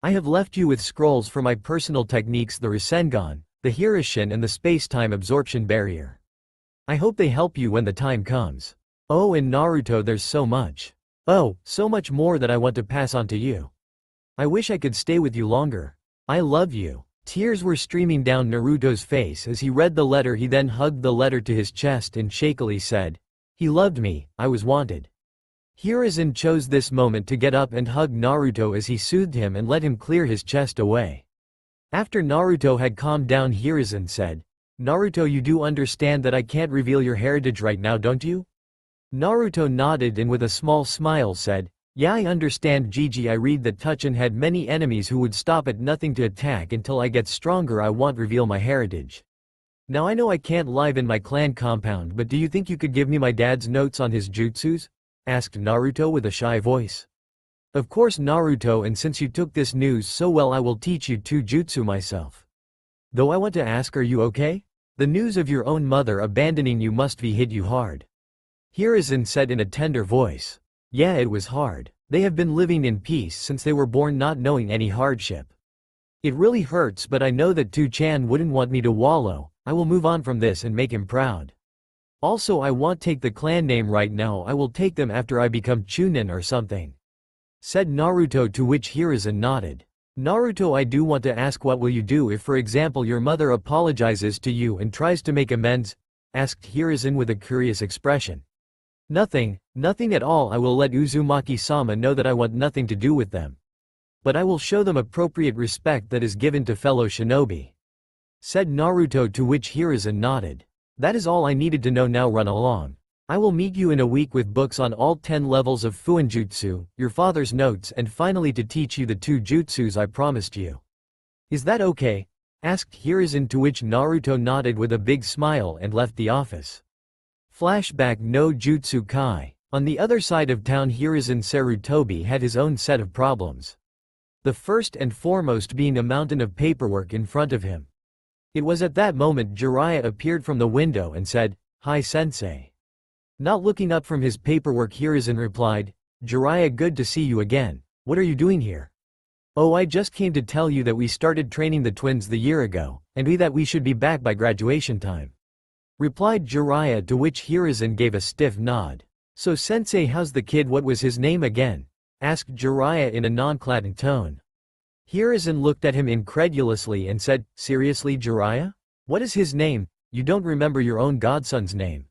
I have left you with scrolls for my personal techniques, the Rasengan, the Hirishin, and the space-time absorption barrier. I hope they help you when the time comes. Oh, and Naruto, there's so much. Oh, so much more that I want to pass on to you. I wish I could stay with you longer. I love you. Tears were streaming down Naruto's face as he read the letter. He then hugged the letter to his chest and shakily said, "He loved me, I was wanted." Hiruzen chose this moment to get up and hug Naruto as he soothed him and let him clear his chest away. After Naruto had calmed down, Hiruzen said, "Naruto, you do understand that I can't reveal your heritage right now, don't you?" Naruto nodded and with a small smile said, "Yeah, I understand, Gigi. I read that Tuchin had many enemies who would stop at nothing to attack. Until I get stronger, I won't reveal my heritage. Now I know I can't live in my clan compound, but do you think you could give me my dad's notes on his jutsus?" asked Naruto with a shy voice. "Of course, Naruto, and since you took this news so well, I will teach you two jutsu myself. Though I want to ask, are you okay? The news of your own mother abandoning you must have hit you hard." Hiruzen said in a tender voice. "Yeah, it was hard. They have been living in peace since they were born, not knowing any hardship. It really hurts, but I know that Tu-chan wouldn't want me to wallow. I will move on from this and make him proud. Also, I won't take the clan name right now. I will take them after I become Chunin or something," said Naruto, to which Hiruzen nodded. "Naruto, I do want to ask, what will you do if, for example, your mother apologizes to you and tries to make amends?" asked Hiruzen with a curious expression. "Nothing, nothing at all. I will let Uzumaki-sama know that I want nothing to do with them. But I will show them appropriate respect that is given to fellow shinobi," said Naruto, to which Hiruzen nodded. "That is all I needed to know. Now run along. I will meet you in a week with books on all 10 levels of Fuinjutsu, your father's notes, and finally to teach you the two jutsus I promised you. Is that okay?" asked Hiruzen, to which Naruto nodded with a big smile and left the office. Flashback. No Jutsu Kai. On the other side of town, Hiruzen Sarutobi had his own set of problems. The first and foremost being a mountain of paperwork in front of him. It was at that moment Jiraiya appeared from the window and said, "Hi, sensei." Not looking up from his paperwork, Hiruzen replied, "Jiraiya, good to see you again. What are you doing here?" "Oh, I just came to tell you that we started training the twins the year ago, and we should be back by graduation time," replied Jiraiya, to which Hiruzen gave a stiff nod. "So sensei, how's the kid? What was his name again?" asked Jiraiya in a noncommittal tone. Hiruzen looked at him incredulously and said, "Seriously, Jiraiya? What is his name? You don't remember your own godson's name?"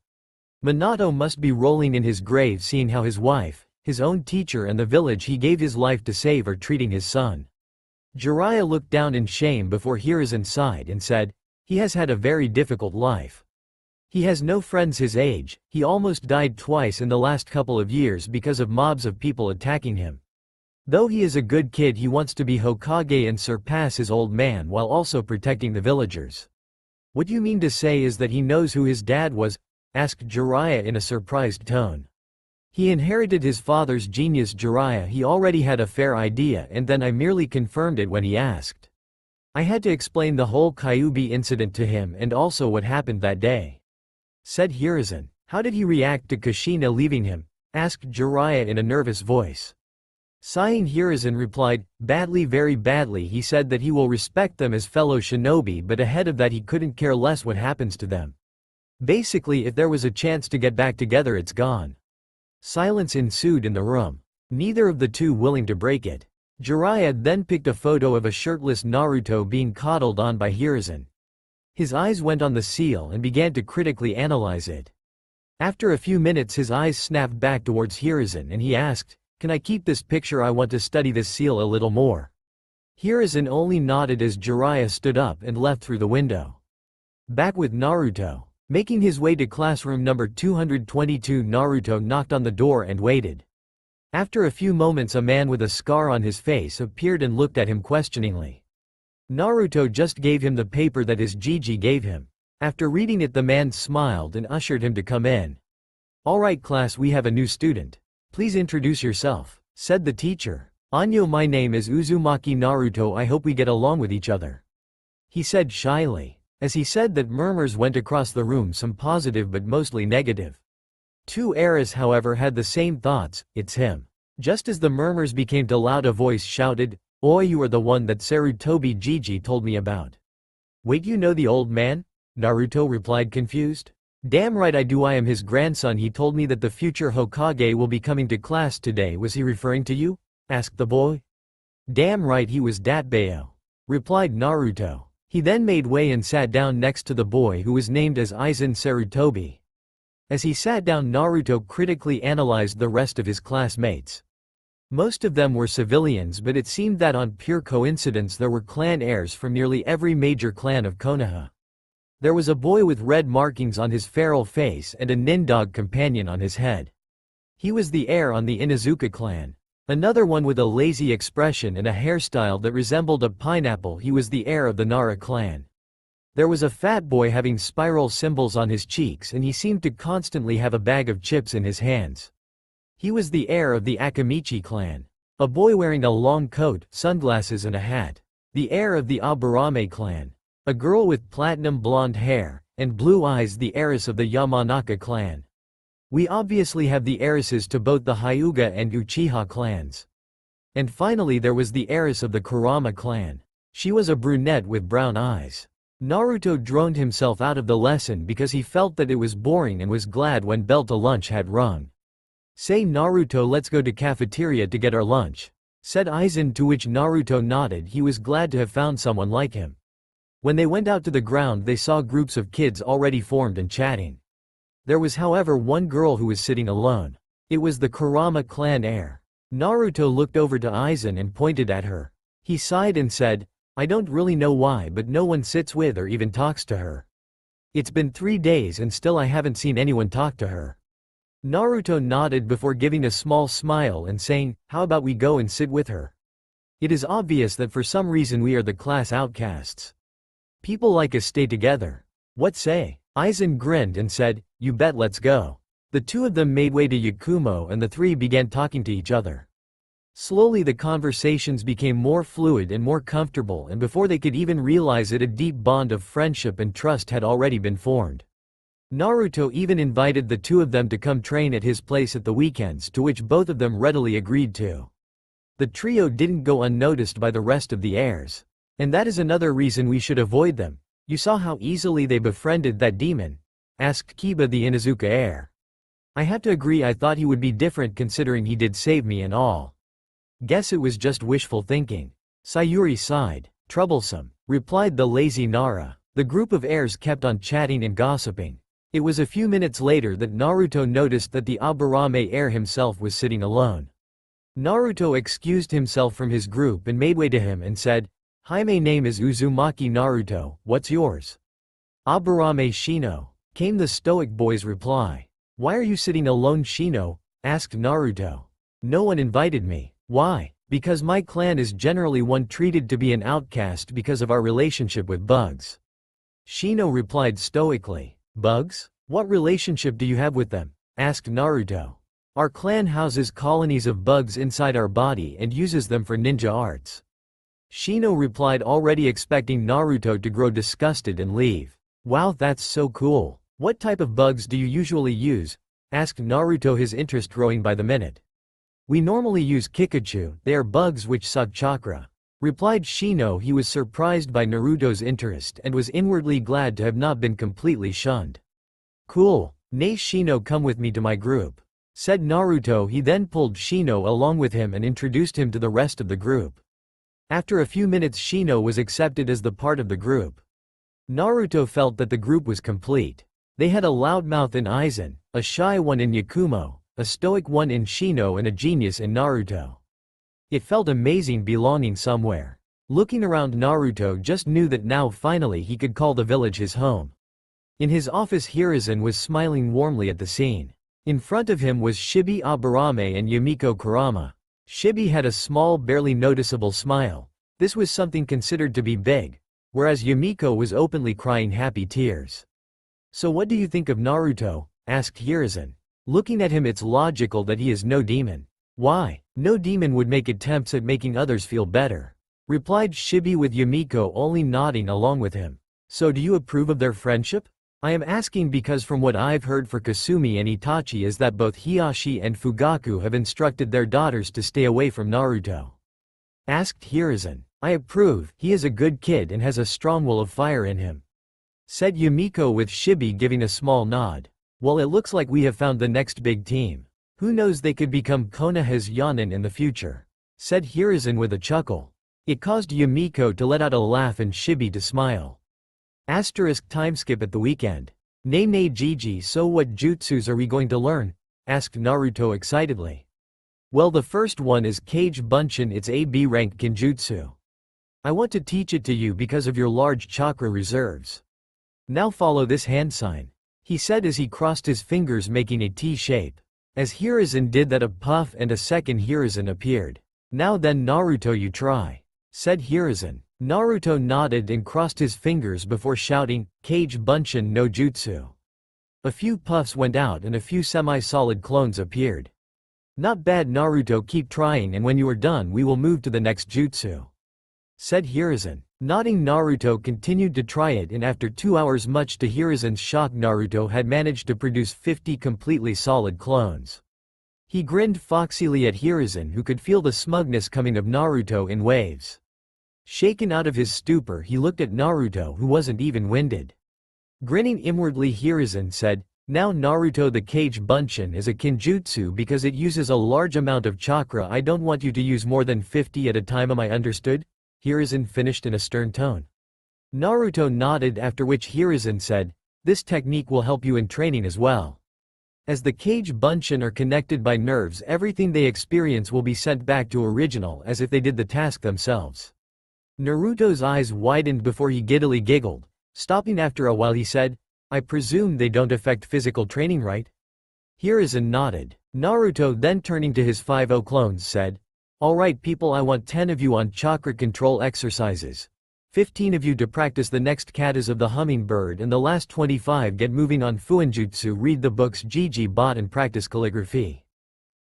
Minato must be rolling in his grave seeing how his wife, his own teacher, and the village he gave his life to save are treating his son. Jiraiya looked down in shame before Hiruzen sighed and said, "He has had a very difficult life. He has no friends his age. He almost died twice in the last couple of years because of mobs of people attacking him. Though he is a good kid, he wants to be Hokage and surpass his old man while also protecting the villagers. What you mean to say is that he knows who his dad was? Asked Jiraiya in a surprised tone. He inherited his father's genius. Jiraiya. He already had a fair idea, and then I merely confirmed it when he asked. I had to explain the whole Kyuubi incident to him and also what happened that day. Said Hiruzen. How did he react to Kushina leaving him? Asked Jiraiya in a nervous voice. Sighing, Hiruzen replied, badly, very badly. He said that he will respect them as fellow shinobi, but ahead of that he couldn't care less what happens to them. Basically, if there was a chance to get back together, it's gone. Silence ensued in the room. Neither of the two willing to break it. Jiraiya then picked a photo of a shirtless Naruto being coddled on by Hiruzen. His eyes went on the seal and began to critically analyze it. After a few minutes his eyes snapped back towards Hiruzen and he asked, "Can I keep this picture? I want to study this seal a little more." Hiruzen only nodded as Jiraiya stood up and left through the window. Back with Naruto. Making his way to classroom number 222, Naruto knocked on the door and waited. After a few moments a man with a scar on his face appeared and looked at him questioningly. Naruto just gave him the paper that his Gigi gave him. After reading it the man smiled and ushered him to come in. "Alright class, we have a new student. Please introduce yourself," said the teacher. "Anyo, my name is Uzumaki Naruto. I hope we get along with each other," he said shyly. As he said that, murmurs went across the room, some positive but mostly negative. Two heirs however had the same thoughts, "It's him." Just as the murmurs became too loud a voice shouted, "Oi, you are the one that Sarutobi Gigi told me about." "Wait, you know the old man?" Naruto replied confused. "Damn right I do, I am his grandson. He told me that the future Hokage will be coming to class today. Was he referring to you?" asked the boy. "Damn right he was Datbayo," replied Naruto. He then made way and sat down next to the boy who was named as Aizen Sarutobi. As he sat down, Naruto critically analyzed the rest of his classmates. Most of them were civilians, but it seemed that on pure coincidence there were clan heirs from nearly every major clan of Konoha. There was a boy with red markings on his feral face and a nindog companion on his head. He was the heir on the Inuzuka clan. Another one with a lazy expression and a hairstyle that resembled a pineapple. He was the heir of the Nara clan. There was a fat boy having spiral symbols on his cheeks and he seemed to constantly have a bag of chips in his hands. He was the heir of the Akamichi clan. A boy wearing a long coat, sunglasses and a hat. The heir of the Aburame clan. A girl with platinum blonde hair and blue eyes, the heiress of the Yamanaka clan. We obviously have the heiresses to both the Hyuga and Uchiha clans. And finally there was the heiress of the Kurama clan. She was a brunette with brown eyes. Naruto droned himself out of the lesson because he felt that it was boring and was glad when bell to lunch had rung. "Say Naruto, let's go to cafeteria to get our lunch," said Aizen, to which Naruto nodded. He was glad to have found someone like him. When they went out to the ground they saw groups of kids already formed and chatting. There was however one girl who was sitting alone. It was the Kurama clan heir. Naruto looked over to Aizen and pointed at her. He sighed and said, "I don't really know why, but no one sits with or even talks to her. It's been 3 days and still I haven't seen anyone talk to her." Naruto nodded before giving a small smile and saying, "How about we go and sit with her? It is obvious that for some reason we are the class outcasts. People like us stay together. What say?" Aizen grinned and said, "You bet, let's go." The two of them made way to Yakumo and the three began talking to each other. Slowly the conversations became more fluid and more comfortable, and before they could even realize it, a deep bond of friendship and trust had already been formed. Naruto even invited the two of them to come train at his place at the weekends, to which both of them readily agreed to. The trio didn't go unnoticed by the rest of the heirs. And that is another reason we should avoid them. "You saw how easily they befriended that demon?" asked Kiba, the Inuzuka heir. "I have to agree, I thought he would be different considering he did save me and all. Guess it was just wishful thinking." Sayuri sighed. "Troublesome," replied the lazy Nara. The group of heirs kept on chatting and gossiping. It was a few minutes later that Naruto noticed that the Aburame heir himself was sitting alone. Naruto excused himself from his group and made way to him and said, "Hi, my name is Uzumaki Naruto, what's yours?" "Aburame Shino," came the stoic boy's reply. "Why are you sitting alone, Shino?" asked Naruto. "No one invited me." "Why?" "Because my clan is generally one treated to be an outcast because of our relationship with bugs." Shino replied stoically. Bugs? What relationship do you have with them? Asked Naruto. Our clan houses colonies of bugs inside our body and uses them for ninja arts. Shino replied, already expecting Naruto to grow disgusted and leave. Wow, that's so cool. What type of bugs do you usually use? Asked Naruto, his interest growing by the minute. We normally use Kikachu, they are bugs which suck chakra. Replied Shino. He was surprised by Naruto's interest and was inwardly glad to have not been completely shunned. Cool. Nay Shino, come with me to my group. Said Naruto. He then pulled Shino along with him and introduced him to the rest of the group. After a few minutes Shino was accepted as the part of the group. Naruto felt that the group was complete. They had a loudmouth in Aizen, a shy one in Yakumo, a stoic one in Shino and a genius in Naruto. It felt amazing belonging somewhere. Looking around, Naruto just knew that now finally he could call the village his home. In his office Hiruzen was smiling warmly at the scene. In front of him was Shibi Aburame and Yumiko Kurama. Shibi had a small, barely noticeable smile. This was something considered to be big, whereas Yumiko was openly crying happy tears. So what do you think of Naruto? Asked Hiruzen. Looking at him, it's logical that he is no demon. Why? No demon would make attempts at making others feel better. Replied Shibi, with Yumiko only nodding along with him. So do you approve of their friendship? I am asking because from what I've heard for Kasumi and Itachi is that both Hiashi and Fugaku have instructed their daughters to stay away from Naruto. Asked Hiruzen. I approve, he is a good kid and has a strong will of fire in him. Said Yumiko, with Shibi giving a small nod. Well, it looks like we have found the next big team. Who knows, they could become Konoha's Yanin in the future. Said Hiruzen with a chuckle. It caused Yumiko to let out a laugh and Shibi to smile. Timeskip at the weekend. Nay Gigi, so what jutsus are we going to learn? Asked Naruto excitedly. Well, the first one is Kage Bunshin, it's a B rank kinjutsu. I want to teach it to you because of your large chakra reserves. Now follow this hand sign, he said as he crossed his fingers making a T shape. As Hiruzen did that, a puff and a second Hiruzen appeared. Now then Naruto, you try. Said Hiruzen. Naruto nodded and crossed his fingers before shouting, Kage Bunshin no Jutsu. A few puffs went out and a few semi-solid clones appeared. Not bad Naruto, keep trying, and when you are done we will move to the next jutsu. Said Hiruzen. Nodding, Naruto continued to try it, and after 2 hours, much to Hiruzen's shock, Naruto had managed to produce 50 completely solid clones. He grinned foxily at Hiruzen, who could feel the smugness coming of Naruto in waves. Shaken out of his stupor, he looked at Naruto, who wasn't even winded. Grinning inwardly, Hiruzen said, now Naruto, the Kage Bunshin is a kinjutsu because it uses a large amount of chakra. I don't want you to use more than 50 at a time, am I understood? Hiruzen finished in a stern tone. Naruto nodded, after which Hiruzen said, this technique will help you in training as well. As the Kage Bunshin are connected by nerves, everything they experience will be sent back to original as if they did the task themselves. Naruto's eyes widened before he giddily giggled. Stopping after a while, he said, I presume they don't affect physical training, right? Hiruzen nodded. Naruto then, turning to his 50 clones, said, alright people, I want 10 of you on chakra control exercises. 15 of you to practice the next katas of the hummingbird, and the last 25 get moving on fuinjutsu, read the books Gigi bought, and practice calligraphy.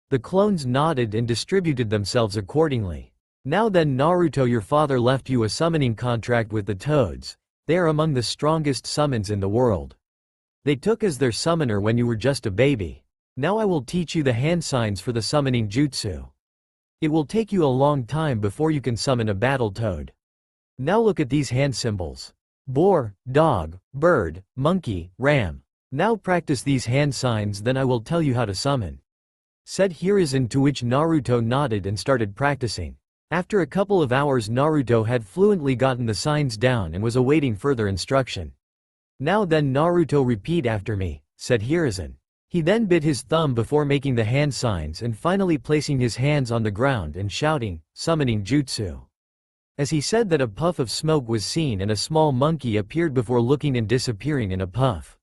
The clones nodded and distributed themselves accordingly. Now then Naruto, your father left you a summoning contract with the toads. They are among the strongest summons in the world. They took as their summoner when you were just a baby. Now I will teach you the hand signs for the summoning jutsu. It will take you a long time before you can summon a battle toad. Now look at these hand symbols. Boar, dog, bird, monkey, ram. Now practice these hand signs, then I will tell you how to summon. Said Hiruzen, to which Naruto nodded and started practicing. After a couple of hours, Naruto had fluently gotten the signs down and was awaiting further instruction. Now then Naruto, repeat after me, said Hiruzen. He then bit his thumb before making the hand signs and finally placing his hands on the ground and shouting, summoning jutsu. As he said that, a puff of smoke was seen and a small monkey appeared before looking and disappearing in a puff.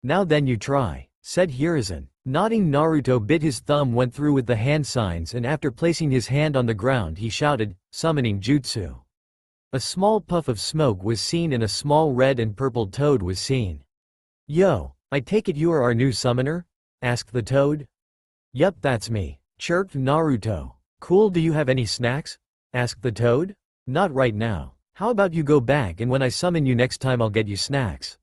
Now then you try, said Hiruzen. Nodding, Naruto bit his thumb, went through with the hand signs, and after placing his hand on the ground he shouted, summoning jutsu. A small puff of smoke was seen and a small red and purple toad was seen. "Yo, I take it you are our new summoner?" asked the toad. "Yup, that's me," chirped Naruto. "Cool, do you have any snacks?" asked the toad. "Not right now. How about you go back and when I summon you next time I'll get you snacks,"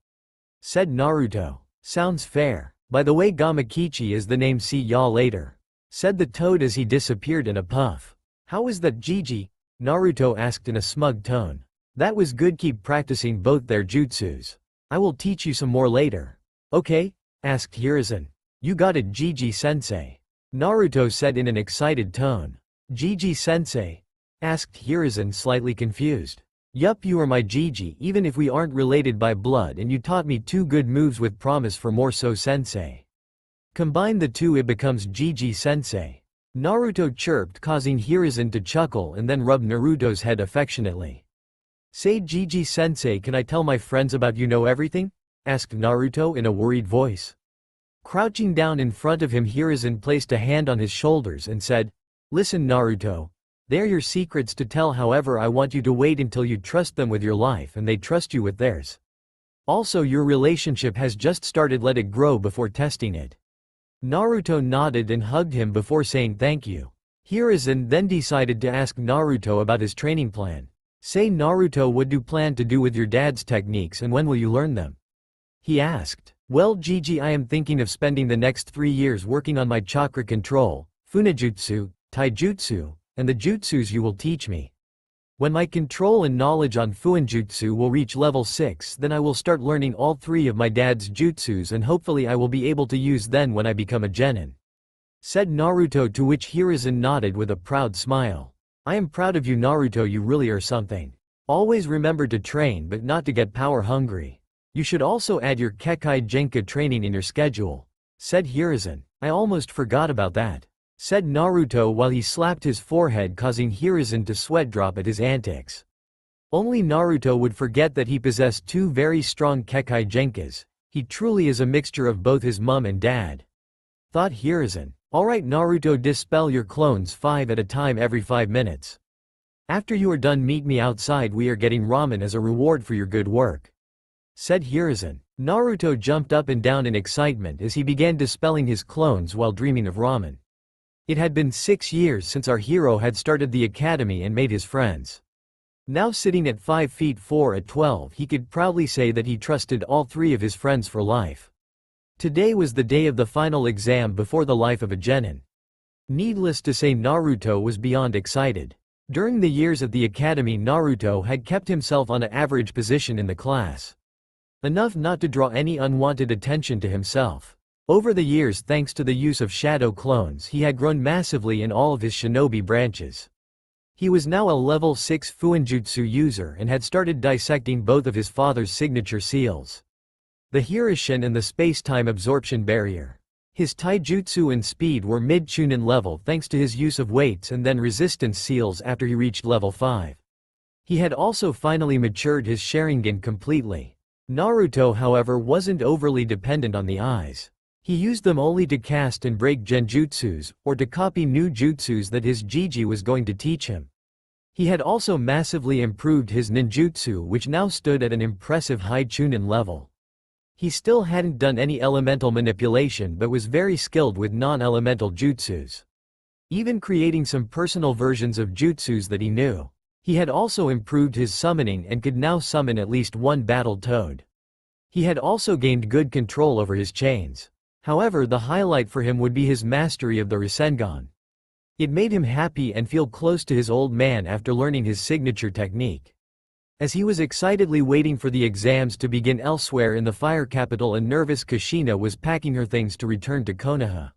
said Naruto. "Sounds fair. By the way, Gamakichi is the name, see y'all later," said the toad as he disappeared in a puff. "How is that, Gigi?" Naruto asked in a smug tone. "That was good, keep practicing both their jutsus. I will teach you some more later." "Okay?" asked Hiruzen. "You got it, Gigi-sensei," Naruto said in an excited tone. "Gigi-sensei?" asked Hiruzen, slightly confused. "Yup, you are my Gigi even if we aren't related by blood, and you taught me 2 good moves with promise for more, so sensei. Combine the 2, it becomes Gigi-sensei," Naruto chirped, causing Hiruzen to chuckle and then rub Naruto's head affectionately. "Say, Gigi-sensei, can I tell my friends about you know everything?" asked Naruto in a worried voice. Crouching down in front of him, Hiruzen placed a hand on his shoulders and said, "Listen, Naruto. They're your secrets to tell, however I want you to wait until you trust them with your life and they trust you with theirs. Also, your relationship has just started, let it grow before testing it." Naruto nodded and hugged him before saying thank you. Hiruzen then decided to ask Naruto about his training plan. "Say, Naruto, what do you plan to do with your dad's techniques and when will you learn them?" he asked. "Well, Gigi, I am thinking of spending the next 3 years working on my chakra control, Funijutsu, Taijutsu, and the jutsus you will teach me. When my control and knowledge on Fuinjutsu will reach level 6, then I will start learning all 3 of my dad's jutsus and hopefully I will be able to use them when I become a genin," said Naruto, to which Hiruzen nodded with a proud smile. "I am proud of you, Naruto, you really are something. Always remember to train but not to get power hungry. You should also add your Kekai Genka training in your schedule," said Hiruzen. "I almost forgot about that," said Naruto while he slapped his forehead, causing Hiruzen to sweat drop at his antics. Only Naruto would forget that he possessed 2 very strong Kekai Genkas. He truly is a mixture of both his mum and dad, thought Hiruzen. "Alright, Naruto, dispel your clones 5 at a time every 5 minutes. After you are done, meet me outside, we are getting ramen as a reward for your good work," said Hiruzen. Naruto jumped up and down in excitement as he began dispelling his clones while dreaming of ramen. It had been 6 years since our hero had started the academy and made his friends. Now sitting at 5 feet 4 at 12, he could proudly say that he trusted all 3 of his friends for life. Today was the day of the final exam before the life of a genin. Needless to say, Naruto was beyond excited. During the years at the academy, Naruto had kept himself on an average position in the class, enough not to draw any unwanted attention to himself. Over the years, thanks to the use of shadow clones, he had grown massively in all of his shinobi branches. He was now a level 6 Fuinjutsu user and had started dissecting both of his father's signature seals, the Hirishin and the space-time absorption barrier. His taijutsu and speed were mid-chunin level thanks to his use of weights and then resistance seals after he reached level 5. He had also finally matured his Sharingan completely. Naruto, however, wasn't overly dependent on the eyes. He used them only to cast and break genjutsus, or to copy new jutsus that his Jiji was going to teach him. He had also massively improved his ninjutsu, which now stood at an impressive high chunin level. He still hadn't done any elemental manipulation but was very skilled with non-elemental jutsus, even creating some personal versions of jutsus that he knew. He had also improved his summoning and could now summon at least 1 battle toad. He had also gained good control over his chains. However, the highlight for him would be his mastery of the Rasengan. It made him happy and feel close to his old man after learning his signature technique. As he was excitedly waiting for the exams to begin elsewhere in the fire capital, a nervous Kushina was packing her things to return to Konoha.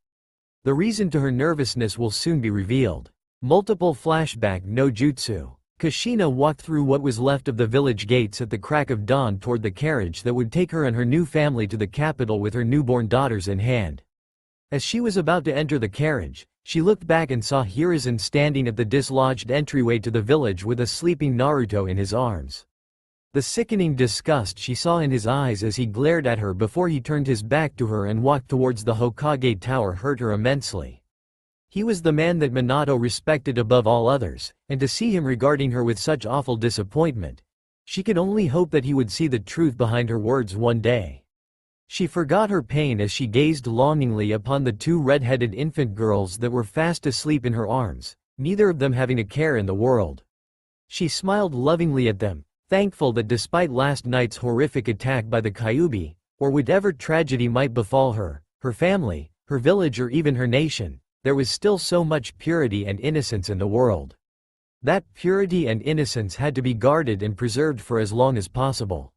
The reason to her nervousness will soon be revealed. Multiple flashback no jutsu. Kushina walked through what was left of the village gates at the crack of dawn toward the carriage that would take her and her new family to the capital with her newborn daughters in hand. As she was about to enter the carriage, she looked back and saw Hiruzen standing at the dislodged entryway to the village with a sleeping Naruto in his arms. The sickening disgust she saw in his eyes as he glared at her before he turned his back to her and walked towards the Hokage tower hurt her immensely. He was the man that Minato respected above all others, and to see him regarding her with such awful disappointment. She could only hope that he would see the truth behind her words one day. She forgot her pain as she gazed longingly upon the two red-headed infant girls that were fast asleep in her arms, neither of them having a care in the world. She smiled lovingly at them, thankful that despite last night's horrific attack by the Kyuubi, or whatever tragedy might befall her, her family, her village or even her nation, there was still so much purity and innocence in the world. That purity and innocence had to be guarded and preserved for as long as possible.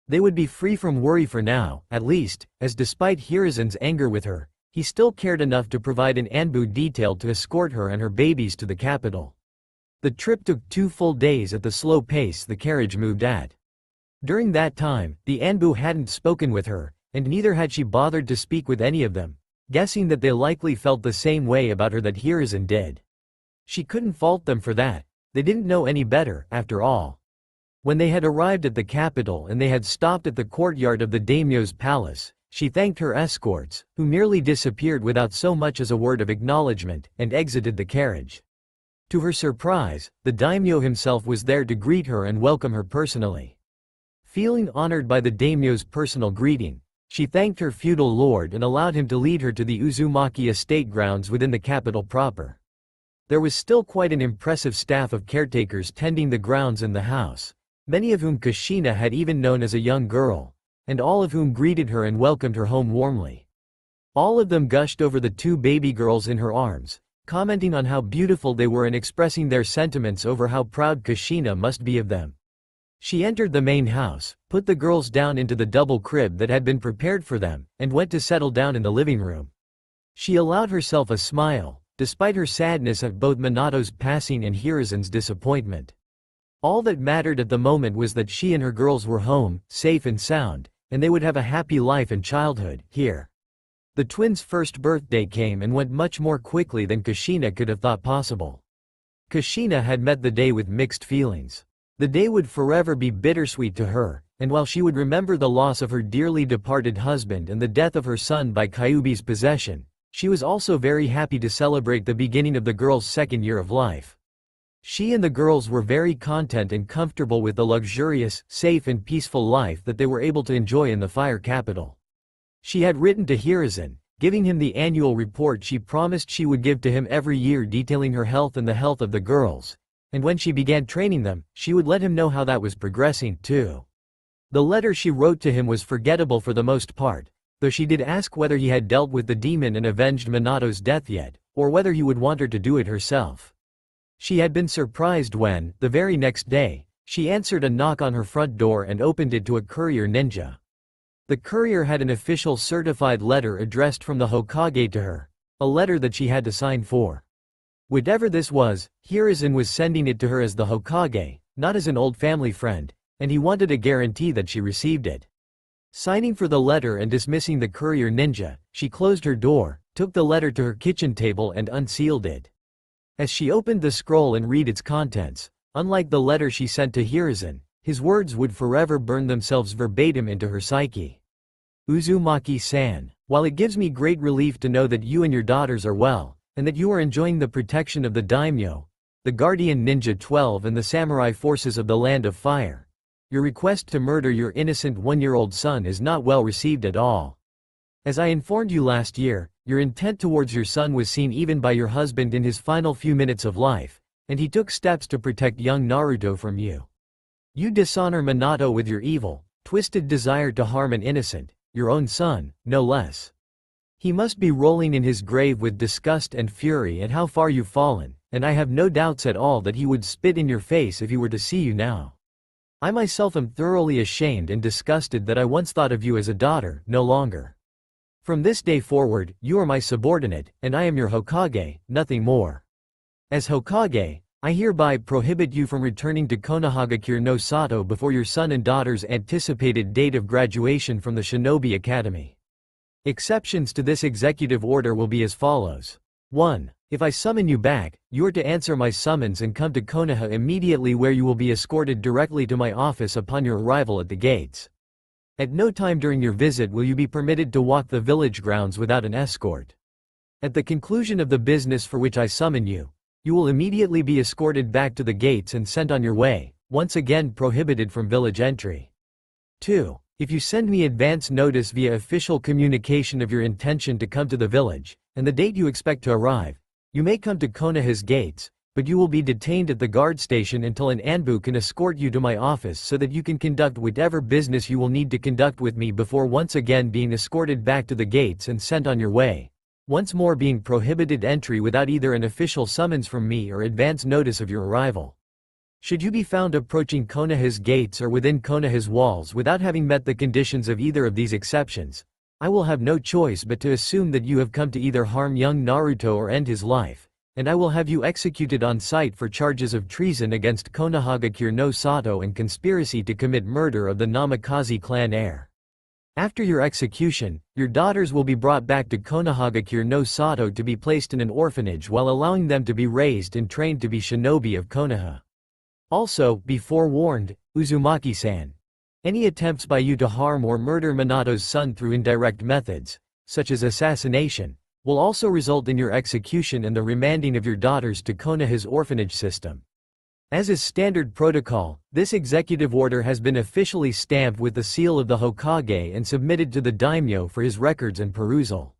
They would be free from worry for now, at least, as despite Hiruzen's anger with her, he still cared enough to provide an Anbu detailed to escort her and her babies to the capital. The trip took 2 full days at the slow pace the carriage moved at. During that time, the Anbu hadn't spoken with her, and neither had she bothered to speak with any of them, guessing that they likely felt the same way about her that Hiruzen did. She couldn't fault them for that, they didn't know any better, after all. When they had arrived at the capital and they had stopped at the courtyard of the daimyo's palace, she thanked her escorts, who merely disappeared without so much as a word of acknowledgement, and exited the carriage. To her surprise, the daimyo himself was there to greet her and welcome her personally. Feeling honored by the daimyo's personal greeting, she thanked her feudal lord and allowed him to lead her to the Uzumaki estate grounds within the capital proper. There was still quite an impressive staff of caretakers tending the grounds and the house, many of whom Kushina had even known as a young girl, and all of whom greeted her and welcomed her home warmly. All of them gushed over the 2 baby girls in her arms, commenting on how beautiful they were and expressing their sentiments over how proud Kushina must be of them. She entered the main house, put the girls down into the double crib that had been prepared for them, and went to settle down in the living room. She allowed herself a smile, despite her sadness at both Minato's passing and Hiruzen's disappointment. All that mattered at the moment was that she and her girls were home, safe and sound, and they would have a happy life and childhood here. The twins' first birthday came and went much more quickly than Kushina could have thought possible. Kushina had met the day with mixed feelings. The day would forever be bittersweet to her, and while she would remember the loss of her dearly departed husband and the death of her son by Kyuubi's possession, she was also very happy to celebrate the beginning of the girl's 2nd year of life. She and the girls were very content and comfortable with the luxurious, safe and peaceful life that they were able to enjoy in the Fire Capital. She had written to Hiruzen, giving him the annual report she promised she would give to him every year detailing her health and the health of the girls, and when she began training them, she would let him know how that was progressing, too. The letter she wrote to him was forgettable for the most part, though she did ask whether he had dealt with the demon and avenged Minato's death yet, or whether he would want her to do it herself. She had been surprised when, the very next day, she answered a knock on her front door and opened it to a courier ninja. The courier had an official certified letter addressed from the Hokage to her, a letter that she had to sign for. Whatever this was, Hiruzen was sending it to her as the Hokage, not as an old family friend, and he wanted a guarantee that she received it. Signing for the letter and dismissing the courier ninja, she closed her door, took the letter to her kitchen table and unsealed it. As she opened the scroll and read its contents, unlike the letter she sent to Hiruzen, his words would forever burn themselves verbatim into her psyche. Uzumaki-san, while it gives me great relief to know that you and your daughters are well, and that you are enjoying the protection of the daimyo, the guardian ninja 12 and the samurai forces of the Land of Fire, your request to murder your innocent 1-year-old son is not well received at all. As I informed you last year, your intent towards your son was seen even by your husband in his final few minutes of life, and he took steps to protect young Naruto from you. You dishonor Minato with your evil, twisted desire to harm an innocent, your own son, no less. He must be rolling in his grave with disgust and fury at how far you've fallen, and I have no doubts at all that he would spit in your face if he were to see you now. I myself am thoroughly ashamed and disgusted that I once thought of you as a daughter, no longer. From this day forward, you are my subordinate, and I am your Hokage, nothing more. As Hokage, I hereby prohibit you from returning to Konohagakure no Sato before your son and daughter's anticipated date of graduation from the Shinobi Academy. Exceptions to this executive order will be as follows. 1. If I summon you back, you are to answer my summons and come to Konoha immediately, where you will be escorted directly to my office upon your arrival at the gates. At no time during your visit will you be permitted to walk the village grounds without an escort. At the conclusion of the business for which I summon you, you will immediately be escorted back to the gates and sent on your way, once again prohibited from village entry. 2. If you send me advance notice via official communication of your intention to come to the village, and the date you expect to arrive, you may come to Konoha's gates, but you will be detained at the guard station until an Anbu can escort you to my office so that you can conduct whatever business you will need to conduct with me before once again being escorted back to the gates and sent on your way, once more being prohibited entry without either an official summons from me or advance notice of your arrival. Should you be found approaching Konoha's gates or within Konoha's walls without having met the conditions of either of these exceptions, I will have no choice but to assume that you have come to either harm young Naruto or end his life, and I will have you executed on sight for charges of treason against Konohagakure no Sato and conspiracy to commit murder of the Namikaze clan heir. After your execution, your daughters will be brought back to Konohagakure no Sato to be placed in an orphanage while allowing them to be raised and trained to be shinobi of Konoha. Also, be forewarned, Uzumaki-san. Any attempts by you to harm or murder Minato's son through indirect methods, such as assassination, will also result in your execution and the remanding of your daughters to Konoha's orphanage system. As is standard protocol, this executive order has been officially stamped with the seal of the Hokage and submitted to the daimyo for his records and perusal.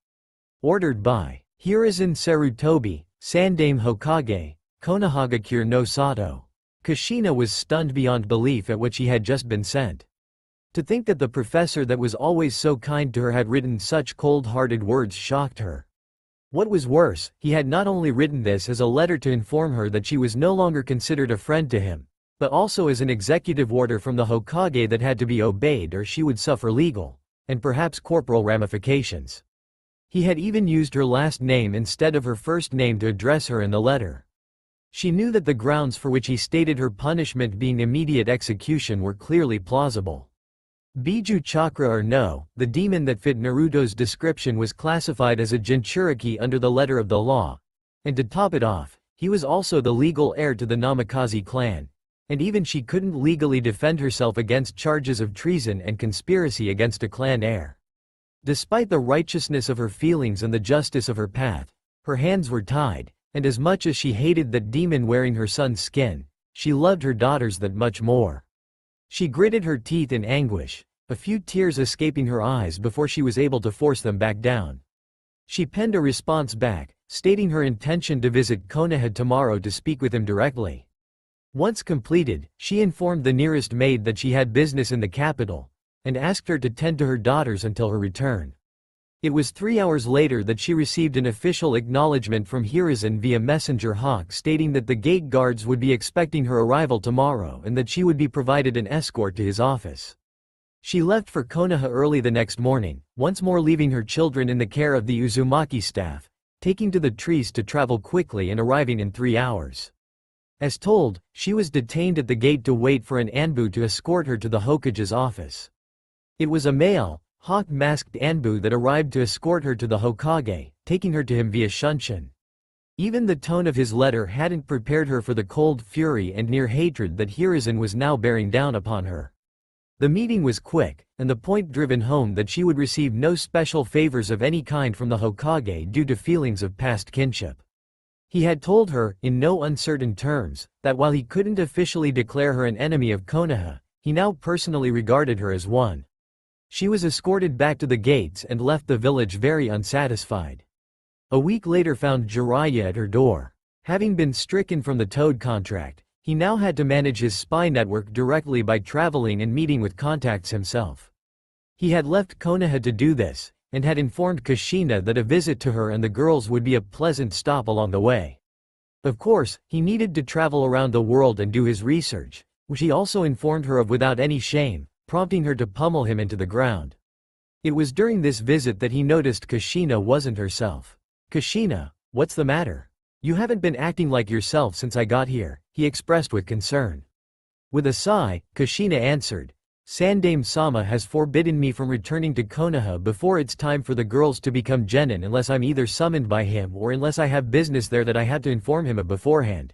Ordered by Hiruzen Sarutobi, Sandaime Hokage, Konohagakure no Sato. Kushina was stunned beyond belief at what she had just been sent. To think that the professor that was always so kind to her had written such cold-hearted words shocked her. What was worse, he had not only written this as a letter to inform her that she was no longer considered a friend to him, but also as an executive order from the Hokage that had to be obeyed or she would suffer legal, and perhaps corporal ramifications. He had even used her last name instead of her first name to address her in the letter. She knew that the grounds for which he stated her punishment being immediate execution were clearly plausible. Biju Chakra or no, the demon that fit Naruto's description was classified as a Jinchuriki under the letter of the law, and to top it off, he was also the legal heir to the Namikaze clan, and even she couldn't legally defend herself against charges of treason and conspiracy against a clan heir. Despite the righteousness of her feelings and the justice of her path, her hands were tied, and as much as she hated that demon wearing her son's skin, she loved her daughters that much more. She gritted her teeth in anguish, a few tears escaping her eyes before she was able to force them back down. She penned a response back, stating her intention to visit Konoha tomorrow to speak with him directly. Once completed, she informed the nearest maid that she had business in the capital, and asked her to tend to her daughters until her return. It was 3 hours later that she received an official acknowledgement from Hiruzen via messenger hawk stating that the gate guards would be expecting her arrival tomorrow and that she would be provided an escort to his office. She left for Konoha early the next morning, once more leaving her children in the care of the Uzumaki staff, taking to the trees to travel quickly and arriving in 3 hours. As told, she was detained at the gate to wait for an Anbu to escort her to the Hokage's office. It was a male, hawk-masked Anbu that arrived to escort her to the Hokage, taking her to him via Shunshin. Even the tone of his letter hadn't prepared her for the cold fury and near hatred that Hiruzen was now bearing down upon her. The meeting was quick, and the point driven home that she would receive no special favors of any kind from the Hokage due to feelings of past kinship. He had told her, in no uncertain terms, that while he couldn't officially declare her an enemy of Konoha, he now personally regarded her as one. She was escorted back to the gates and left the village very unsatisfied. A week later found Jiraiya at her door. Having been stricken from the Toad contract, he now had to manage his spy network directly by traveling and meeting with contacts himself. He had left Konoha to do this, and had informed Kushina that a visit to her and the girls would be a pleasant stop along the way. Of course, he needed to travel around the world and do his research, which he also informed her of without any shame, prompting her to pummel him into the ground. It was during this visit that he noticed Kushina wasn't herself. "Kushina, what's the matter? You haven't been acting like yourself since I got here," he expressed with concern. With a sigh, Kushina answered, "Sandaime-sama has forbidden me from returning to Konoha before it's time for the girls to become genin unless I'm either summoned by him or unless I have business there that I had to inform him of beforehand.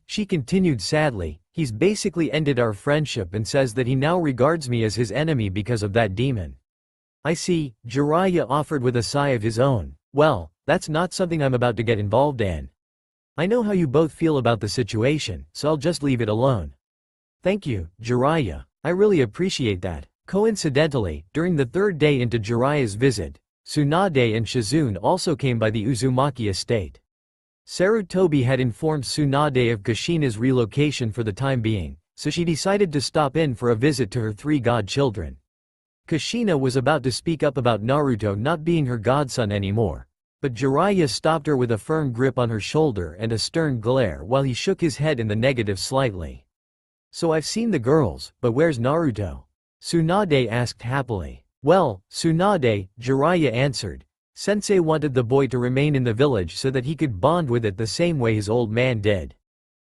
She continued sadly, he's basically ended our friendship and says that he now regards me as his enemy because of that demon." "I see," Jiraiya offered with a sigh of his own, Well, that's not something I'm about to get involved in. I know how you both feel about the situation, so I'll just leave it alone. Thank you, Jiraiya. I really appreciate that. Coincidentally, during the third day into Jiraiya's visit, Tsunade and Shizune also came by the Uzumaki estate. Sarutobi had informed Tsunade of Kushina's relocation for the time being, so she decided to stop in for a visit to her three godchildren. Kushina was about to speak up about Naruto not being her godson anymore, but Jiraiya stopped her with a firm grip on her shoulder and a stern glare while he shook his head in the negative slightly. So I've seen the girls, but where's Naruto? Tsunade asked happily. Well, Tsunade, Jiraiya answered. Sensei wanted the boy to remain in the village so that he could bond with it the same way his old man did.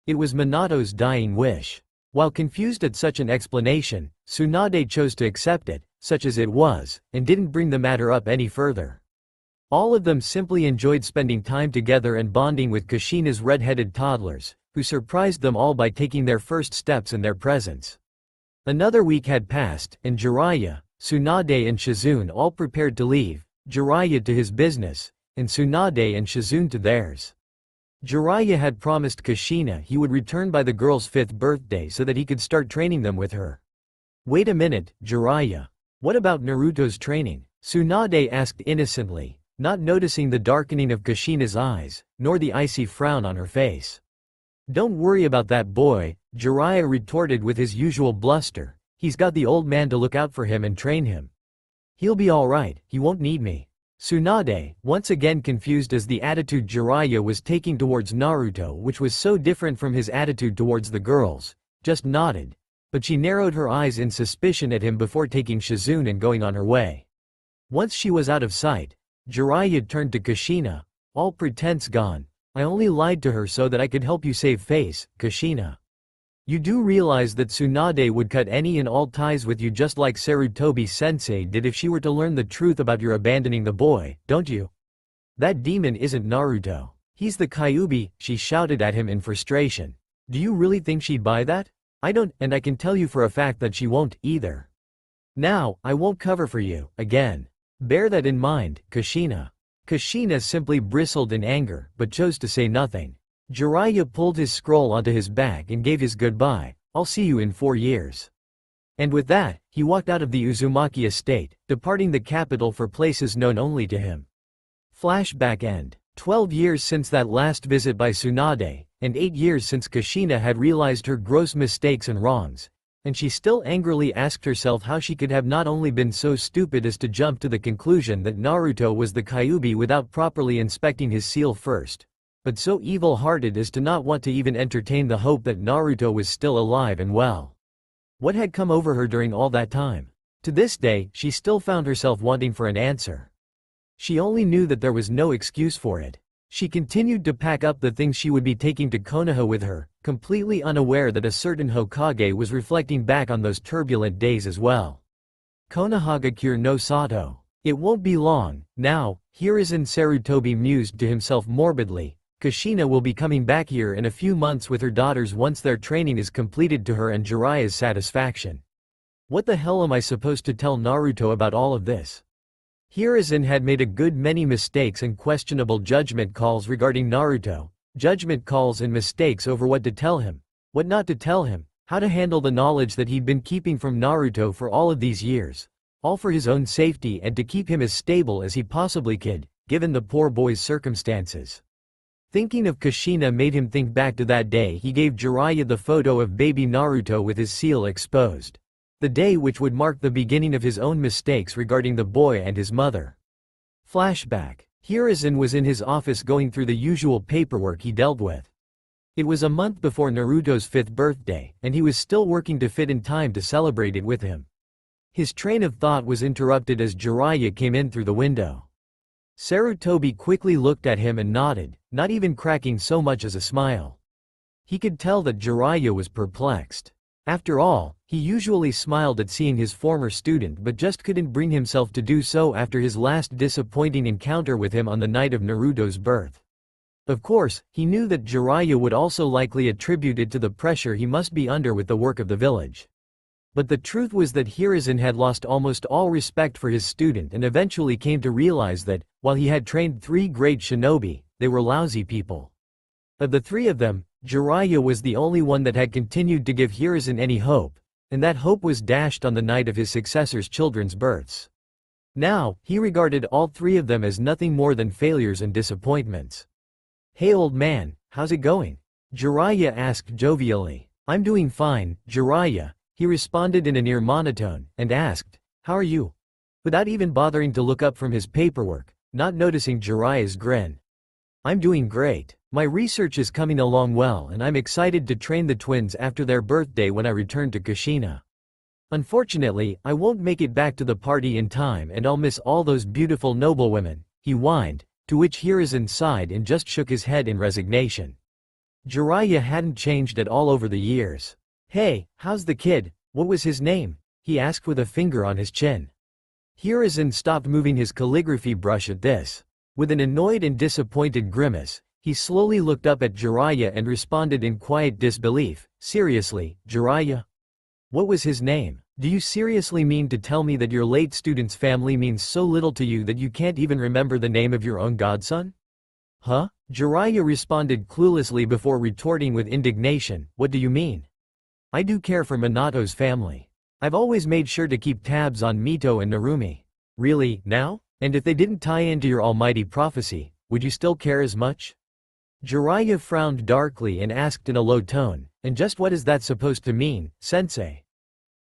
It was Minato's dying wish. While confused at such an explanation, Tsunade chose to accept it, such as it was, and didn't bring the matter up any further. All of them simply enjoyed spending time together and bonding with Kushina's red-headed toddlers, who surprised them all by taking their first steps in their presence. Another week had passed, and Jiraiya, Tsunade and Shizune all prepared to leave, Jiraiya to his business, and Tsunade and Shizune to theirs. Jiraiya had promised Kushina he would return by the girl's 5th birthday so that he could start training them with her. Wait a minute, Jiraiya. What about Naruto's training? Tsunade asked innocently, not noticing the darkening of Kushina's eyes, nor the icy frown on her face. Don't worry about that boy, Jiraiya retorted with his usual bluster. He's got the old man to look out for him and train him. He'll be alright, he won't need me. Tsunade, once again confused as the attitude Jiraiya was taking towards Naruto, which was so different from his attitude towards the girls, just nodded, but she narrowed her eyes in suspicion at him before taking Shizune and going on her way. Once she was out of sight, Jiraiya turned to Kushina. All pretense gone. I only lied to her so that I could help you save face, Kushina. You do realize that Tsunade would cut any and all ties with you just like Sarutobi-sensei did if she were to learn the truth about your abandoning the boy, don't you? That demon isn't Naruto. He's the Kyuubi, she shouted at him in frustration. Do you really think she'd buy that? I don't, and I can tell you for a fact that she won't, either. Now, I won't cover for you, again. Bear that in mind, Kushina. Kushina simply bristled in anger, but chose to say nothing. Jiraiya pulled his scroll onto his back and gave his goodbye. I'll see you in 4 years. And with that, he walked out of the Uzumaki estate, departing the capital for places known only to him. Flashback end. 12 years since that last visit by Tsunade, and 8 years since Kushina had realized her gross mistakes and wrongs, and she still angrily asked herself how she could have not only been so stupid as to jump to the conclusion that Naruto was the Kyuubi without properly inspecting his seal first, but so evil-hearted as to not want to even entertain the hope that Naruto was still alive and well. What had come over her during all that time? To this day, she still found herself wanting for an answer. She only knew that there was no excuse for it. She continued to pack up the things she would be taking to Konoha with her, completely unaware that a certain Hokage was reflecting back on those turbulent days as well. Konohagakure no Sato. It won't be long, now, Hiruzen Sarutobi mused to himself morbidly. Kushina will be coming back here in a few months with her daughters once their training is completed to her and Jiraiya's satisfaction. What the hell am I supposed to tell Naruto about all of this? Hiruzen had made a good many mistakes and questionable judgment calls regarding Naruto, judgment calls and mistakes over what to tell him, what not to tell him, how to handle the knowledge that he'd been keeping from Naruto for all of these years, all for his own safety and to keep him as stable as he possibly could, given the poor boy's circumstances. Thinking of Kushina made him think back to that day he gave Jiraiya the photo of baby Naruto with his seal exposed. The day which would mark the beginning of his own mistakes regarding the boy and his mother. Flashback. Hiruzen was in his office going through the usual paperwork he dealt with. It was a month before Naruto's 5th birthday, and he was still working to fit in time to celebrate it with him. His train of thought was interrupted as Jiraiya came in through the window. Sarutobi quickly looked at him and nodded, not even cracking so much as a smile. He could tell that Jiraiya was perplexed. After all, he usually smiled at seeing his former student but just couldn't bring himself to do so after his last disappointing encounter with him on the night of Naruto's birth. Of course, he knew that Jiraiya would also likely attribute it to the pressure he must be under with the work of the village. But the truth was that Hiruzen had lost almost all respect for his student and eventually came to realize that, while he had trained 3 great shinobi, they were lousy people. Of the 3 of them, Jiraiya was the only one that had continued to give Hiruzen any hope, and that hope was dashed on the night of his successor's children's births. Now, he regarded all 3 of them as nothing more than failures and disappointments. "Hey old man, how's it going?" Jiraiya asked jovially. "I'm doing fine, Jiraiya," he responded in a near monotone, and asked, "How are you?" Without even bothering to look up from his paperwork, not noticing Jiraiya's grin. "I'm doing great. My research is coming along well and I'm excited to train the twins after their birthday when I return to Kushina. Unfortunately, I won't make it back to the party in time and I'll miss all those beautiful noblewomen," he whined, to which Hiruzen sighed and just shook his head in resignation. Jiraiya hadn't changed at all over the years. "Hey, how's the kid? What was his name?" he asked with a finger on his chin. Hiruzen stopped moving his calligraphy brush at this. With an annoyed and disappointed grimace, he slowly looked up at Jiraiya and responded in quiet disbelief, "Seriously, Jiraiya? What was his name? Do you seriously mean to tell me that your late student's family means so little to you that you can't even remember the name of your own godson?" "Huh?" Jiraiya responded cluelessly before retorting with indignation, "What do you mean? I do care for Minato's family. I've always made sure to keep tabs on Mito and Narumi." "Really, now? And if they didn't tie into your almighty prophecy, would you still care as much?" Jiraiya frowned darkly and asked in a low tone, "And just what is that supposed to mean, sensei?"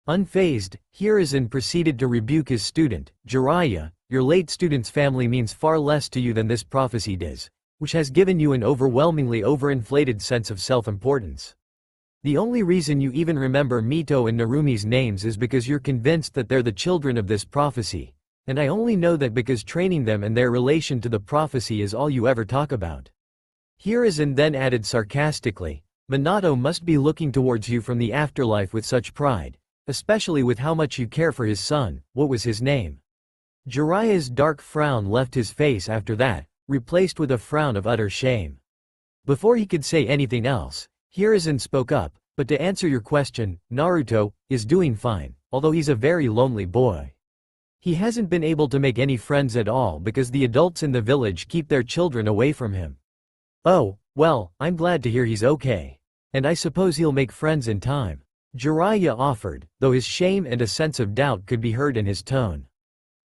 Unfazed, Hiruzen proceeded to rebuke his student, "Jiraiya, your late student's family means far less to you than this prophecy does, which has given you an overwhelmingly overinflated sense of self-importance. The only reason you even remember Mito and Narumi's names is because you're convinced that they're the children of this prophecy, and I only know that because training them and their relation to the prophecy is all you ever talk about." Hiruzen then added sarcastically, "Minato must be looking towards you from the afterlife with such pride, especially with how much you care for his son. What was his name?" Jiraiya's dark frown left his face after that, replaced with a frown of utter shame. Before he could say anything else, Hiruzen spoke up, "But to answer your question, Naruto is doing fine, although he's a very lonely boy. He hasn't been able to make any friends at all because the adults in the village keep their children away from him." "Oh, well, I'm glad to hear he's okay. And I suppose he'll make friends in time," Jiraiya offered, though his shame and a sense of doubt could be heard in his tone.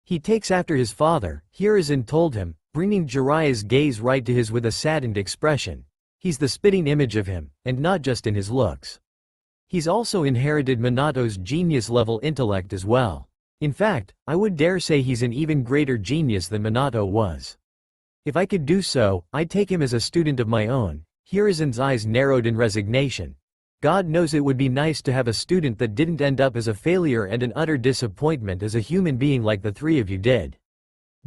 "He takes after his father," Hiruzen told him, bringing Jiraiya's gaze right to his with a saddened expression. "He's the spitting image of him, and not just in his looks. He's also inherited Minato's genius-level intellect as well. In fact, I would dare say he's an even greater genius than Minato was. If I could do so, I'd take him as a student of my own." Hiruzen's eyes narrowed in resignation. "God knows it would be nice to have a student that didn't end up as a failure and an utter disappointment as a human being like the 3 of you did."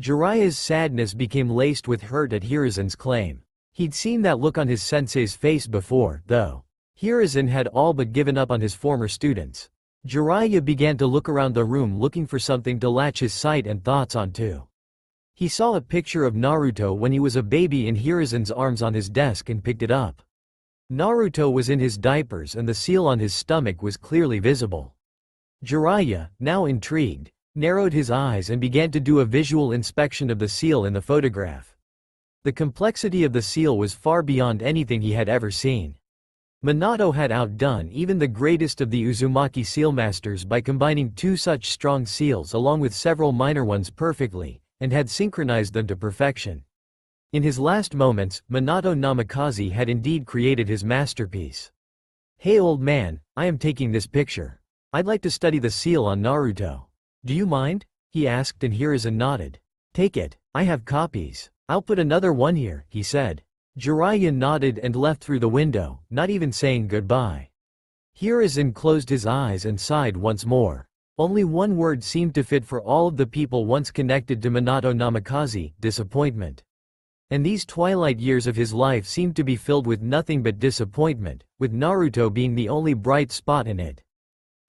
Jiraiya's sadness became laced with hurt at Hiruzen's claim. He'd seen that look on his sensei's face before, though. Hiruzen had all but given up on his former students. Jiraiya began to look around the room looking for something to latch his sight and thoughts onto. He saw a picture of Naruto when he was a baby in Hiruzen's arms on his desk and picked it up. Naruto was in his diapers and the seal on his stomach was clearly visible. Jiraiya, now intrigued, narrowed his eyes and began to do a visual inspection of the seal in the photograph. The complexity of the seal was far beyond anything he had ever seen. Minato had outdone even the greatest of the Uzumaki sealmasters by combining 2 such strong seals along with several minor ones perfectly, and had synchronized them to perfection. In his last moments, Minato Namikaze had indeed created his masterpiece. "Hey old man, I am taking this picture. I'd like to study the seal on Naruto. Do you mind?" he asked and Hiruzen nodded. "Take it, I have copies. I'll put another one here," he said. Jiraiya nodded and left through the window, not even saying goodbye. Hiruzen closed his eyes and sighed once more. Only one word seemed to fit for all of the people once connected to Minato Namikaze: disappointment. And these twilight years of his life seemed to be filled with nothing but disappointment, with Naruto being the only bright spot in it.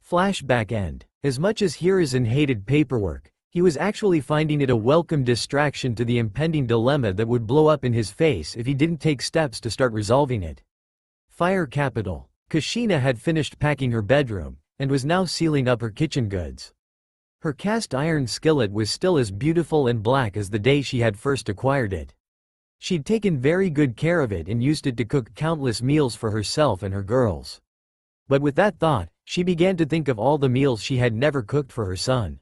Flashback end. As much as Hiruzen hated paperwork, he was actually finding it a welcome distraction to the impending dilemma that would blow up in his face if he didn't take steps to start resolving it. Fire Capital. Kushina had finished packing her bedroom, and was now sealing up her kitchen goods. Her cast iron skillet was still as beautiful and black as the day she had first acquired it. She'd taken very good care of it and used it to cook countless meals for herself and her girls. But with that thought, she began to think of all the meals she had never cooked for her son.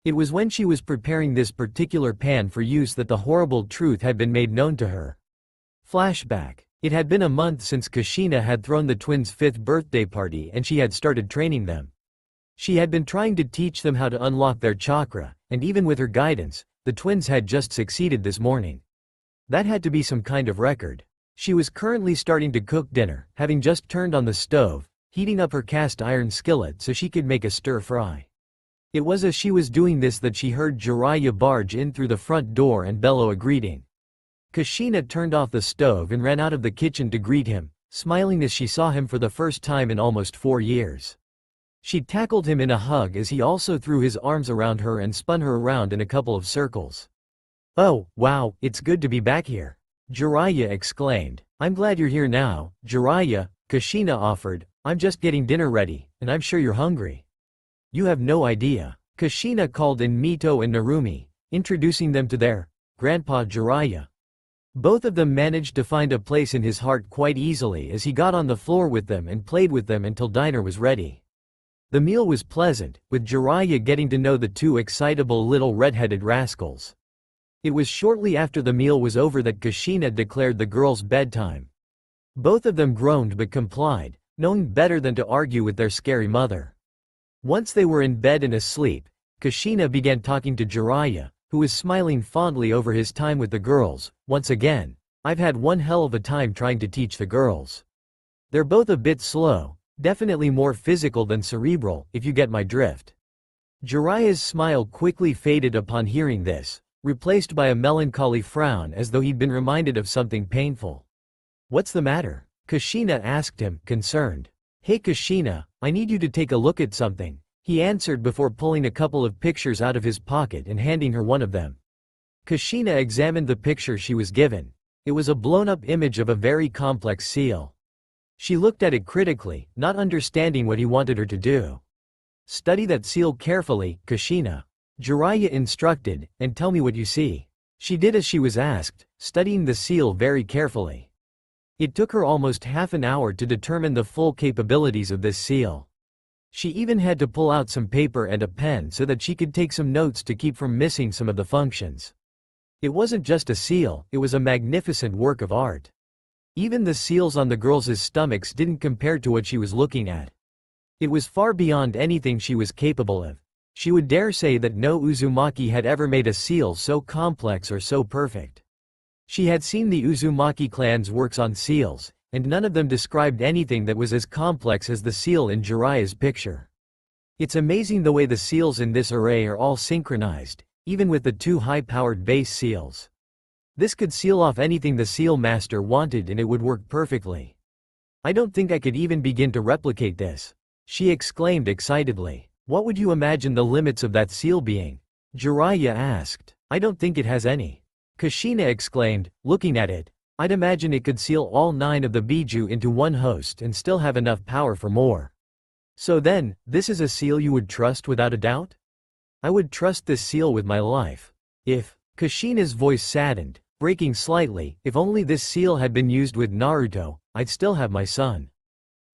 It was when she was preparing this particular pan for use that the horrible truth had been made known to her. Flashback. It had been a month since Kushina had thrown the twins' 5th birthday party and she had started training them. She had been trying to teach them how to unlock their chakra, and even with her guidance, the twins had just succeeded this morning. That had to be some kind of record. She was currently starting to cook dinner, having just turned on the stove, heating up her cast iron skillet so she could make a stir-fry. It was as she was doing this that she heard Jiraiya barge in through the front door and bellow a greeting. Kushina turned off the stove and ran out of the kitchen to greet him, smiling as she saw him for the first time in almost 4 years. She tackled him in a hug as he also threw his arms around her and spun her around in a couple of circles. "Oh, wow, it's good to be back here," Jiraiya exclaimed. "I'm glad you're here now, Jiraiya," Kushina offered. "I'm just getting dinner ready, and I'm sure you're hungry." "You have no idea." Kushina called in Mito and Narumi, introducing them to their grandpa Jiraiya. Both of them managed to find a place in his heart quite easily as he got on the floor with them and played with them until dinner was ready. The meal was pleasant, with Jiraiya getting to know the two excitable little red-headed rascals. It was shortly after the meal was over that Kushina declared the girls' bedtime. Both of them groaned but complied, knowing better than to argue with their scary mother. Once they were in bed and asleep, Kushina began talking to Jiraiya, who was smiling fondly over his time with the girls. "Once again, I've had one hell of a time trying to teach the girls. They're both a bit slow, definitely more physical than cerebral, if you get my drift." Jiraiya's smile quickly faded upon hearing this, replaced by a melancholy frown as though he'd been reminded of something painful. "What's the matter?" Kushina asked him, concerned. "Hey Kushina, I need you to take a look at something," he answered before pulling a couple of pictures out of his pocket and handing her one of them. Kushina examined the picture she was given. It was a blown-up image of a very complex seal. She looked at it critically, not understanding what he wanted her to do. "Study that seal carefully, Kushina," Jiraiya instructed, "and tell me what you see." She did as she was asked, studying the seal very carefully. It took her almost half an hour to determine the full capabilities of this seal. She even had to pull out some paper and a pen so that she could take some notes to keep from missing some of the functions. It wasn't just a seal, it was a magnificent work of art. Even the seals on the girls' stomachs didn't compare to what she was looking at. It was far beyond anything she was capable of. She would dare say that no Uzumaki had ever made a seal so complex or so perfect. She had seen the Uzumaki clan's works on seals, and none of them described anything that was as complex as the seal in Jiraiya's picture. It's amazing the way the seals in this array are all synchronized, even with the two high-powered base seals. This could seal off anything the seal master wanted and it would work perfectly. "I don't think I could even begin to replicate this," she exclaimed excitedly. "What would you imagine the limits of that seal being?" Jiraiya asked. "I don't think it has any," Kushina exclaimed, looking at it. "I'd imagine it could seal all 9 of the Biju into one host and still have enough power for more." "So then, this is a seal you would trust without a doubt?" "I would trust this seal with my life. If," Kushina's voice saddened, breaking slightly, "if only this seal had been used with Naruto, I'd still have my son."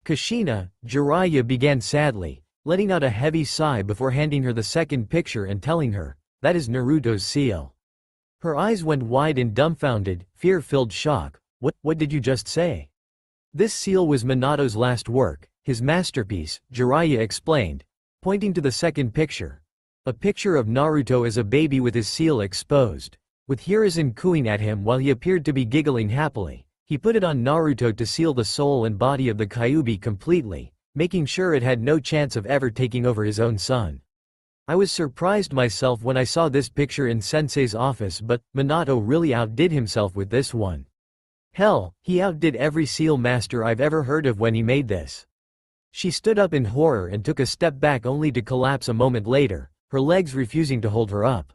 "Kushina," Jiraiya began sadly, letting out a heavy sigh before handing her the second picture and telling her, "That is Naruto's seal." Her eyes went wide in dumbfounded, fear-filled shock. What did you just say?" "This seal was Minato's last work, his masterpiece," Jiraiya explained, pointing to the second picture. A picture of Naruto as a baby with his seal exposed, with Hiruzen cooing at him while he appeared to be giggling happily. He put it on Naruto to seal the soul and body of the Kyuubi completely, making sure it had no chance of ever taking over his own son. "I was surprised myself when I saw this picture in Sensei's office, but Minato really outdid himself with this one. Hell, he outdid every seal master I've ever heard of when he made this." She stood up in horror and took a step back only to collapse a moment later, her legs refusing to hold her up.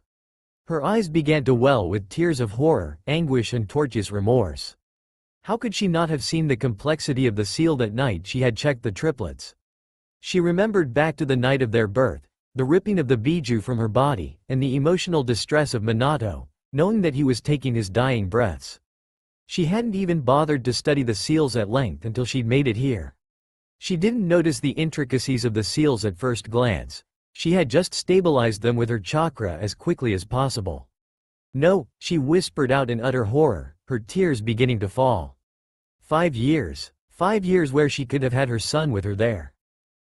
Her eyes began to well with tears of horror, anguish and tortuous remorse. How could she not have seen the complexity of the seal that night she had checked the triplets? She remembered back to the night of their birth, the ripping of the biju from her body, and the emotional distress of Minato, knowing that he was taking his dying breaths. She hadn't even bothered to study the seals at length until she'd made it here. She didn't notice the intricacies of the seals at first glance. She had just stabilized them with her chakra as quickly as possible. No, she whispered out in utter horror, her tears beginning to fall. 5 years. 5 years where she could have had her son with her there.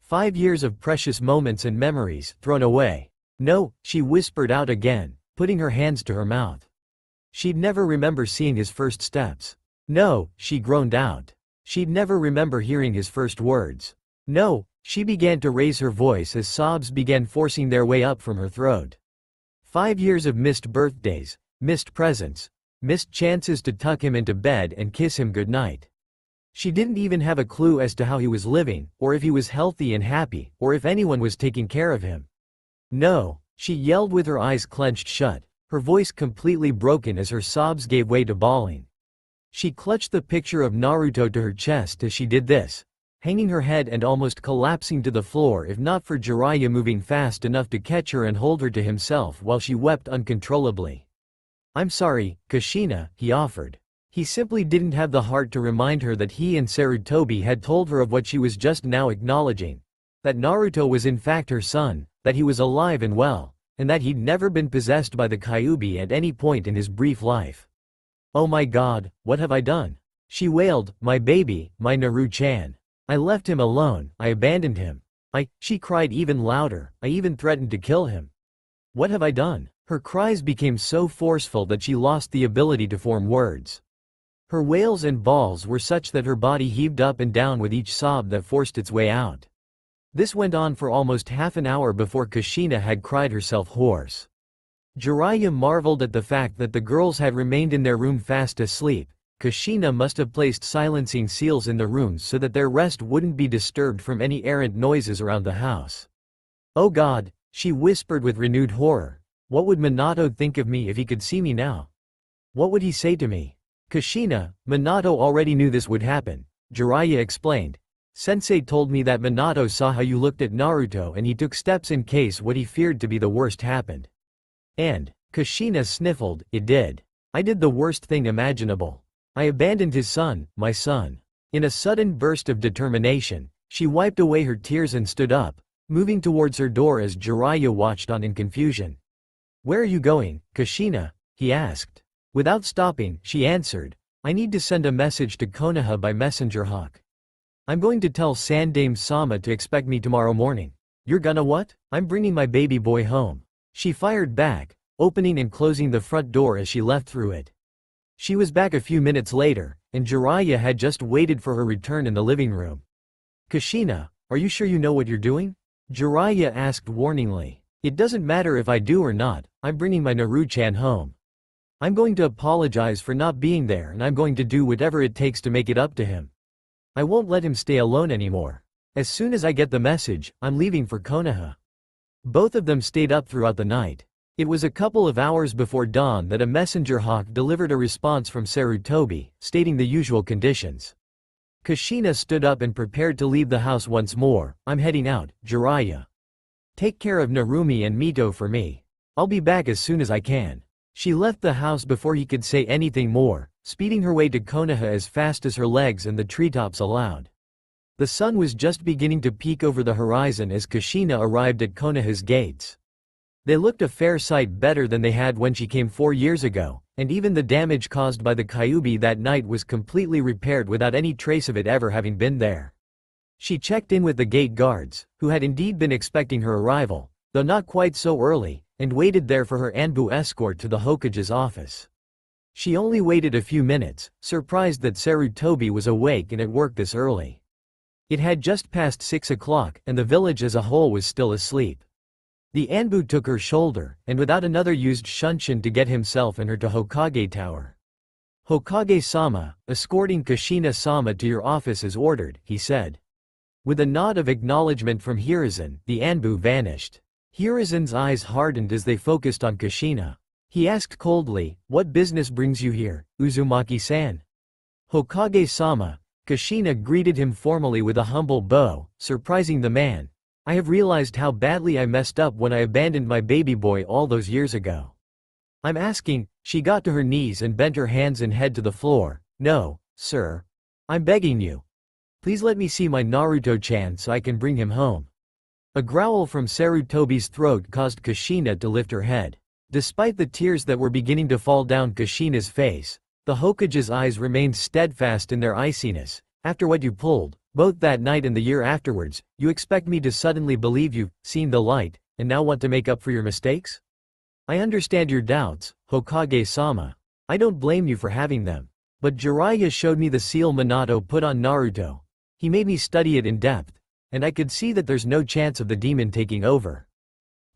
5 years of precious moments and memories thrown away. No, she whispered out again, putting her hands to her mouth. She'd never remember seeing his first steps. No, she groaned out. She'd never remember hearing his first words. No, she began to raise her voice as sobs began forcing their way up from her throat. 5 years of missed birthdays, missed presents, missed chances to tuck him into bed and kiss him goodnight. She didn't even have a clue as to how he was living, or if he was healthy and happy, or if anyone was taking care of him. No, she yelled with her eyes clenched shut, her voice completely broken as her sobs gave way to bawling. She clutched the picture of Naruto to her chest as she did this, hanging her head and almost collapsing to the floor if not for Jiraiya moving fast enough to catch her and hold her to himself while she wept uncontrollably. "I'm sorry, Kushina," he offered. He simply didn't have the heart to remind her that he and Sarutobi had told her of what she was just now acknowledging. That Naruto was in fact her son, that he was alive and well, and that he'd never been possessed by the Kyuubi at any point in his brief life. "Oh my God, what have I done?" she wailed, "My baby, my Naru-chan. I left him alone, I abandoned him. She cried even louder, I even threatened to kill him. What have I done?" Her cries became so forceful that she lost the ability to form words. Her wails and bawls were such that her body heaved up and down with each sob that forced its way out. This went on for almost half an hour before Kushina had cried herself hoarse. Jiraiya marveled at the fact that the girls had remained in their room fast asleep. Kushina must have placed silencing seals in the rooms so that their rest wouldn't be disturbed from any errant noises around the house. "Oh God," she whispered with renewed horror. "What would Minato think of me if he could see me now? What would he say to me?" "Kushina, Minato already knew this would happen," Jiraiya explained. "Sensei told me that Minato saw how you looked at Naruto and he took steps in case what he feared to be the worst happened." And, Kushina sniffled, "It did. I did the worst thing imaginable. I abandoned his son, my son." In a sudden burst of determination, she wiped away her tears and stood up, moving towards her door as Jiraiya watched on in confusion. "Where are you going, Kushina?" he asked. Without stopping, she answered, "I need to send a message to Konoha by messenger hawk. I'm going to tell Sandame Sama to expect me tomorrow morning." "You're gonna what?" "I'm bringing my baby boy home," she fired back, opening and closing the front door as she left through it. She was back a few minutes later, and Jiraiya had just waited for her return in the living room. "Kushina, are you sure you know what you're doing?" Jiraiya asked warningly. "It doesn't matter if I do or not, I'm bringing my Naru-chan home. I'm going to apologize for not being there and I'm going to do whatever it takes to make it up to him. I won't let him stay alone anymore. As soon as I get the message, I'm leaving for Konoha." Both of them stayed up throughout the night. It was a couple of hours before dawn that a messenger hawk delivered a response from Sarutobi, stating the usual conditions. Kushina stood up and prepared to leave the house once more. "I'm heading out, Jiraiya. Take care of Narumi and Mito for me. I'll be back as soon as I can." She left the house before he could say anything more, speeding her way to Konoha as fast as her legs and the treetops allowed. The sun was just beginning to peek over the horizon as Kushina arrived at Konoha's gates. They looked a fair sight better than they had when she came 4 years ago, and even the damage caused by the Kyuubi that night was completely repaired without any trace of it ever having been there. She checked in with the gate guards, who had indeed been expecting her arrival, though not quite so early, and waited there for her Anbu escort to the Hokage's office. She only waited a few minutes, surprised that Sarutobi was awake and at work this early. It had just passed 6 o'clock and the village as a whole was still asleep. The Anbu took her shoulder, and without another used Shunshin to get himself and her to Hokage Tower. "Hokage-sama, escorting Kushina-sama to your office as ordered," he said. With a nod of acknowledgement from Hiruzen, the Anbu vanished. Hiruzen's eyes hardened as they focused on Kushina. He asked coldly, "What business brings you here, Uzumaki-san?" "Hokage-sama," Kushina greeted him formally with a humble bow, surprising the man. I have realized how badly I messed up when I abandoned my baby boy all those years ago. I'm asking. She got to her knees and bent her hands and head to the floor. No, sir. I'm begging you. Please let me see my Naruto-chan so I can bring him home. A growl from Sarutobi's throat caused Kushina to lift her head. Despite the tears that were beginning to fall down Kushina's face, the Hokage's eyes remained steadfast in their iciness. After what you pulled, both that night and the year afterwards, you expect me to suddenly believe you've seen the light, and now want to make up for your mistakes? I understand your doubts, Hokage-sama. I don't blame you for having them. But Jiraiya showed me the seal Minato put on Naruto. He made me study it in depth, and I could see that there's no chance of the demon taking over.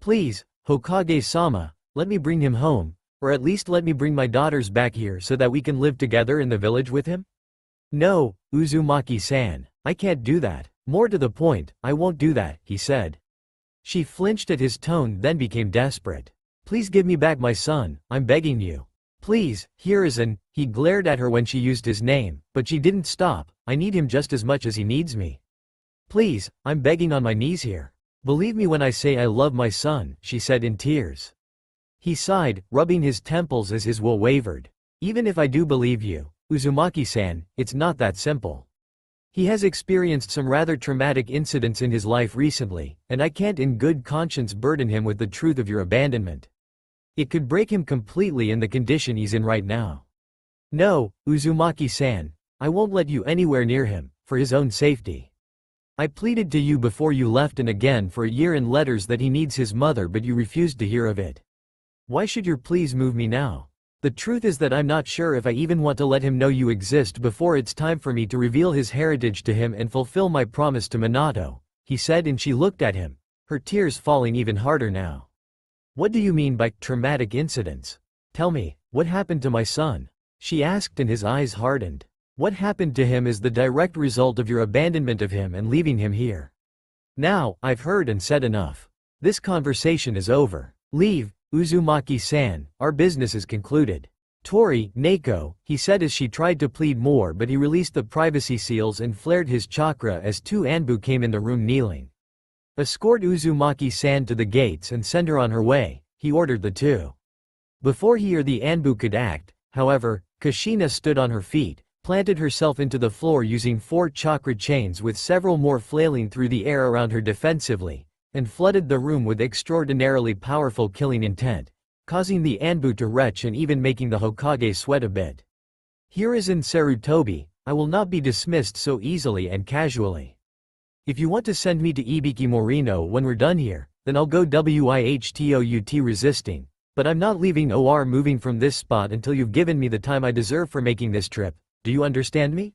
Please, Hokage-sama, let me bring him home, or at least let me bring my daughters back here so that we can live together in the village with him? No, Uzumaki-san, I can't do that. More to the point, I won't do that, he said. She flinched at his tone, then became desperate. Please give me back my son, I'm begging you. Please, Hiruzen, he glared at her when she used his name, but she didn't stop. I need him just as much as he needs me. Please, I'm begging on my knees here. Believe me when I say I love my son, she said in tears. He sighed, rubbing his temples as his will wavered. Even if I do believe you, Uzumaki-san, it's not that simple. He has experienced some rather traumatic incidents in his life recently, and I can't in good conscience burden him with the truth of your abandonment. It could break him completely in the condition he's in right now. No, Uzumaki-san, I won't let you anywhere near him, for his own safety. I pleaded to you before you left and again for a year in letters that he needs his mother, but you refused to hear of it. Why should your pleas move me now? The truth is that I'm not sure if I even want to let him know you exist before it's time for me to reveal his heritage to him and fulfill my promise to Minato, he said, and she looked at him, her tears falling even harder now. What do you mean by traumatic incidents? Tell me, what happened to my son? She asked, and his eyes hardened. What happened to him is the direct result of your abandonment of him and leaving him here. Now, I've heard and said enough. This conversation is over. Leave, Uzumaki-san, our business is concluded. Tori, Neko, he said as she tried to plead more, but he released the privacy seals and flared his chakra as two Anbu came in the room kneeling. Escort Uzumaki-san to the gates and send her on her way, he ordered the two. Before he or the Anbu could act, however, Kushina stood on her feet, planted herself into the floor using 4 chakra chains with several more flailing through the air around her defensively, and flooded the room with extraordinarily powerful killing intent, causing the Anbu to retch and even making the Hokage sweat a bit. Hiruzen Sarutobi, I will not be dismissed so easily and casually. If you want to send me to Ibiki Morino when we're done here, then I'll go WIHTOUT resisting, but I'm not leaving or moving from this spot until you've given me the time I deserve for making this trip. Do you understand me?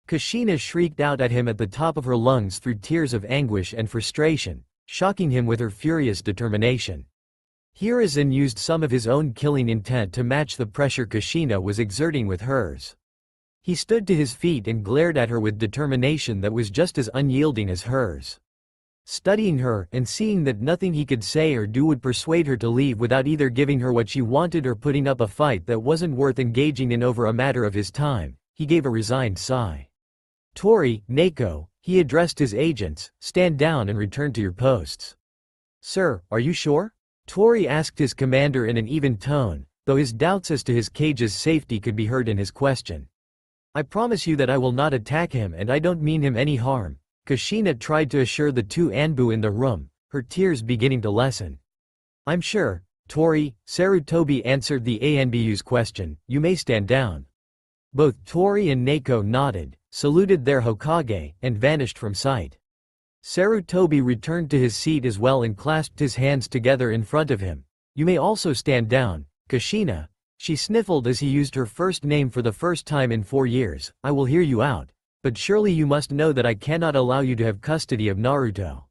Kushina shrieked out at him at the top of her lungs through tears of anguish and frustration, shocking him with her furious determination. Hiruzen used some of his own killing intent to match the pressure Kushina was exerting with hers. He stood to his feet and glared at her with determination that was just as unyielding as hers. Studying her and seeing that nothing he could say or do would persuade her to leave without either giving her what she wanted or putting up a fight that wasn't worth engaging in over a matter of his time, he gave a resigned sigh. Tori, Neko, he addressed his agents, stand down and return to your posts. Sir, are you sure? Tori asked his commander in an even tone, though his doubts as to his cage's safety could be heard in his question. I promise you that I will not attack him and I don't mean him any harm, Kushina tried to assure the two Anbu in the room, her tears beginning to lessen. I'm sure, Tori, Sarutobi answered the Anbu's question, you may stand down. Both Tori and Neko nodded, saluted their Hokage, and vanished from sight. Sarutobi returned to his seat as well and clasped his hands together in front of him. You may also stand down, Kushina. She sniffled as he used her first name for the first time in 4 years. I will hear you out, but surely you must know that I cannot allow you to have custody of Naruto.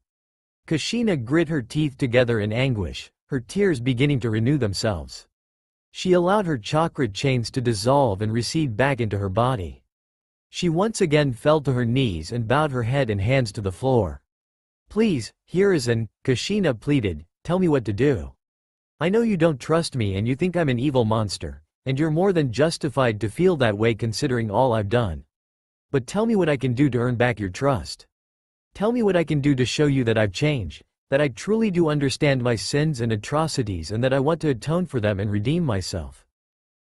Kushina grit her teeth together in anguish, her tears beginning to renew themselves. She allowed her chakra chains to dissolve and recede back into her body. She once again fell to her knees and bowed her head and hands to the floor. Please, Hiruzen, Kushina pleaded, tell me what to do. I know you don't trust me and you think I'm an evil monster, and you're more than justified to feel that way considering all I've done. But tell me what I can do to earn back your trust. Tell me what I can do to show you that I've changed, that I truly do understand my sins and atrocities and that I want to atone for them and redeem myself.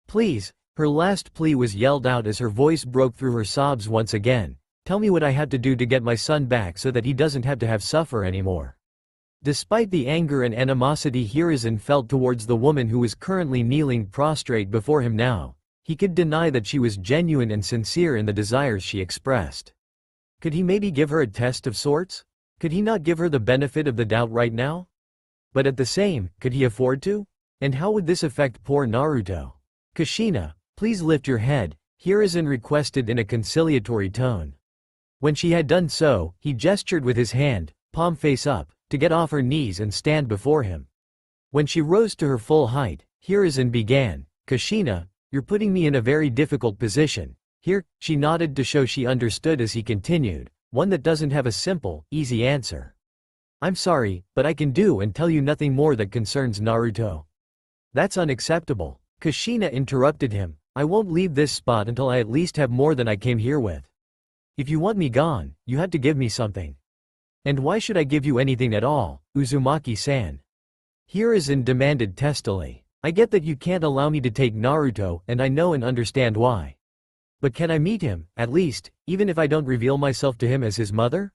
Please." Her last plea was yelled out as her voice broke through her sobs once again. "Tell me what I have to do to get my son back so that he doesn't have to suffer anymore." Despite the anger and animosity Hiruzen felt towards the woman who was currently kneeling prostrate before him now, he could deny that she was genuine and sincere in the desires she expressed. Could he maybe give her a test of sorts? Could he not give her the benefit of the doubt right now? But at the same, could he afford to? And how would this affect poor Naruto? "Kushina, please lift your head," Hiruzen requested in a conciliatory tone. When she had done so, he gestured with his hand, palm face up, to get off her knees and stand before him. When she rose to her full height, Hiruzen began, "Kushina, you're putting me in a very difficult position." Here, she nodded to show she understood as he continued, "One that doesn't have a simple, easy answer. I'm sorry, but I can do and tell you nothing more that concerns Naruto." "That's unacceptable." Kushina interrupted him, "I won't leave this spot until I at least have more than I came here with. If you want me gone, you had to give me something." "And why should I give you anything at all, Uzumaki-san?" Hiruzen demanded testily. "I get that you can't allow me to take Naruto, and I know and understand why. But can I meet him, at least, even if I don't reveal myself to him as his mother?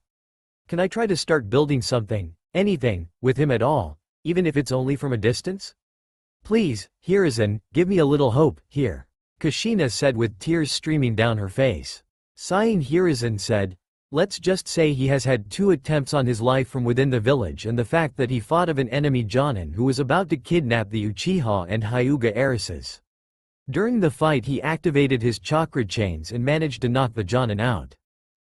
Can I try to start building something, anything, with him at all, even if it's only from a distance? Please, Hiruzen, give me a little hope, here," Kushina said with tears streaming down her face. Sighing, Hiruzen said, "Let's just say he has had 2 attempts on his life from within the village, and the fact that he fought of an enemy Jonin who was about to kidnap the Uchiha and Hyuga heiresses. During the fight he activated his chakra chains and managed to knock the Jonin out.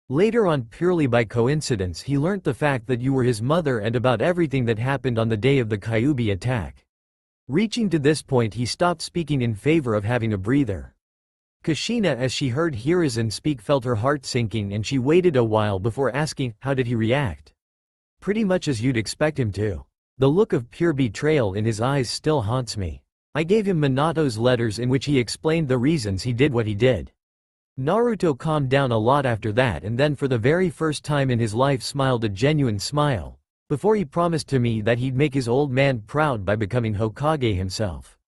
Later on, purely by coincidence, he learnt the fact that you were his mother and about everything that happened on the day of the Kyuubi attack. Reaching to this point, he stopped speaking in favor of having a breather." Kushina, as she heard Hiruzen speak, felt her heart sinking, and she waited a while before asking, "How did he react?" "Pretty much as you'd expect him to. The look of pure betrayal in his eyes still haunts me. I gave him Minato's letters in which he explained the reasons he did what he did." Naruto calmed down a lot after that, and then for the very first time in his life smiled a genuine smile, before he promised to me that he'd make his old man proud by becoming Hokage himself.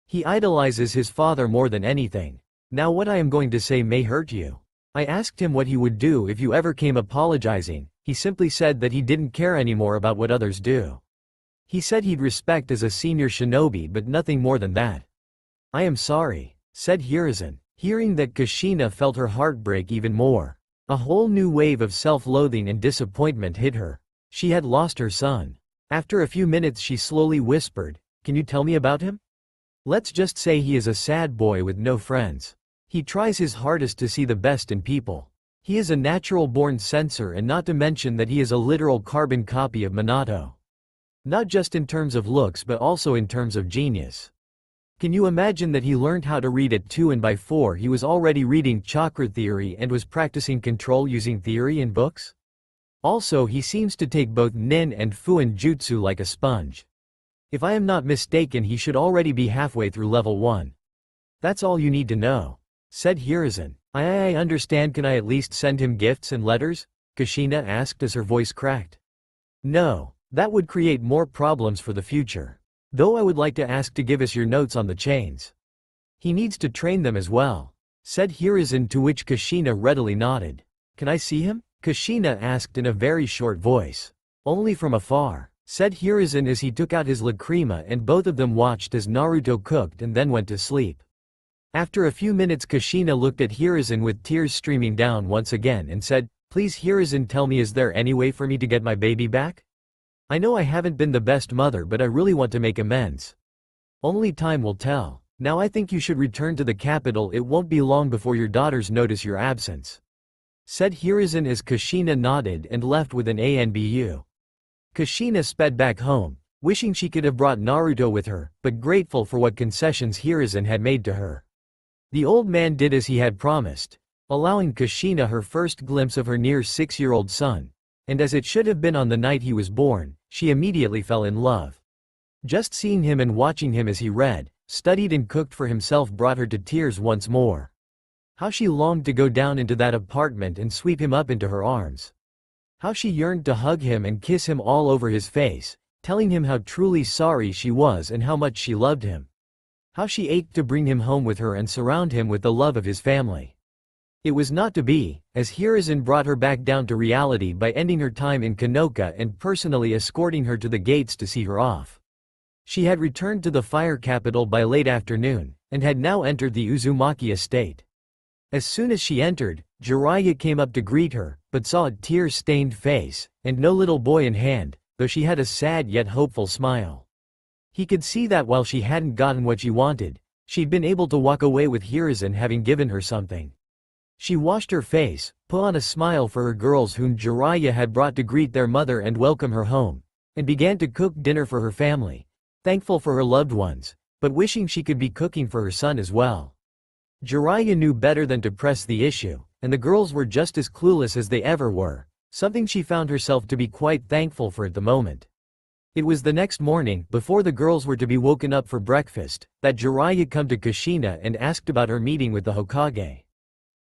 He idolizes his father more than anything. Now what I am going to say may hurt you. I asked him what he would do if you ever came apologizing. He simply said that he didn't care anymore about what others do. He said he'd respect as a senior shinobi, but nothing more than that. "I am sorry," said Hiruzen. Hearing that, Kushina felt her heart break even more. A whole new wave of self-loathing and disappointment hit her. She had lost her son. After a few minutes she slowly whispered, "Can you tell me about him? Let's just say he is a sad boy with no friends. He tries his hardest to see the best in people. He is a natural-born censor, and not to mention that he is a literal carbon copy of Minato. Not just in terms of looks but also in terms of genius. Can you imagine that he learned how to read at 2 and by 4 he was already reading chakra theory and was practicing control using theory in books? Also, he seems to take both nin and fuin jutsu like a sponge. If I am not mistaken, he should already be halfway through level 1. That's all you need to know," said Hiruzen. I understand. Can I at least send him gifts and letters?" Kushina asked as her voice cracked. "No. That would create more problems for the future. Though I would like to ask to give us your notes on the chains. He needs to train them as well," said Hiruzen, to which Kushina readily nodded. "Can I see him?" Kushina asked in a very short voice. "Only from afar," said Hiruzen as he took out his lacrima, and both of them watched as Naruto cooked and then went to sleep. After a few minutes, Kushina looked at Hiruzen with tears streaming down once again and said, "Please Hiruzen, tell me, is there any way for me to get my baby back? I know I haven't been the best mother, but I really want to make amends. Only time will tell. Now I think you should return to the capital. It won't be long before your daughters notice your absence," said Hiruzen as Kushina nodded and left with an ANBU. Kushina sped back home, wishing she could have brought Naruto with her, but grateful for what concessions Hiruzen had made to her. The old man did as he had promised, allowing Kushina her first glimpse of her near 6-year-old son, and as it should have been on the night he was born, she immediately fell in love. Just seeing him and watching him as he read, studied and cooked for himself brought her to tears once more. How she longed to go down into that apartment and sweep him up into her arms. How she yearned to hug him and kiss him all over his face, telling him how truly sorry she was and how much she loved him. How she ached to bring him home with her and surround him with the love of his family. It was not to be, as Hiruzen brought her back down to reality by ending her time in Kanoka and personally escorting her to the gates to see her off. She had returned to the fire capital by late afternoon, and had now entered the Uzumaki estate. As soon as she entered, Jiraiya came up to greet her, but saw a tear-stained face, and no little boy in hand, though she had a sad yet hopeful smile. He could see that while she hadn't gotten what she wanted, she'd been able to walk away with Hiruzen having given her something. She washed her face, put on a smile for her girls whom Jiraiya had brought to greet their mother and welcome her home, and began to cook dinner for her family, thankful for her loved ones, but wishing she could be cooking for her son as well. Jiraiya knew better than to press the issue, and the girls were just as clueless as they ever were, something she found herself to be quite thankful for at the moment. It was the next morning, before the girls were to be woken up for breakfast, that Jiraiya came to Kushina and asked about her meeting with the Hokage.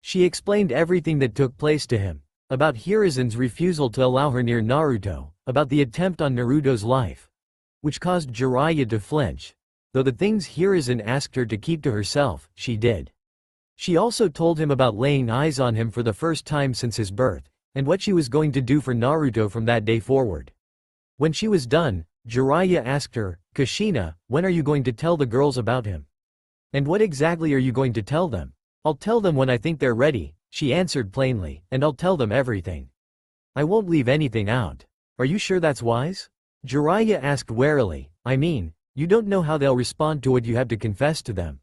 She explained everything that took place to him, about Hiruzen's refusal to allow her near Naruto, about the attempt on Naruto's life, which caused Jiraiya to flinch, though the things Hiruzen asked her to keep to herself, she did. She also told him about laying eyes on him for the first time since his birth, and what she was going to do for Naruto from that day forward. When she was done, Jiraiya asked her, "Kushina, when are you going to tell the girls about him? And what exactly are you going to tell them?" "I'll tell them when I think they're ready," she answered plainly, "and I'll tell them everything. I won't leave anything out." "Are you sure that's wise?" Jiraiya asked warily. "I mean, you don't know how they'll respond to what you have to confess to them.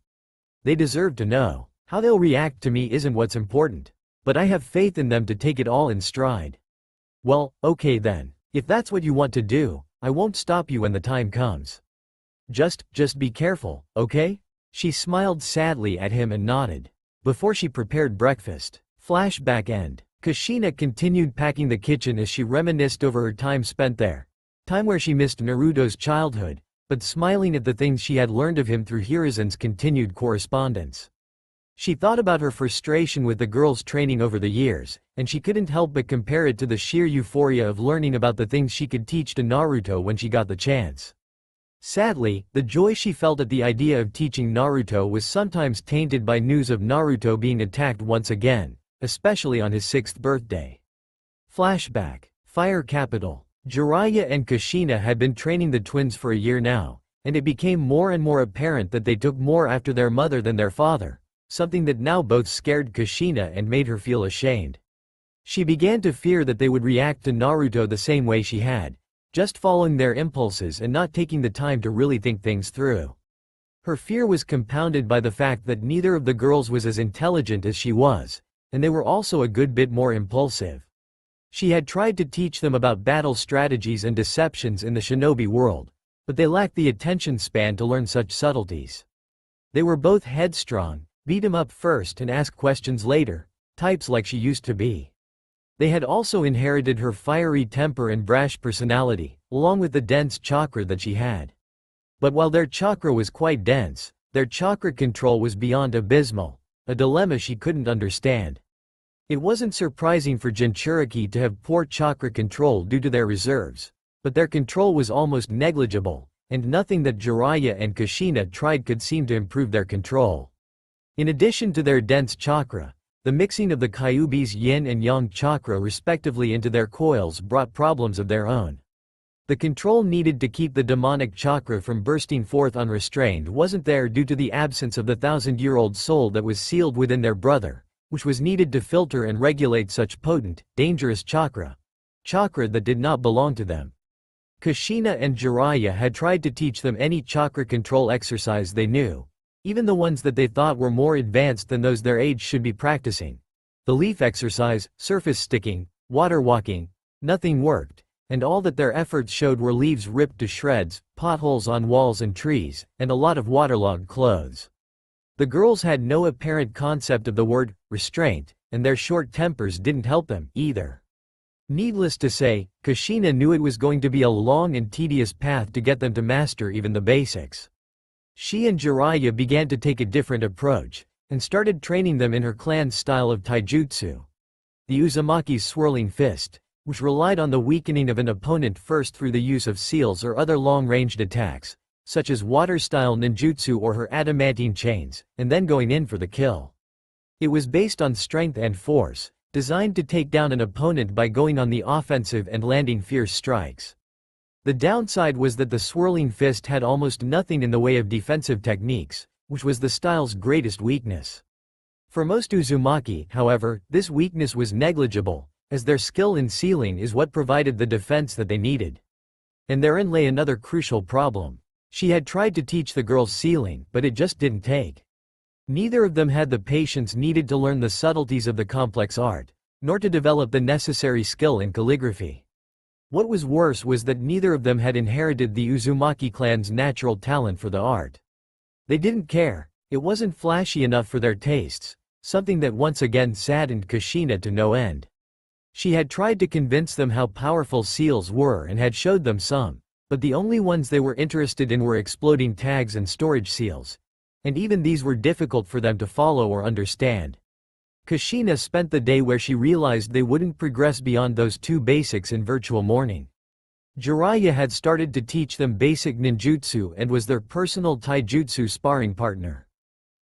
They deserve to know. How they'll react to me isn't what's important. But I have faith in them to take it all in stride." "Well, okay then. If that's what you want to do, I won't stop you when the time comes. Just be careful, okay?" She smiled sadly at him and nodded. Before she prepared breakfast. Flashback end. Kushina continued packing the kitchen as she reminisced over her time spent there. Time where she missed Naruto's childhood, but smiling at the things she had learned of him through Hiruzen's continued correspondence. She thought about her frustration with the girls' training over the years, and she couldn't help but compare it to the sheer euphoria of learning about the things she could teach to Naruto when she got the chance. Sadly, the joy she felt at the idea of teaching Naruto was sometimes tainted by news of Naruto being attacked once again, especially on his 6th birthday. Flashback. Fire Capital. Jiraiya and Kushina had been training the twins for a year now, and it became more and more apparent that they took more after their mother than their father, something that now both scared Kushina and made her feel ashamed. She began to fear that they would react to Naruto the same way she had, just following their impulses and not taking the time to really think things through. Her fear was compounded by the fact that neither of the girls was as intelligent as she was, and they were also a good bit more impulsive. She had tried to teach them about battle strategies and deceptions in the shinobi world, but they lacked the attention span to learn such subtleties. They were both headstrong, beat him up first and ask questions later, types like she used to be. They had also inherited her fiery temper and brash personality, along with the dense chakra that she had. But while their chakra was quite dense, their chakra control was beyond abysmal, a dilemma she couldn't understand. It wasn't surprising for Jinchuriki to have poor chakra control due to their reserves, but their control was almost negligible, and nothing that Jiraiya and Kushina tried could seem to improve their control. In addition to their dense chakra, the mixing of the Kyuubi's yin and yang chakra respectively into their coils brought problems of their own. The control needed to keep the demonic chakra from bursting forth unrestrained wasn't there due to the absence of the 1,000-year-old soul that was sealed within their brother, which was needed to filter and regulate such potent, dangerous chakra that did not belong to them. Kushina and Jiraiya had tried to teach them any chakra control exercise they knew, even the ones that they thought were more advanced than those their age should be practicing. The leaf exercise, surface sticking, water walking, nothing worked, and all that their efforts showed were leaves ripped to shreds, potholes on walls and trees, and a lot of waterlogged clothes. The girls had no apparent concept of the word restraint, and their short tempers didn't help them either. Needless to say, Kushina knew it was going to be a long and tedious path to get them to master even the basics. She and Jiraiya began to take a different approach, and started training them in her clan's style of taijutsu. The Uzumaki's swirling fist, which relied on the weakening of an opponent first through the use of seals or other long-ranged attacks, such as water-style ninjutsu or her adamantine chains, and then going in for the kill. It was based on strength and force, designed to take down an opponent by going on the offensive and landing fierce strikes. The downside was that the swirling fist had almost nothing in the way of defensive techniques, which was the style's greatest weakness. For most Uzumaki, however, this weakness was negligible, as their skill in sealing is what provided the defense that they needed. And therein lay another crucial problem. She had tried to teach the girls sealing, but it just didn't take. Neither of them had the patience needed to learn the subtleties of the complex art, nor to develop the necessary skill in calligraphy. What was worse was that neither of them had inherited the Uzumaki clan's natural talent for the art. They didn't care, it wasn't flashy enough for their tastes, something that once again saddened Kushina to no end. She had tried to convince them how powerful seals were and had showed them some, but the only ones they were interested in were exploding tags and storage seals, and even these were difficult for them to follow or understand. Kushina spent the day where she realized they wouldn't progress beyond those two basics in virtual mourning. Jiraiya had started to teach them basic ninjutsu and was their personal taijutsu sparring partner.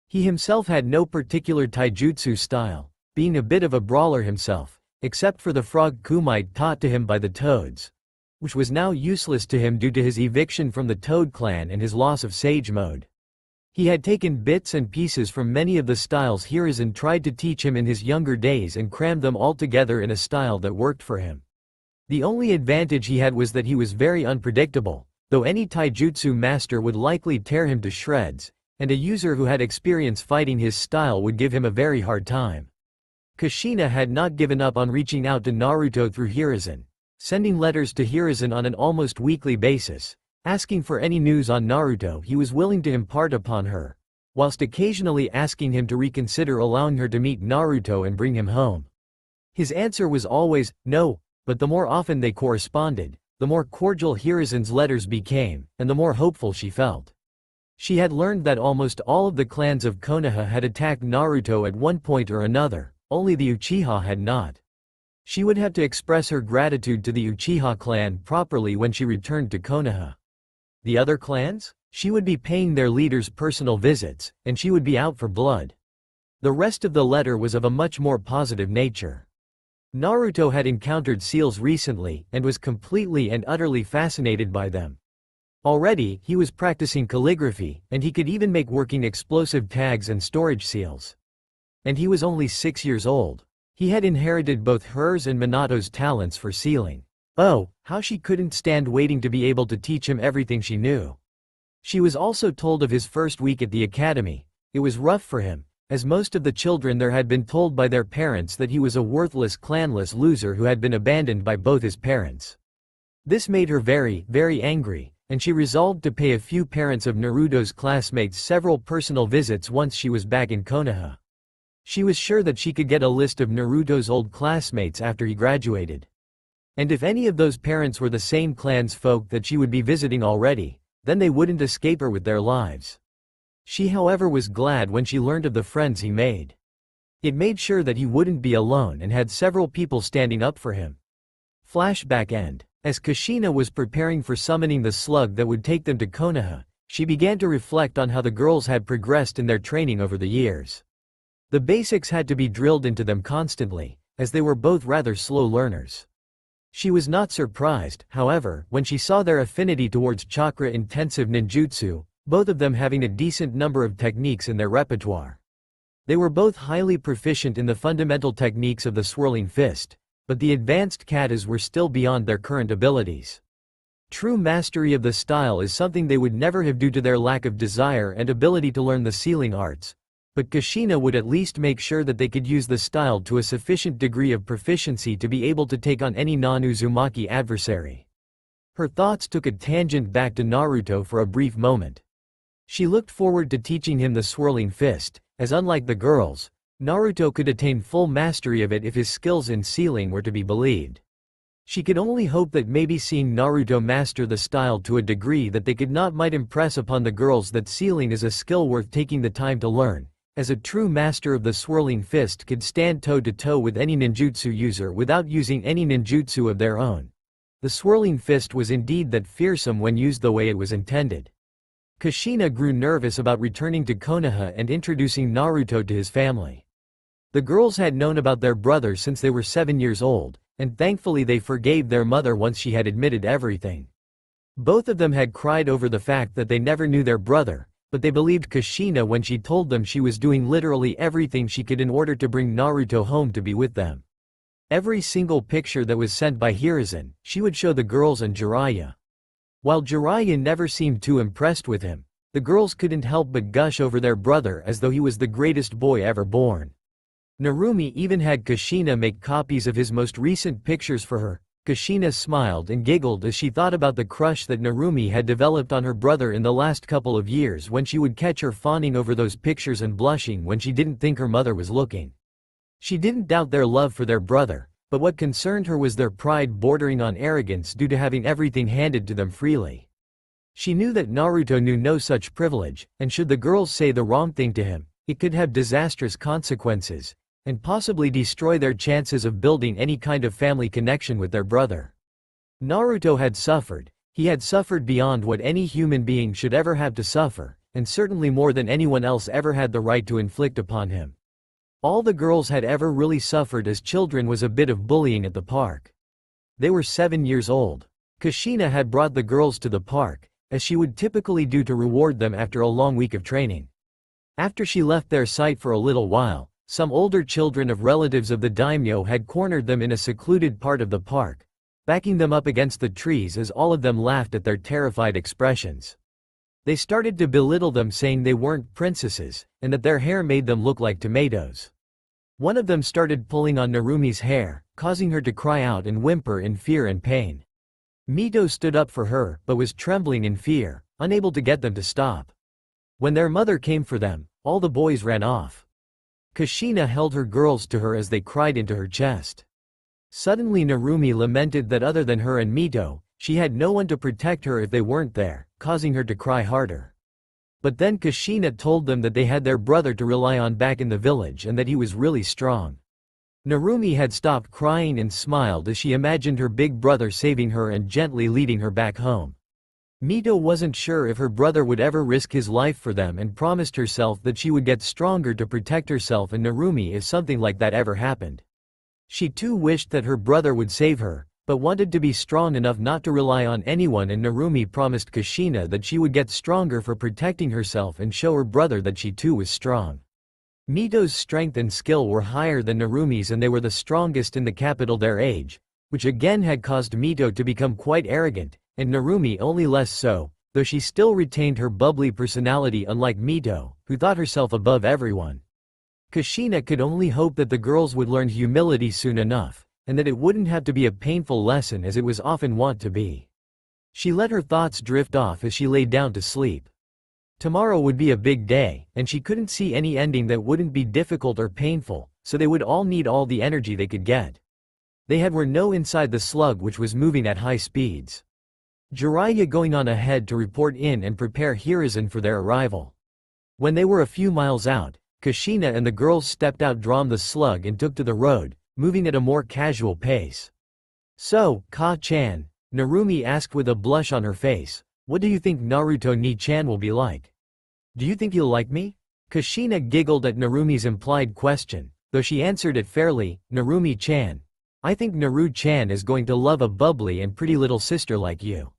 He himself had no particular taijutsu style, being a bit of a brawler himself, except for the frog kumite taught to him by the Toads, which was now useless to him due to his eviction from the Toad clan and his loss of Sage Mode. He had taken bits and pieces from many of the styles Hiruzen tried to teach him in his younger days and crammed them all together in a style that worked for him. The only advantage he had was that he was very unpredictable, though any taijutsu master would likely tear him to shreds, and a user who had experience fighting his style would give him a very hard time. Kushina had not given up on reaching out to Naruto through Hiruzen, sending letters to Hiruzen on an almost weekly basis, asking for any news on Naruto he was willing to impart upon her, whilst occasionally asking him to reconsider allowing her to meet Naruto and bring him home. His answer was always, no, but the more often they corresponded, the more cordial Hiruzen's letters became, and the more hopeful she felt. She had learned that almost all of the clans of Konoha had attacked Naruto at one point or another, only the Uchiha had not. She would have to express her gratitude to the Uchiha clan properly when she returned to Konoha. The other clans? She would be paying their leaders personal visits, and she would be out for blood. The rest of the letter was of a much more positive nature. Naruto had encountered seals recently and was completely and utterly fascinated by them. Already, he was practicing calligraphy, and he could even make working explosive tags and storage seals. And he was only 6 years old. He had inherited both hers and Minato's talents for sealing. Oh, how she couldn't stand waiting to be able to teach him everything she knew. She was also told of his first week at the academy. It was rough for him, as most of the children there had been told by their parents that he was a worthless clanless loser who had been abandoned by both his parents. This made her very, very angry, and she resolved to pay a few parents of Naruto's classmates several personal visits once she was back in Konoha. She was sure that she could get a list of Naruto's old classmates after he graduated. And if any of those parents were the same clan's folk that she would be visiting already, then they wouldn't escape her with their lives. She however was glad when she learned of the friends he made. It made sure that he wouldn't be alone and had several people standing up for him. Flashback end. As Kushina was preparing for summoning the slug that would take them to Konoha, she began to reflect on how the girls had progressed in their training over the years. The basics had to be drilled into them constantly, as they were both rather slow learners. She was not surprised, however, when she saw their affinity towards chakra-intensive ninjutsu, both of them having a decent number of techniques in their repertoire. They were both highly proficient in the fundamental techniques of the swirling fist, but the advanced katas were still beyond their current abilities. True mastery of the style is something they would never have due to their lack of desire and ability to learn the sealing arts, but Kushina would at least make sure that they could use the style to a sufficient degree of proficiency to be able to take on any non-Uzumaki adversary. Her thoughts took a tangent back to Naruto for a brief moment. She looked forward to teaching him the swirling fist, as unlike the girls, Naruto could attain full mastery of it if his skills in sealing were to be believed. She could only hope that maybe seeing Naruto master the style to a degree that they could not might impress upon the girls that sealing is a skill worth taking the time to learn, as a true master of the swirling fist could stand toe-to-toe with any ninjutsu user without using any ninjutsu of their own. The swirling fist was indeed that fearsome when used the way it was intended. Kushina grew nervous about returning to Konoha and introducing Naruto to his family. The girls had known about their brother since they were 7 years old, and thankfully they forgave their mother once she had admitted everything. Both of them had cried over the fact that they never knew their brother, but they believed Kushina when she told them she was doing literally everything she could in order to bring Naruto home to be with them. Every single picture that was sent by Hiruzen, she would show the girls and Jiraiya. While Jiraiya never seemed too impressed with him, the girls couldn't help but gush over their brother as though he was the greatest boy ever born. Narumi even had Kushina make copies of his most recent pictures for her. Kushina smiled and giggled as she thought about the crush that Narumi had developed on her brother in the last couple of years when she would catch her fawning over those pictures and blushing when she didn't think her mother was looking. She didn't doubt their love for their brother, but what concerned her was their pride bordering on arrogance due to having everything handed to them freely. She knew that Naruto knew no such privilege, and should the girls say the wrong thing to him, it could have disastrous consequences, and possibly destroy their chances of building any kind of family connection with their brother. Naruto had suffered. He had suffered beyond what any human being should ever have to suffer, and certainly more than anyone else ever had the right to inflict upon him. All the girls had ever really suffered as children was a bit of bullying at the park. They were 7 years old. Kushina had brought the girls to the park, as she would typically do to reward them after a long week of training. After she left their sight for a little while, some older children of relatives of the daimyo had cornered them in a secluded part of the park, backing them up against the trees as all of them laughed at their terrified expressions. They started to belittle them, saying they weren't princesses, and that their hair made them look like tomatoes. One of them started pulling on Narumi's hair, causing her to cry out and whimper in fear and pain. Mito stood up for her, but was trembling in fear, unable to get them to stop. When their mother came for them, all the boys ran off. Kushina held her girls to her as they cried into her chest. Suddenly Narumi lamented that other than her and Mito, she had no one to protect her if they weren't there, causing her to cry harder. But then Kushina told them that they had their brother to rely on back in the village and that he was really strong. Narumi had stopped crying and smiled as she imagined her big brother saving her and gently leading her back home. Mito wasn't sure if her brother would ever risk his life for them and promised herself that she would get stronger to protect herself and Narumi if something like that ever happened. She too wished that her brother would save her, but wanted to be strong enough not to rely on anyone, and Narumi promised Kushina that she would get stronger for protecting herself and show her brother that she too was strong. Mito's strength and skill were higher than Narumi's and they were the strongest in the capital their age, which again had caused Mito to become quite arrogant, and Narumi only less so, though she still retained her bubbly personality unlike Mito, who thought herself above everyone. Kushina could only hope that the girls would learn humility soon enough, and that it wouldn't have to be a painful lesson as it was often wont to be. She let her thoughts drift off as she lay down to sleep. Tomorrow would be a big day, and she couldn't see any ending that wouldn't be difficult or painful, so they would all need all the energy they could get. They were no inside the slug, which was moving at high speeds. Jiraiya going on ahead to report in and prepare Hiruzen for their arrival. When they were a few miles out, Kushina and the girls stepped out from the slug and took to the road, moving at a more casual pace. "So, Ka-chan," Narumi asked with a blush on her face, "what do you think Naruto Ni-chan will be like? Do you think he'll like me?" Kushina giggled at Narumi's implied question, though she answered it fairly, "Narumi-chan, I think Naru-chan is going to love a bubbly and pretty little sister like you."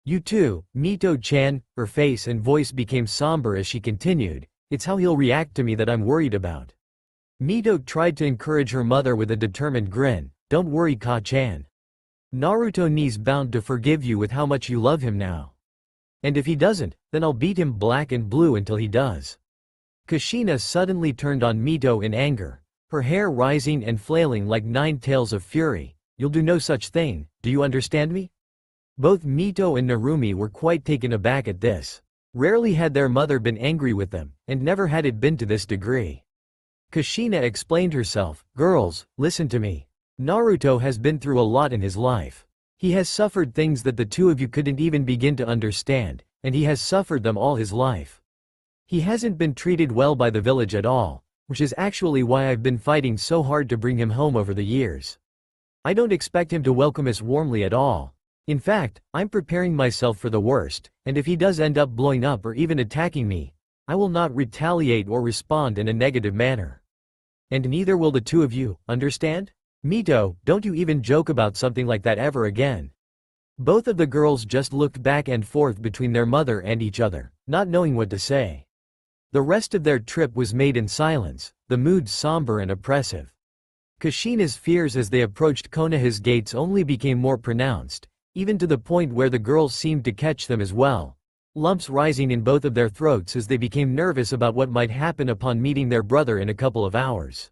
"You too, Mito-chan," her face and voice became somber as she continued, "it's how he'll react to me that I'm worried about." Mito tried to encourage her mother with a determined grin, "Don't worry, Ka-chan. Naruto Ni's bound to forgive you with how much you love him now. And if he doesn't, then I'll beat him black and blue until he does." Kushina suddenly turned on Mito in anger, her hair rising and flailing like 9 tails of fury. "You'll do no such thing, do you understand me?" Both Mito and Narumi were quite taken aback at this. Rarely had their mother been angry with them, and never had it been to this degree. Kushina explained herself, "Girls, listen to me. Naruto has been through a lot in his life. He has suffered things that the two of you couldn't even begin to understand, and he has suffered them all his life. He hasn't been treated well by the village at all, which is actually why I've been fighting so hard to bring him home over the years. I don't expect him to welcome us warmly at all. In fact, I'm preparing myself for the worst, and if he does end up blowing up or even attacking me, I will not retaliate or respond in a negative manner. And neither will the two of you, understand? Mito, don't you even joke about something like that ever again. Both of the girls just looked back and forth between their mother and each other, not knowing what to say. The rest of their trip was made in silence, the mood somber and oppressive. Kushina's fears as they approached Konoha's gates only became more pronounced, even to the point where the girls seemed to catch them as well, lumps rising in both of their throats as they became nervous about what might happen upon meeting their brother in a couple of hours.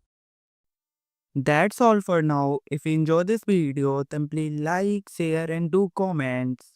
That's all for now. If you enjoy this video, then please like, share and do comments.